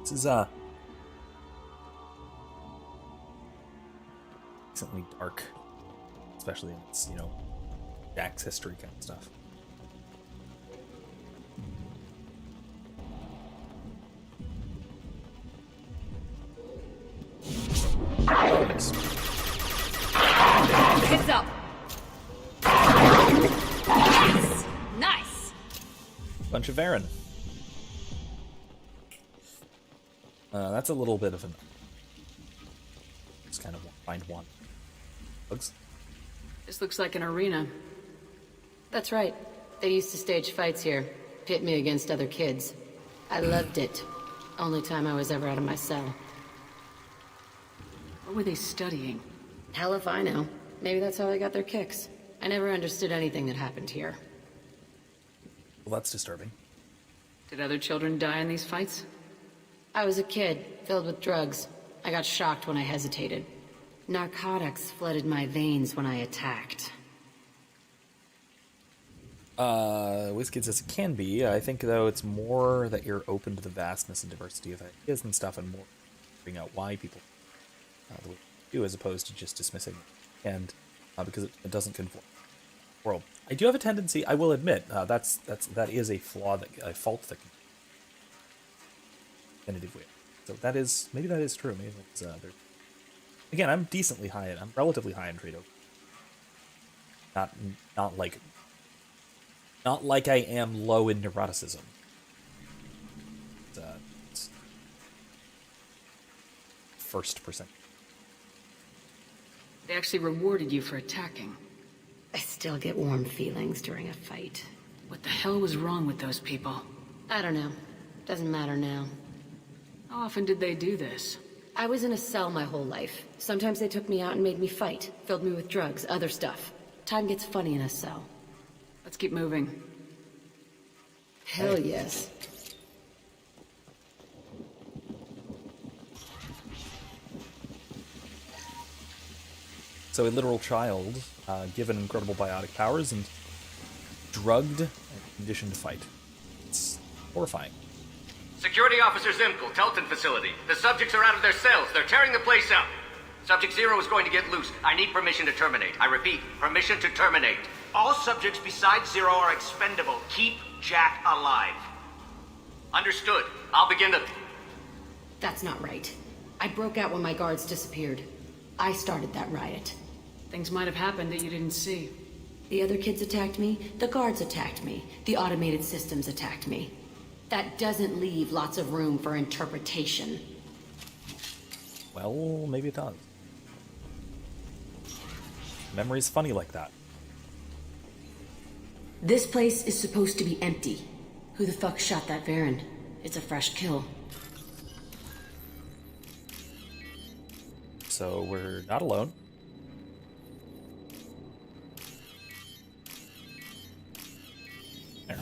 This is, decently dark. Especially in its, Jack's history kind of stuff. Heads up. Yes. Nice. Bunch of Varen. That's a little bit of an... Just kind of find one. Bugs? This looks like an arena. That's right. They used to stage fights here. Pit me against other kids. I loved it. Only time I was ever out of my cell. What were they studying? Hell if I know. Maybe that's how they got their kicks. I never understood anything that happened here. Well, that's disturbing. Did other children die in these fights? I was a kid, filled with drugs. I got shocked when I hesitated. Narcotics flooded my veins when I attacked. WizKid says it can be. I think, though, it's more that you're open to the vastness and diversity of ideas and stuff, and more figuring out why people the way they do, as opposed to just dismissing it. And because it doesn't conform to the world. I do have a tendency, I will admit, that is a flaw, a fault that can definitive way. So that is, maybe that is true. Maybe it's, again, I'm decently high. I'm relatively high in trade open. Not like I am low in neuroticism. It's first percent. They actually rewarded you for attacking. I still get warm feelings during a fight. What the hell was wrong with those people? I don't know. Doesn't matter now. How often did they do this? I was in a cell my whole life. Sometimes they took me out and made me fight. Filled me with drugs, other stuff. Time gets funny in a cell. Let's keep moving. Hell yes. So a literal child, given incredible biotic powers and drugged and conditioned to fight. It's horrifying. Security Officer Zimkel, Telton facility. The subjects are out of their cells. They're tearing the place up. Subject Zero is going to get loose. I need permission to terminate. I repeat, permission to terminate. All subjects besides Zero are expendable. Keep Jack alive. Understood. I'll begin the... That's not right. I broke out when my guards disappeared. I started that riot. Things might have happened that you didn't see. The other kids attacked me, the guards attacked me, the automated systems attacked me. That doesn't leave lots of room for interpretation. Well, maybe it does. Memory's funny like that. This place is supposed to be empty. Who the fuck shot that Varen? It's a fresh kill. So we're not alone. There.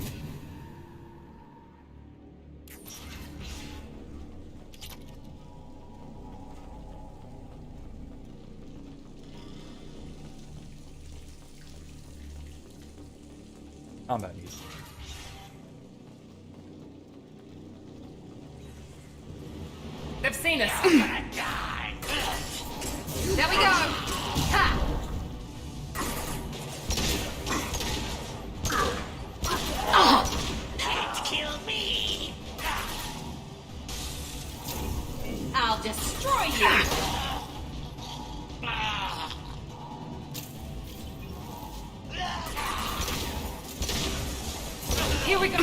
Combat music. They've seen us. There we go. Ha! Can't kill me. I'll destroy you. Here we go.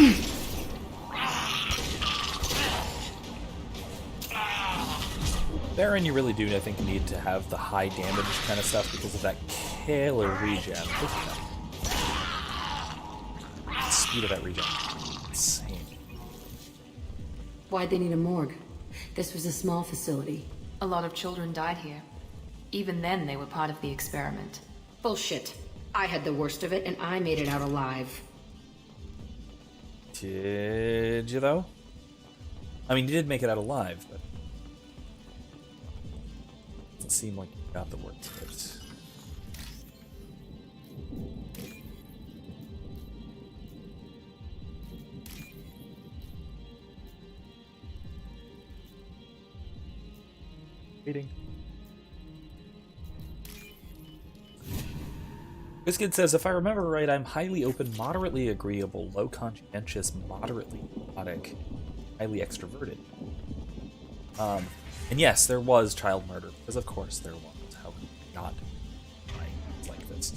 Baron, you really do, I think, need to have the high damage kind of stuff because of that killer regen. Look at that. Speed of that regen. Insane. Why'd they need a morgue? This was a small facility. A lot of children died here. Even then, they were part of the experiment. Bullshit. I had the worst of it, and I made it out alive. Did you, though? I mean, you did make it out alive, but... doesn't seem like you got the worst of it. Waiting. Biscuit says, if I remember right, I'm highly open, moderately agreeable, low conscientious, moderately neurotic, highly extroverted. And yes, there was child murder, because of course there was. How could you not write things like this?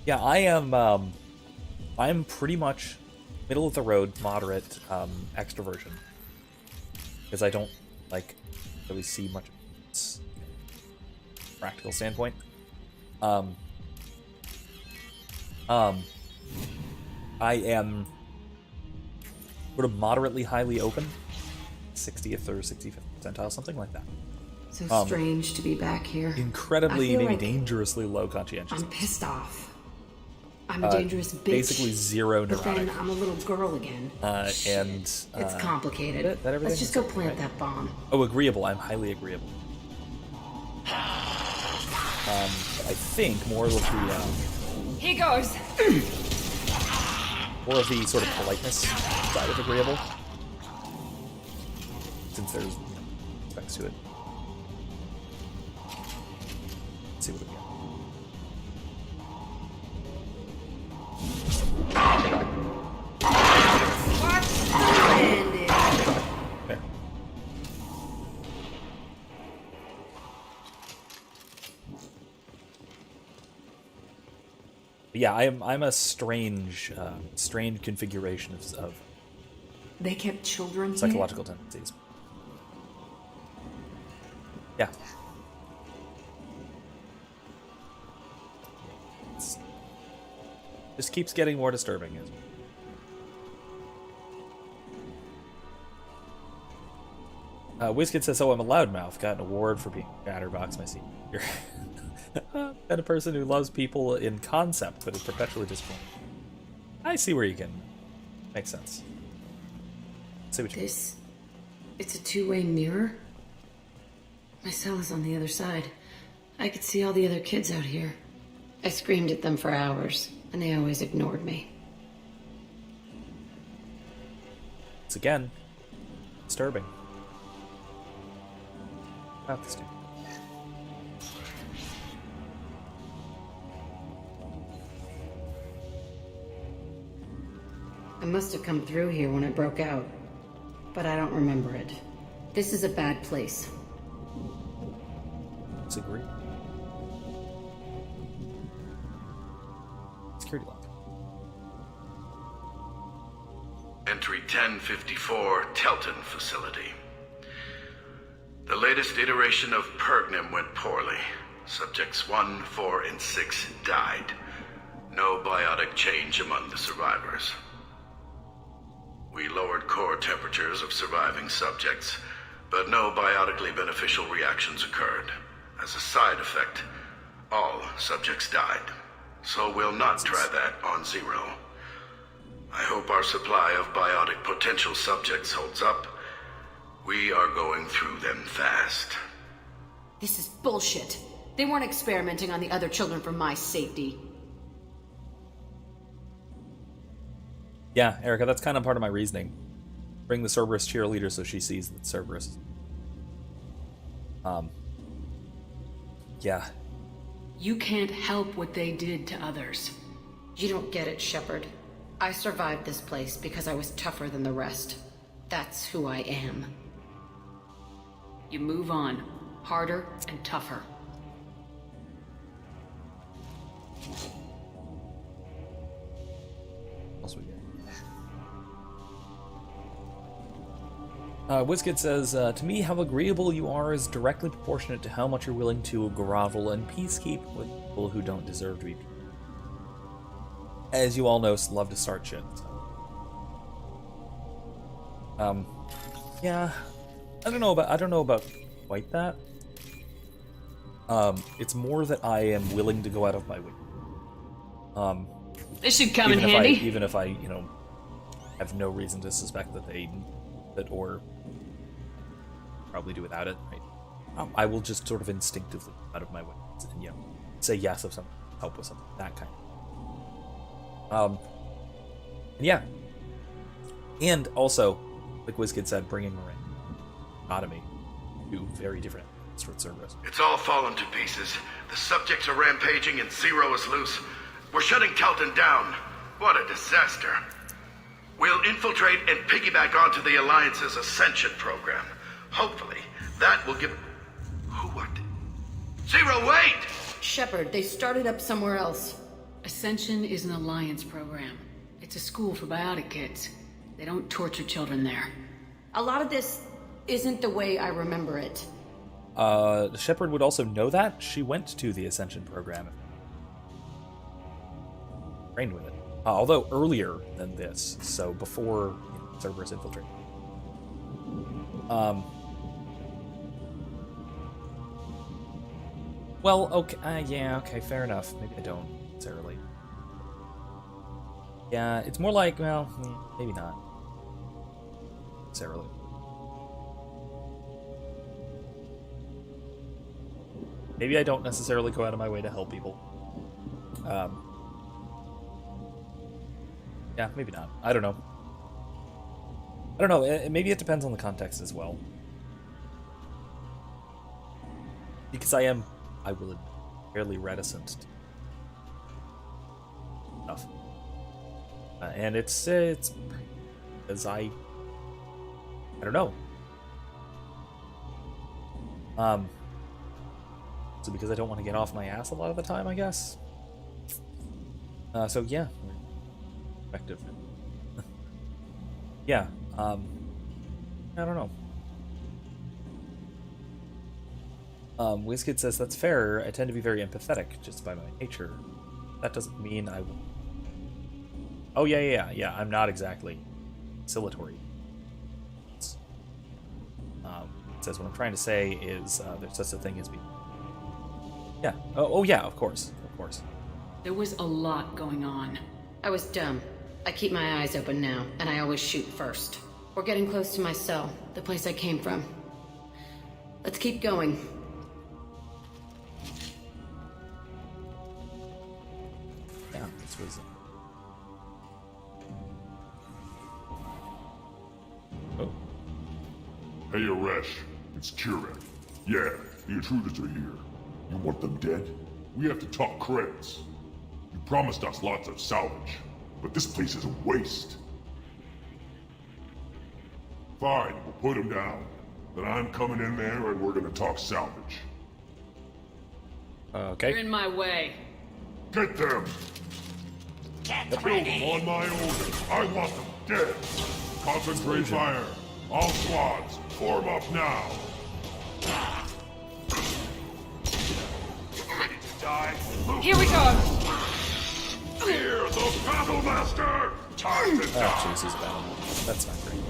Yeah, I'm pretty much middle of the road, moderate extroversion. Because I don't, really see much of this practical standpoint. I am sort of moderately highly open, 60th or 65th percentile, something like that. So strange to be back here. Incredibly, maybe dangerously low conscientious. I'm pissed off. I'm a dangerous bitch. Basically zero neurotic. But then I'm a little girl again. It's complicated. Let's just go plant that bomb. Oh, agreeable. I'm highly agreeable. I think more of the Here goes. more of the sort of politeness side of agreeable, since there's aspects to it. Let's see what we get. There. Yeah, I'm a strange configuration of They kept children here? psychological tendencies. Yeah. Just keeps getting more disturbing. Wizkid says, "Oh, I'm a loudmouth. Got an award for being a chatterbox my senior year." And a person who loves people in concept, but is perpetually disappointed. I see where you can. Makes sense. See what you mean. It's a two-way mirror? My cell is on the other side. I could see all the other kids out here. I screamed at them for hours, and they always ignored me. It's again disturbing. Not this dude. I must have come through here when it broke out, but I don't remember it. This is a bad place. Disagree. Security lock. Entry 1054, Telton Facility. The latest iteration of Pergnum went poorly. Subjects 1, 4, and 6 died. No biotic change among the survivors. We lowered core temperatures of surviving subjects, but no biotically beneficial reactions occurred. As a side effect, all subjects died. So we'll not try that on Zero. I hope our supply of biotic potential subjects holds up. We are going through them fast. This is bullshit. They weren't experimenting on the other children for my safety. Yeah, Erica, that's kind of part of my reasoning. Bring the Cerberus cheerleader so she sees that Cerberus. Yeah. You can't help what they did to others. You don't get it, Shepard. I survived this place because I was tougher than the rest. That's who I am. You move on. Harder and tougher. Wizkid says, to me, how agreeable you are is directly proportionate to how much you're willing to grovel and peacekeep with people who don't deserve to be. As you all know, love to start shit. So. Yeah, I don't know about quite that. It's more that I am willing to go out of my way. This should come in handy. Even if I, have no reason to suspect that or probably do without it. Right? I will just sort of instinctively out of my way and say yes if some help with something, that kind. Yeah, and also, like Wizkid said, bringing Moraine, Autonomy, two very different sort of service. It's all fallen to pieces. The subjects are rampaging and Zero is loose. We're shutting Telton down. What a disaster. We'll infiltrate and piggyback onto the Alliance's Ascension program. Hopefully, that will give... What? Zero, wait! Shepard, they started up somewhere else. Ascension is an Alliance program. It's a school for biotic kids. They don't torture children there. A lot of this isn't the way I remember it. Shepard would also know that. She went to the Ascension program. Trained with it. Although earlier than this, so before Cerberus infiltrated. Well, okay, yeah, okay, fair enough. Maybe I don't necessarily. Yeah, it's more like, well, maybe not necessarily. Maybe I don't necessarily go out of my way to help people. Yeah, maybe not. I don't know. Maybe it depends on the context as well. Because I will admit, fairly reticent to stuff. And it's because I don't know. So because I don't want to get off my ass a lot of the time, I guess. So yeah. Effective. Yeah, I don't know. Wizkid says, that's fair. I tend to be very empathetic just by my nature. That doesn't mean I will Oh, yeah. I'm not exactly conciliatory. It says what I'm trying to say is there's such a thing as being... Yeah. Oh, yeah, of course. There was a lot going on. I was dumb. I keep my eyes open now, and I always shoot first. We're getting close to my cell, the place I came from. Let's keep going. Yeah, this was... Oh. Hey, Aresh. It's Kirek. Yeah, the intruders are here. You want them dead? We have to talk credits. You promised us lots of salvage, but this place is a waste. Fine, we'll put them down. Then I'm coming in there and we're gonna talk salvage. Okay. You're in my way. Get them! Kill them on my order. I want them dead. Concentrate fire. All squads, form up now. Ready to die? Here we go! Fear the battle master! Time to die! Actually, this is a battle. That's not great.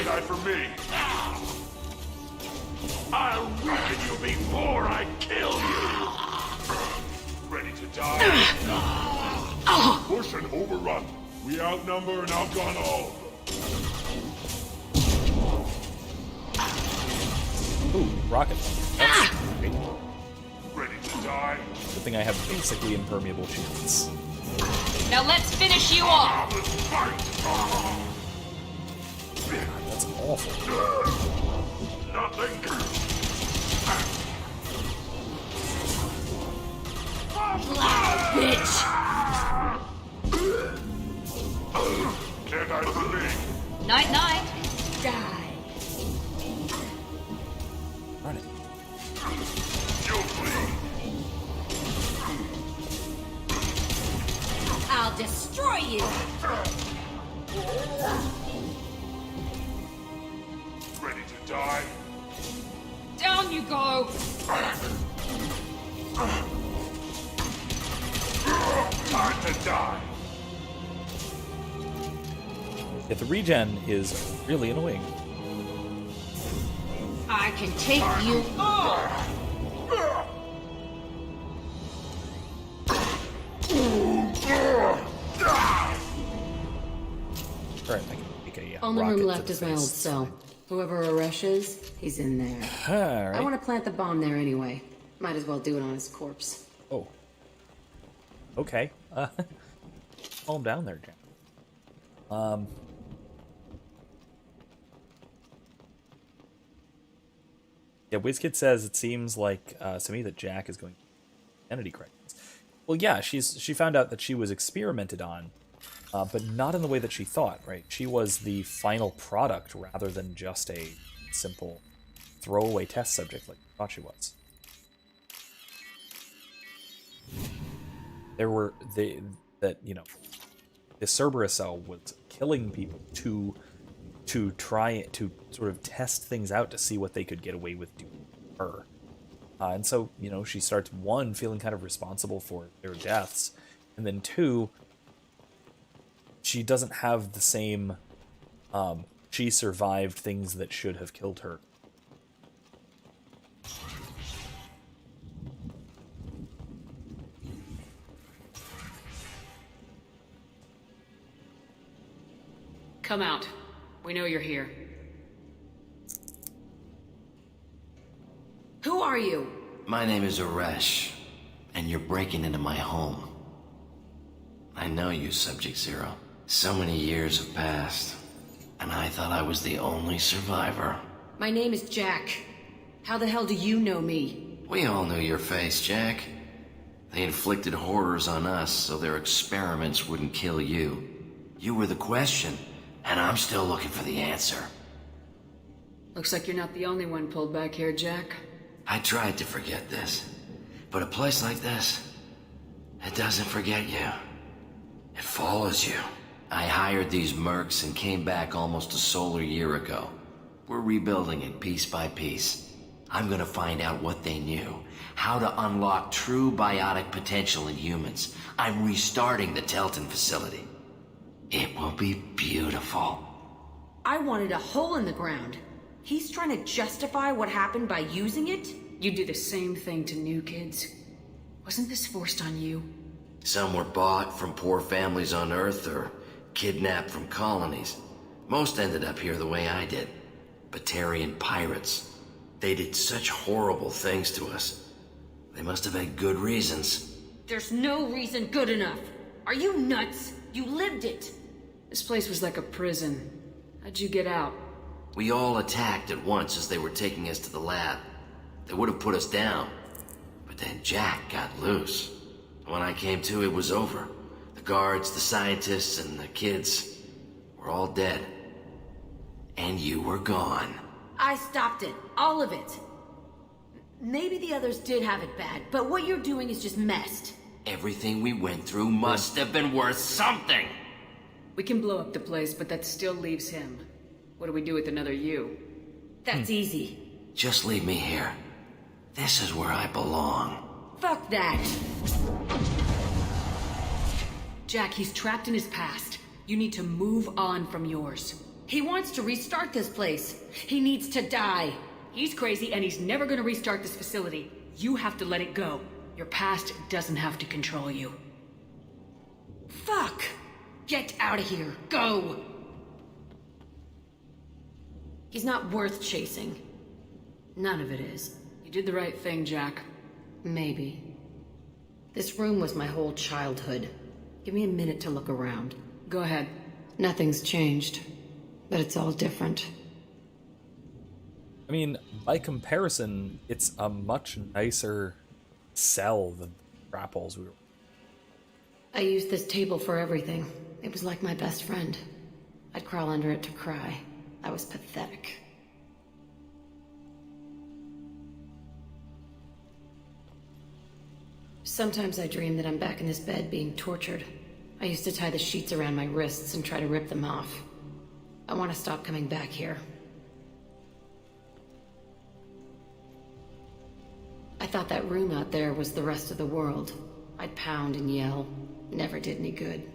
Die for me. I'll weaken you before I kill you. Ready to die? Push and overrun. We outnumber and outgun all. Ooh, rocket. That's great. Ready to die? Good thing I have basically impermeable shields. Now let's finish you off! That's awful. Nothing. Bitch! Can't die for me. Night-night. Die. Run it. You'll bleed. I'll destroy you! Ready to die? Down you go! Time to die. Yeah, the regen is really annoying. I can take you all! Alright, I can make a Only rocket room to left the is my old face. cell. Whoever Aresh is, he's in there. Alright. I want to plant the bomb there anyway. Might as well do it on his corpse. Oh. Okay. Calm down there, Jack. Yeah, WizKid says it seems like to me that Jack is going identity crisis. Well, yeah, she found out that she was experimented on, but not in the way that she thought, right? She was the final product rather than just a simple throwaway test subject like she thought she was. There were the Cerberus cell was killing people to try to sort of test things out to see what they could get away with doing to her. And so, she starts, one, feeling kind of responsible for their deaths, and then two, she doesn't have the same, she survived things that should have killed her. Come out. We know you're here. Who are you? My name is Aresh, and you're breaking into my home. I know you, Subject Zero. So many years have passed, and I thought I was the only survivor. My name is Jack. How the hell do you know me? We all knew your face, Jack. They inflicted horrors on us so their experiments wouldn't kill you. You were the question, and I'm still looking for the answer. Looks like you're not the only one pulled back here, Jack. I tried to forget this, but a place like this, it doesn't forget you. It follows you. I hired these mercs and came back almost a solar year ago. We're rebuilding it piece by piece. I'm gonna find out what they knew. How to unlock true biotic potential in humans. I'm restarting the Telton facility. It will be beautiful. I wanted a hole in the ground. He's trying to justify what happened by using it? You do the same thing to new kids. Wasn't this forced on you? Some were bought from poor families on Earth or kidnapped from colonies. Most ended up here the way I did. Batarian pirates. They did such horrible things to us. They must have had good reasons. There's no reason good enough. Are you nuts? You lived it. This place was like a prison. How'd you get out? We all attacked at once as they were taking us to the lab. They would have put us down. But then Jack got loose. When I came to, it was over. The guards, the scientists, and the kids were all dead. And you were gone. I stopped it. All of it. Maybe the others did have it bad, but what you're doing is just messed. Everything we went through must have been worth something! We can blow up the place, but that still leaves him. What do we do with another you? That's easy. Just leave me here. This is where I belong. Fuck that. Jack, he's trapped in his past. You need to move on from yours. He wants to restart this place. He needs to die. He's crazy and he's never gonna restart this facility. You have to let it go. Your past doesn't have to control you. Fuck! Get out of here. Go! He's not worth chasing. None of it is. You did the right thing, Jack. Maybe. This room was my whole childhood. Give me a minute to look around. Go ahead. Nothing's changed, but it's all different. I mean, by comparison, it's a much nicer cell than the crap holes we were. I used this table for everything. It was like my best friend. I'd crawl under it to cry. I was pathetic. Sometimes I dream that I'm back in this bed being tortured. I used to tie the sheets around my wrists and try to rip them off. I want to stop coming back here. I thought that room out there was the rest of the world. I'd pound and yell. Never did any good.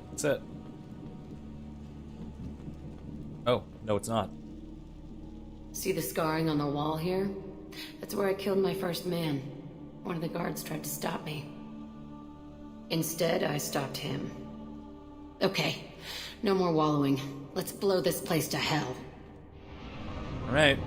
That's it. Oh, no it's not. See the scarring on the wall here? That's where I killed my first man. One of the guards tried to stop me. Instead, I stopped him. Okay, no more wallowing. Let's blow this place to hell. All right.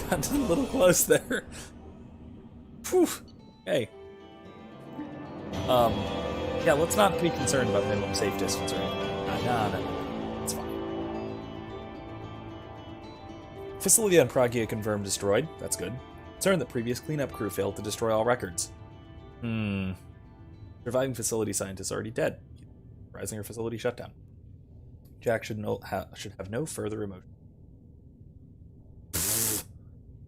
Got a little close there. Whew. Hey. Yeah, let's not be concerned about minimum safe distance or anything. No. It's fine. Facility on Pragia confirmed destroyed. That's good. Concerned that previous cleanup crew failed to destroy all records. Surviving facility scientists already dead. Rising her facility shutdown. Jack should have no further emotion.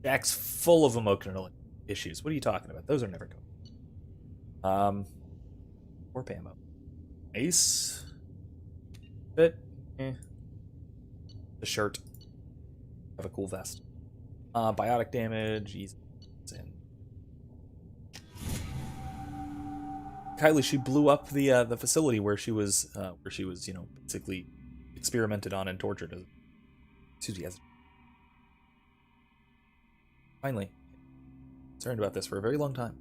Jack's full of emotional issues. What are you talking about? Those are never going. Warp ammo. Ace. Bit. The shirt. Have a cool vest. Biotic damage. Easy. Kylie, she blew up the facility where she was basically experimented on and tortured. Excuse me. Finally, concerned about this for a very long time.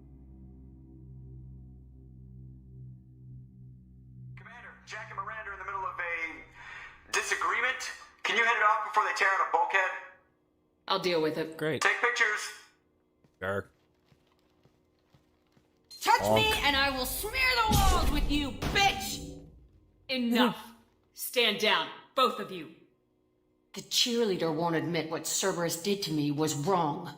Commander, Jack and Miranda are in the middle of a disagreement. Can you head it off before they tear out a bulkhead? I'll deal with it. Great. Take pictures. Sure. Touch me and I will smear the walls with you, bitch! Enough. Stand down, both of you. The cheerleader won't admit what Cerberus did to me was wrong.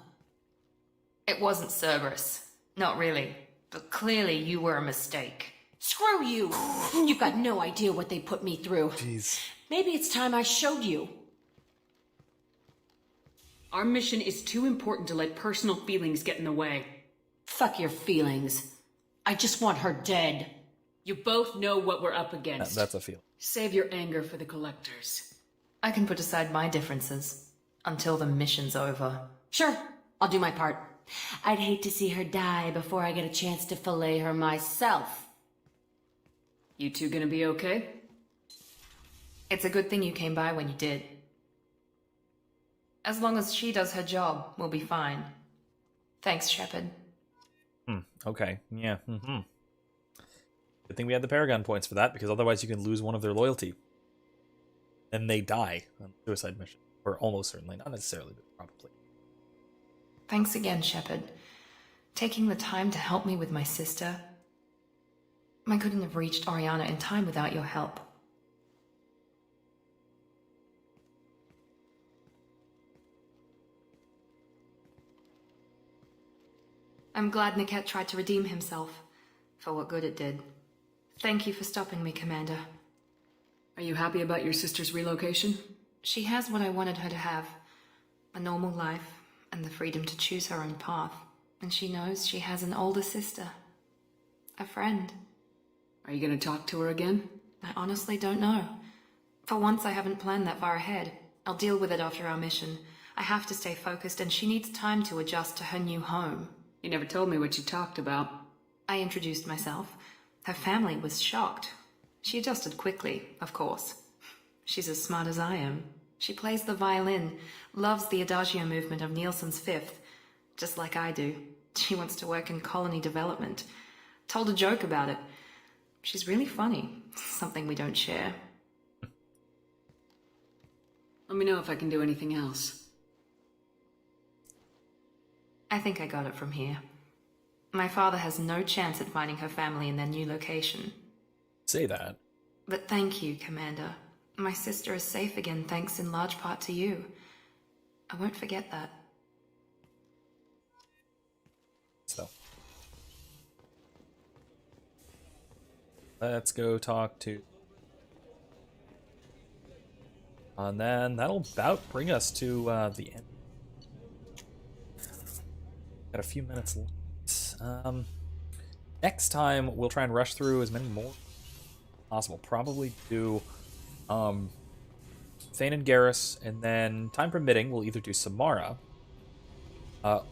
It wasn't Cerberus. Not really. But clearly you were a mistake. Screw you! You've got no idea what they put me through. Jeez. Maybe it's time I showed you. Our mission is too important to let personal feelings get in the way. Fuck your feelings. I just want her dead. You both know what we're up against. That's a feeling. Save your anger for the collectors. I can put aside my differences until the mission's over. Sure, I'll do my part. I'd hate to see her die before I get a chance to fillet her myself. You two gonna be okay? It's a good thing you came by when you did. As long as she does her job, we'll be fine. Thanks, Shepard. Okay, yeah. Good thing we had the Paragon points for that, because otherwise you can lose one of their loyalty. And they die on a suicide mission. Or almost certainly, not necessarily, but probably. Thanks again, Shepard. Taking the time to help me with my sister. I couldn't have reached Oriana in time without your help. I'm glad Niket tried to redeem himself, for what good it did. Thank you for stopping me, Commander. Are you happy about your sister's relocation? She has what I wanted her to have. A normal life, and the freedom to choose her own path. And she knows she has an older sister. A friend. Are you gonna talk to her again? I honestly don't know. For once, I haven't planned that far ahead. I'll deal with it after our mission. I have to stay focused, and she needs time to adjust to her new home. You never told me what you talked about. I introduced myself. Her family was shocked. She adjusted quickly, of course. She's as smart as I am. She plays the violin, loves the Adagio movement of Nielsen's Fifth, just like I do. She wants to work in colony development. Told a joke about it. She's really funny, something we don't share. Let me know if I can do anything else. I think I got it from here. My father has no chance at finding her family in their new location. Say that. But thank you, Commander. My sister is safe again thanks in large part to you. I won't forget that. So. Let's go talk to... And then that'll about bring us to the end. Got a few minutes left. Next time, we'll try and rush through as many more as possible. Probably do Thane and Garrus, and then, time permitting, we'll either do Samara,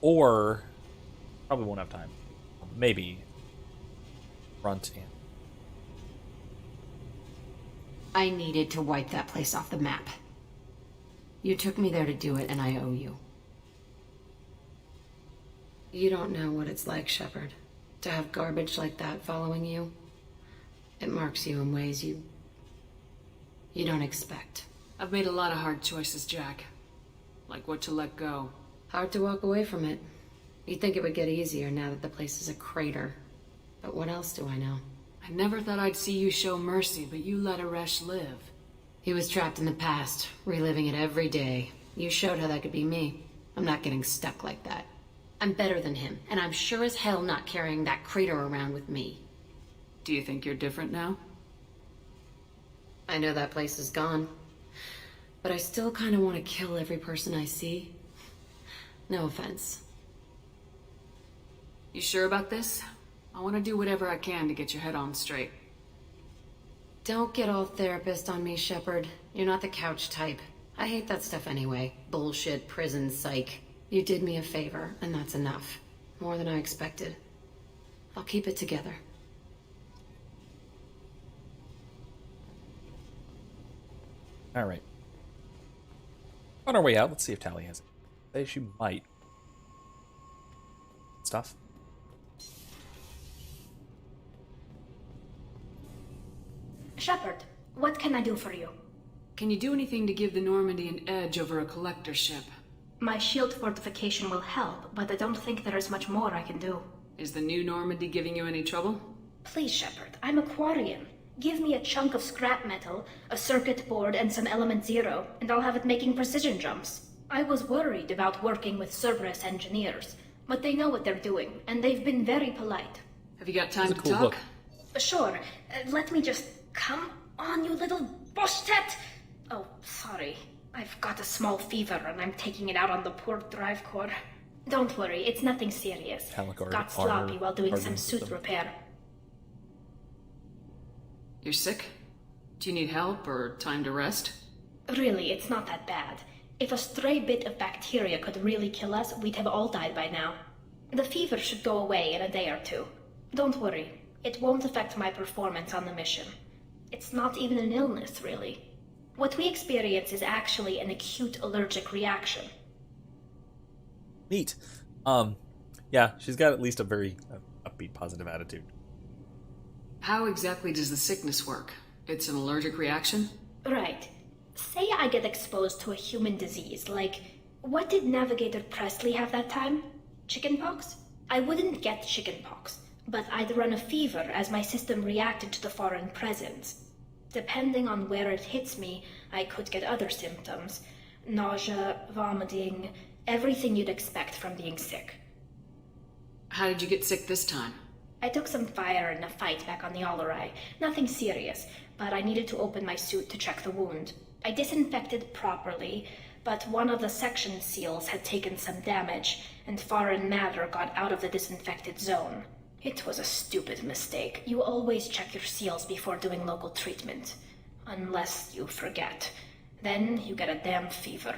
or probably won't have time. Maybe Runt and... I needed to wipe that place off the map. You took me there to do it, and I owe you. You don't know what it's like, Shepard, to have garbage like that following you. It marks you in ways you don't expect. I've made a lot of hard choices, Jack. Like what to let go. Hard to walk away from it. You'd think it would get easier now that the place is a crater. But what else do I know? I never thought I'd see you show mercy, but you let Aresh live. He was trapped in the past, reliving it every day. You showed how that could be me. I'm not getting stuck like that. I'm better than him, and I'm sure as hell not carrying that crater around with me. Do you think you're different now? I know that place is gone. But I still kind of want to kill every person I see. No offense. You sure about this? I want to do whatever I can to get your head on straight. Don't get all therapist on me, Shepard. You're not the couch type. I hate that stuff anyway. Bullshit, prison, psych. You did me a favor, and that's enough. More than I expected. I'll keep it together. Alright. On our way out, let's see if Tali has it. She might. Stuff. Shepard, what can I do for you? Can you do anything to give the Normandy an edge over a collector ship? My shield fortification will help, but I don't think there is much more I can do. Is the new Normandy giving you any trouble? Please, Shepard, I'm a Quarian. Give me a chunk of scrap metal, a circuit board, and some element zero, and I'll have it making precision jumps. I was worried about working with Cerberus engineers, but they know what they're doing, and they've been very polite. Have you got time to talk? Sure. Let me just... Come on, you little boshtet! Oh, sorry. I've got a small fever, and I'm taking it out on the poor drive core. Don't worry, it's nothing serious. Got sloppy while doing some suit repair. You're sick? Do you need help or time to rest? Really, it's not that bad. If a stray bit of bacteria could really kill us, we'd have all died by now. The fever should go away in a day or two. Don't worry, it won't affect my performance on the mission. It's not even an illness, really. What we experience is actually an acute allergic reaction. Neat. Yeah, she's got at least a very upbeat, positive attitude. How exactly does the sickness work? It's an allergic reaction? Right. Say I get exposed to a human disease, like, what did Navigator Presley have that time? Chickenpox? I wouldn't get chickenpox, but I'd run a fever as my system reacted to the foreign presence. Depending on where it hits me, I could get other symptoms. Nausea, vomiting, everything you'd expect from being sick. How did you get sick this time? I took some fire in a fight back on the Alarai. Nothing serious, but I needed to open my suit to check the wound. I disinfected properly, but one of the section seals had taken some damage, and foreign matter got out of the disinfected zone. It was a stupid mistake. You always check your seals before doing local treatment. Unless you forget. Then you get a damn fever.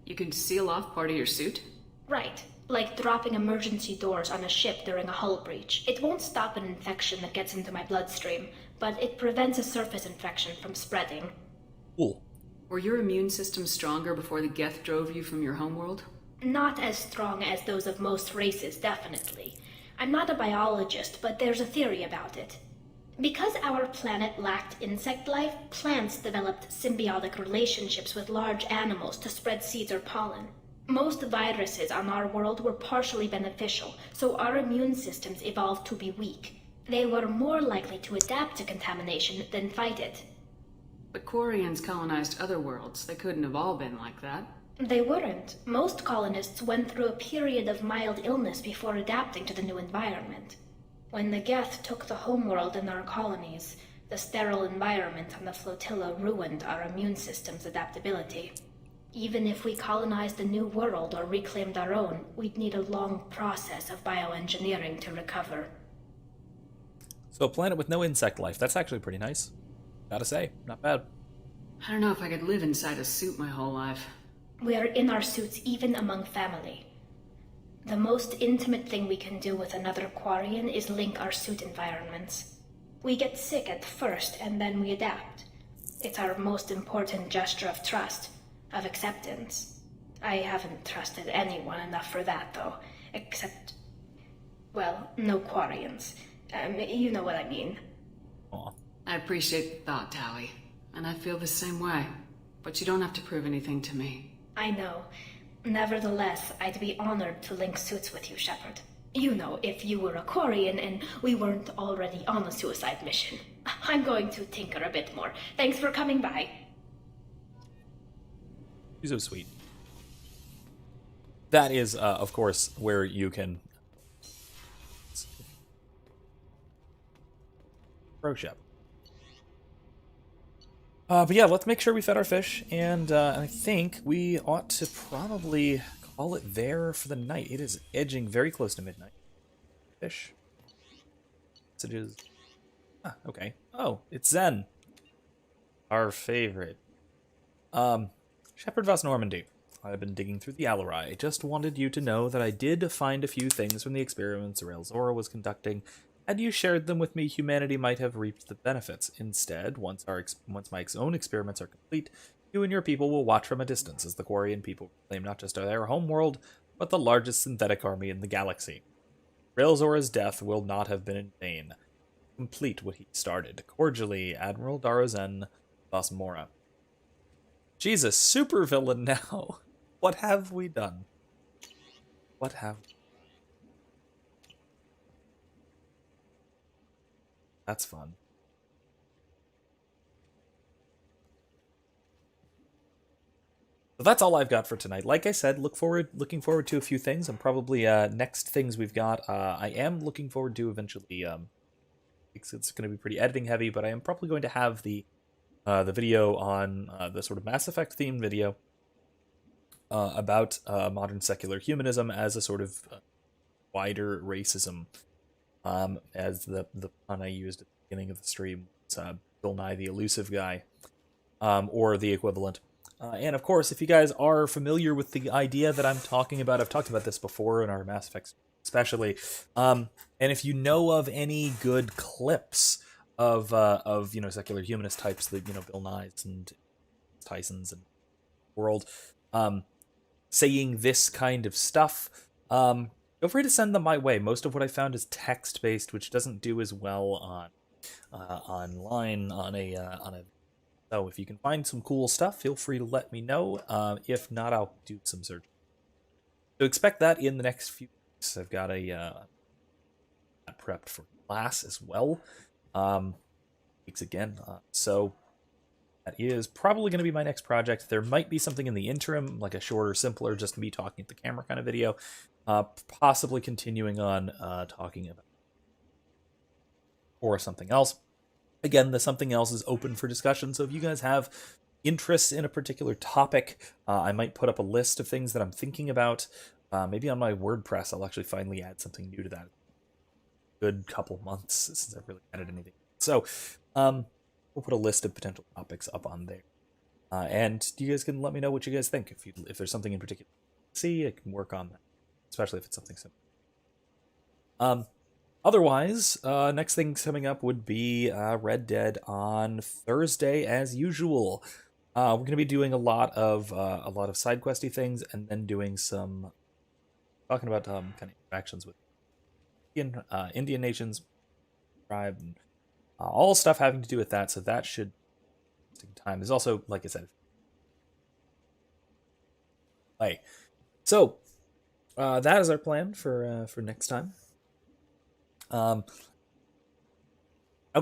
You can seal off part of your suit? Right. Like dropping emergency doors on a ship during a hull breach. It won't stop an infection that gets into my bloodstream, but it prevents a surface infection from spreading. Cool. Were your immune system stronger before the Geth drove you from your homeworld? Not as strong as those of most races, definitely. I'm not a biologist, but there's a theory about it. Because our planet lacked insect life, plants developed symbiotic relationships with large animals to spread seeds or pollen. Most viruses on our world were partially beneficial, so our immune systems evolved to be weak. They were more likely to adapt to contamination than fight it. But Quarians colonized other worlds. They couldn't have all been like that. They weren't. Most colonists went through a period of mild illness before adapting to the new environment. When the Geth took the homeworld in our colonies, the sterile environment on the flotilla ruined our immune system's adaptability. Even if we colonized a new world or reclaimed our own, we'd need a long process of bioengineering to recover. So a planet with no insect life. That's actually pretty nice. Gotta say, not bad. I don't know if I could live inside a suit my whole life. We are in our suits even among family. The most intimate thing we can do with another Quarian is link our suit environments. We get sick at first, and then we adapt. It's our most important gesture of trust, of acceptance. I haven't trusted anyone enough for that, though. Except... well, no Quarians. You know what I mean. Aw. I appreciate the thought, Tally. And I feel the same way. But you don't have to prove anything to me. I know. Nevertheless, I'd be honored to link suits with you, Shepard. You know, if you were a Quarian and we weren't already on a suicide mission. I'm going to tinker a bit more. Thanks for coming by. She's so sweet. That is, of course, where you can... Pro Shep. But yeah, let's make sure we fed our fish, and I think we ought to probably call it there for the night. It is edging very close to midnight. Fish. Messages. Ah, okay. Oh, it's Zen. Our favorite. Shepard Vos Normandy. I've been digging through the Alarai. I just wanted you to know that I did find a few things from the experiments Rael Zora was conducting. Had you shared them with me, humanity might have reaped the benefits. Instead, once my own experiments are complete, you and your people will watch from a distance as the Quarian people claim not just their homeworld, but the largest synthetic army in the galaxy. Rael Zora's death will not have been in vain. Complete what he started. Cordially, Admiral Darozen Vos Mora. Jesus, supervillain now. What have we done? What have... That's fun. But that's all I've got for tonight. Like I said, looking forward to a few things. And probably next things we've got. I am looking forward to eventually. It's going to be pretty editing heavy, but I am probably going to have the video on the sort of Mass Effect themed video about modern secular humanism as a sort of wider racism, as the pun I used at the beginning of the stream was Bill Nye the Elusive Guy, or the equivalent. And of course, if you guys are familiar with the idea that I'm talking about, I've talked about this before in our Mass Effect especially, and if you know of any good clips of secular humanist types, that Bill Nye's and Tyson's and world, saying this kind of stuff, feel free to send them my way. Most of what I found is text based, which doesn't do as well on online on a. So if you can find some cool stuff, feel free to let me know. If not, I'll do some search. So expect that in the next few weeks. I've got a prepped for class as well. Weeks again. So that is probably going to be my next project. There might be something in the interim, like a shorter, simpler, just me talking at the camera kind of video. Possibly continuing on talking about or something else. Again, the something else is open for discussion, so if you guys have interests in a particular topic, I might put up a list of things that I'm thinking about. Maybe on my WordPress, I'll actually finally add something new to that. Good couple months since I've really added anything. So, we'll put a list of potential topics up on there. And you guys can let me know what you guys think. If there's something in particular, I can work on that, especially if it's something simple. Otherwise, next thing coming up would be Red Dead on Thursday, as usual. We're going to be doing a lot of side questy things, and then doing some talking about kind of interactions with Indian nations, tribe, and all stuff having to do with that. So that should take time. There's also, like I said, so that is our plan for next time. I'll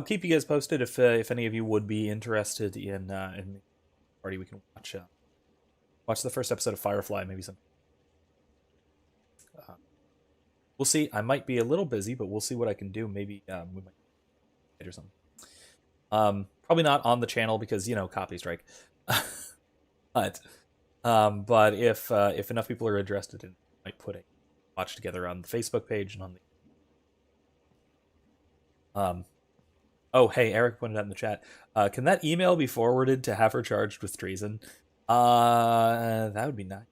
keep you guys posted if any of you would be interested in party. We can watch the first episode of Firefly, maybe some. We'll see. I might be a little busy, but we'll see what I can do. Maybe we might or something. Probably not on the channel because copy strike. but if enough people are interested in, I might put a watch together on the Facebook page and on the. Oh, hey, Eric pointed out in the chat. Can that email be forwarded to have her charged with treason? That would be nice.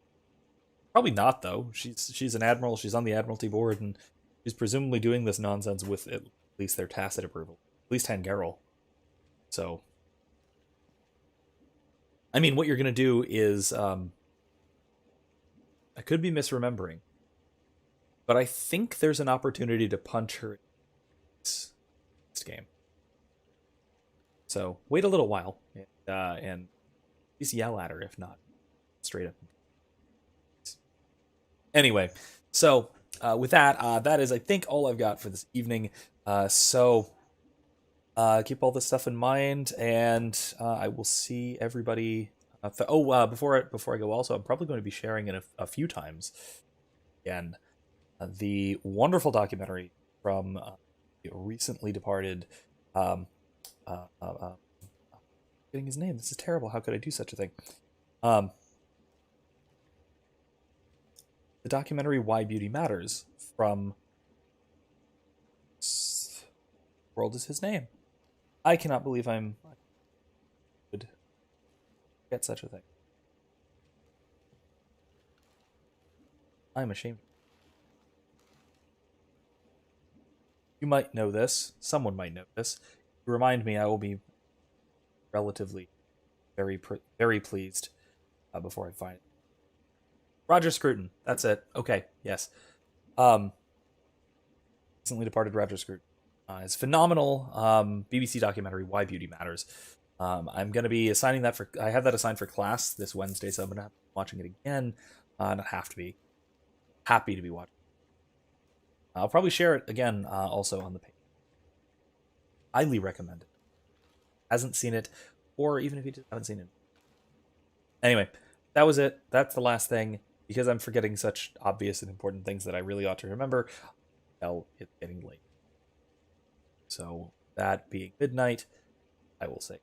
Probably not, though. She's an admiral. She's on the Admiralty board, and she's presumably doing this nonsense with at least their tacit approval. At least Tangerel. So, I mean, what you're gonna do is, I could be misremembering, but I think there's an opportunity to punch her in this game. So wait a little while, and just yell at her if not straight up. Anyway, so with that, that is I think all I've got for this evening. So keep all this stuff in mind, and I will see everybody. Before I go, also I'm probably going to be sharing it a few times again. The wonderful documentary from recently departed. Getting his name. This is terrible. How could I do such a thing? The documentary Why Beauty Matters from world is his name. I cannot believe I would get such a thing. I'm ashamed. You might know this. Someone might know this. To remind me, I will be relatively very pleased before I find it. Roger Scruton. That's it. Okay. Yes. Recently departed Roger Scruton. It's phenomenal BBC documentary, Why Beauty Matters. I'm going to be assigning that I have that assigned for class this Wednesday, so I'm going to be watching it again. Not have to be. Happy to be watching. I'll probably share it again also on the page. Highly recommend it. Hasn't seen it, or even if you just haven't seen it. Anyway, that was it. That's the last thing. Because I'm forgetting such obvious and important things that I really ought to remember. Well, it's getting late. So, that being midnight, I will say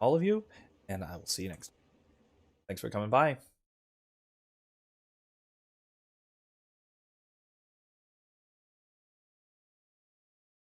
all of you, and I will see you next time. Thanks for coming by.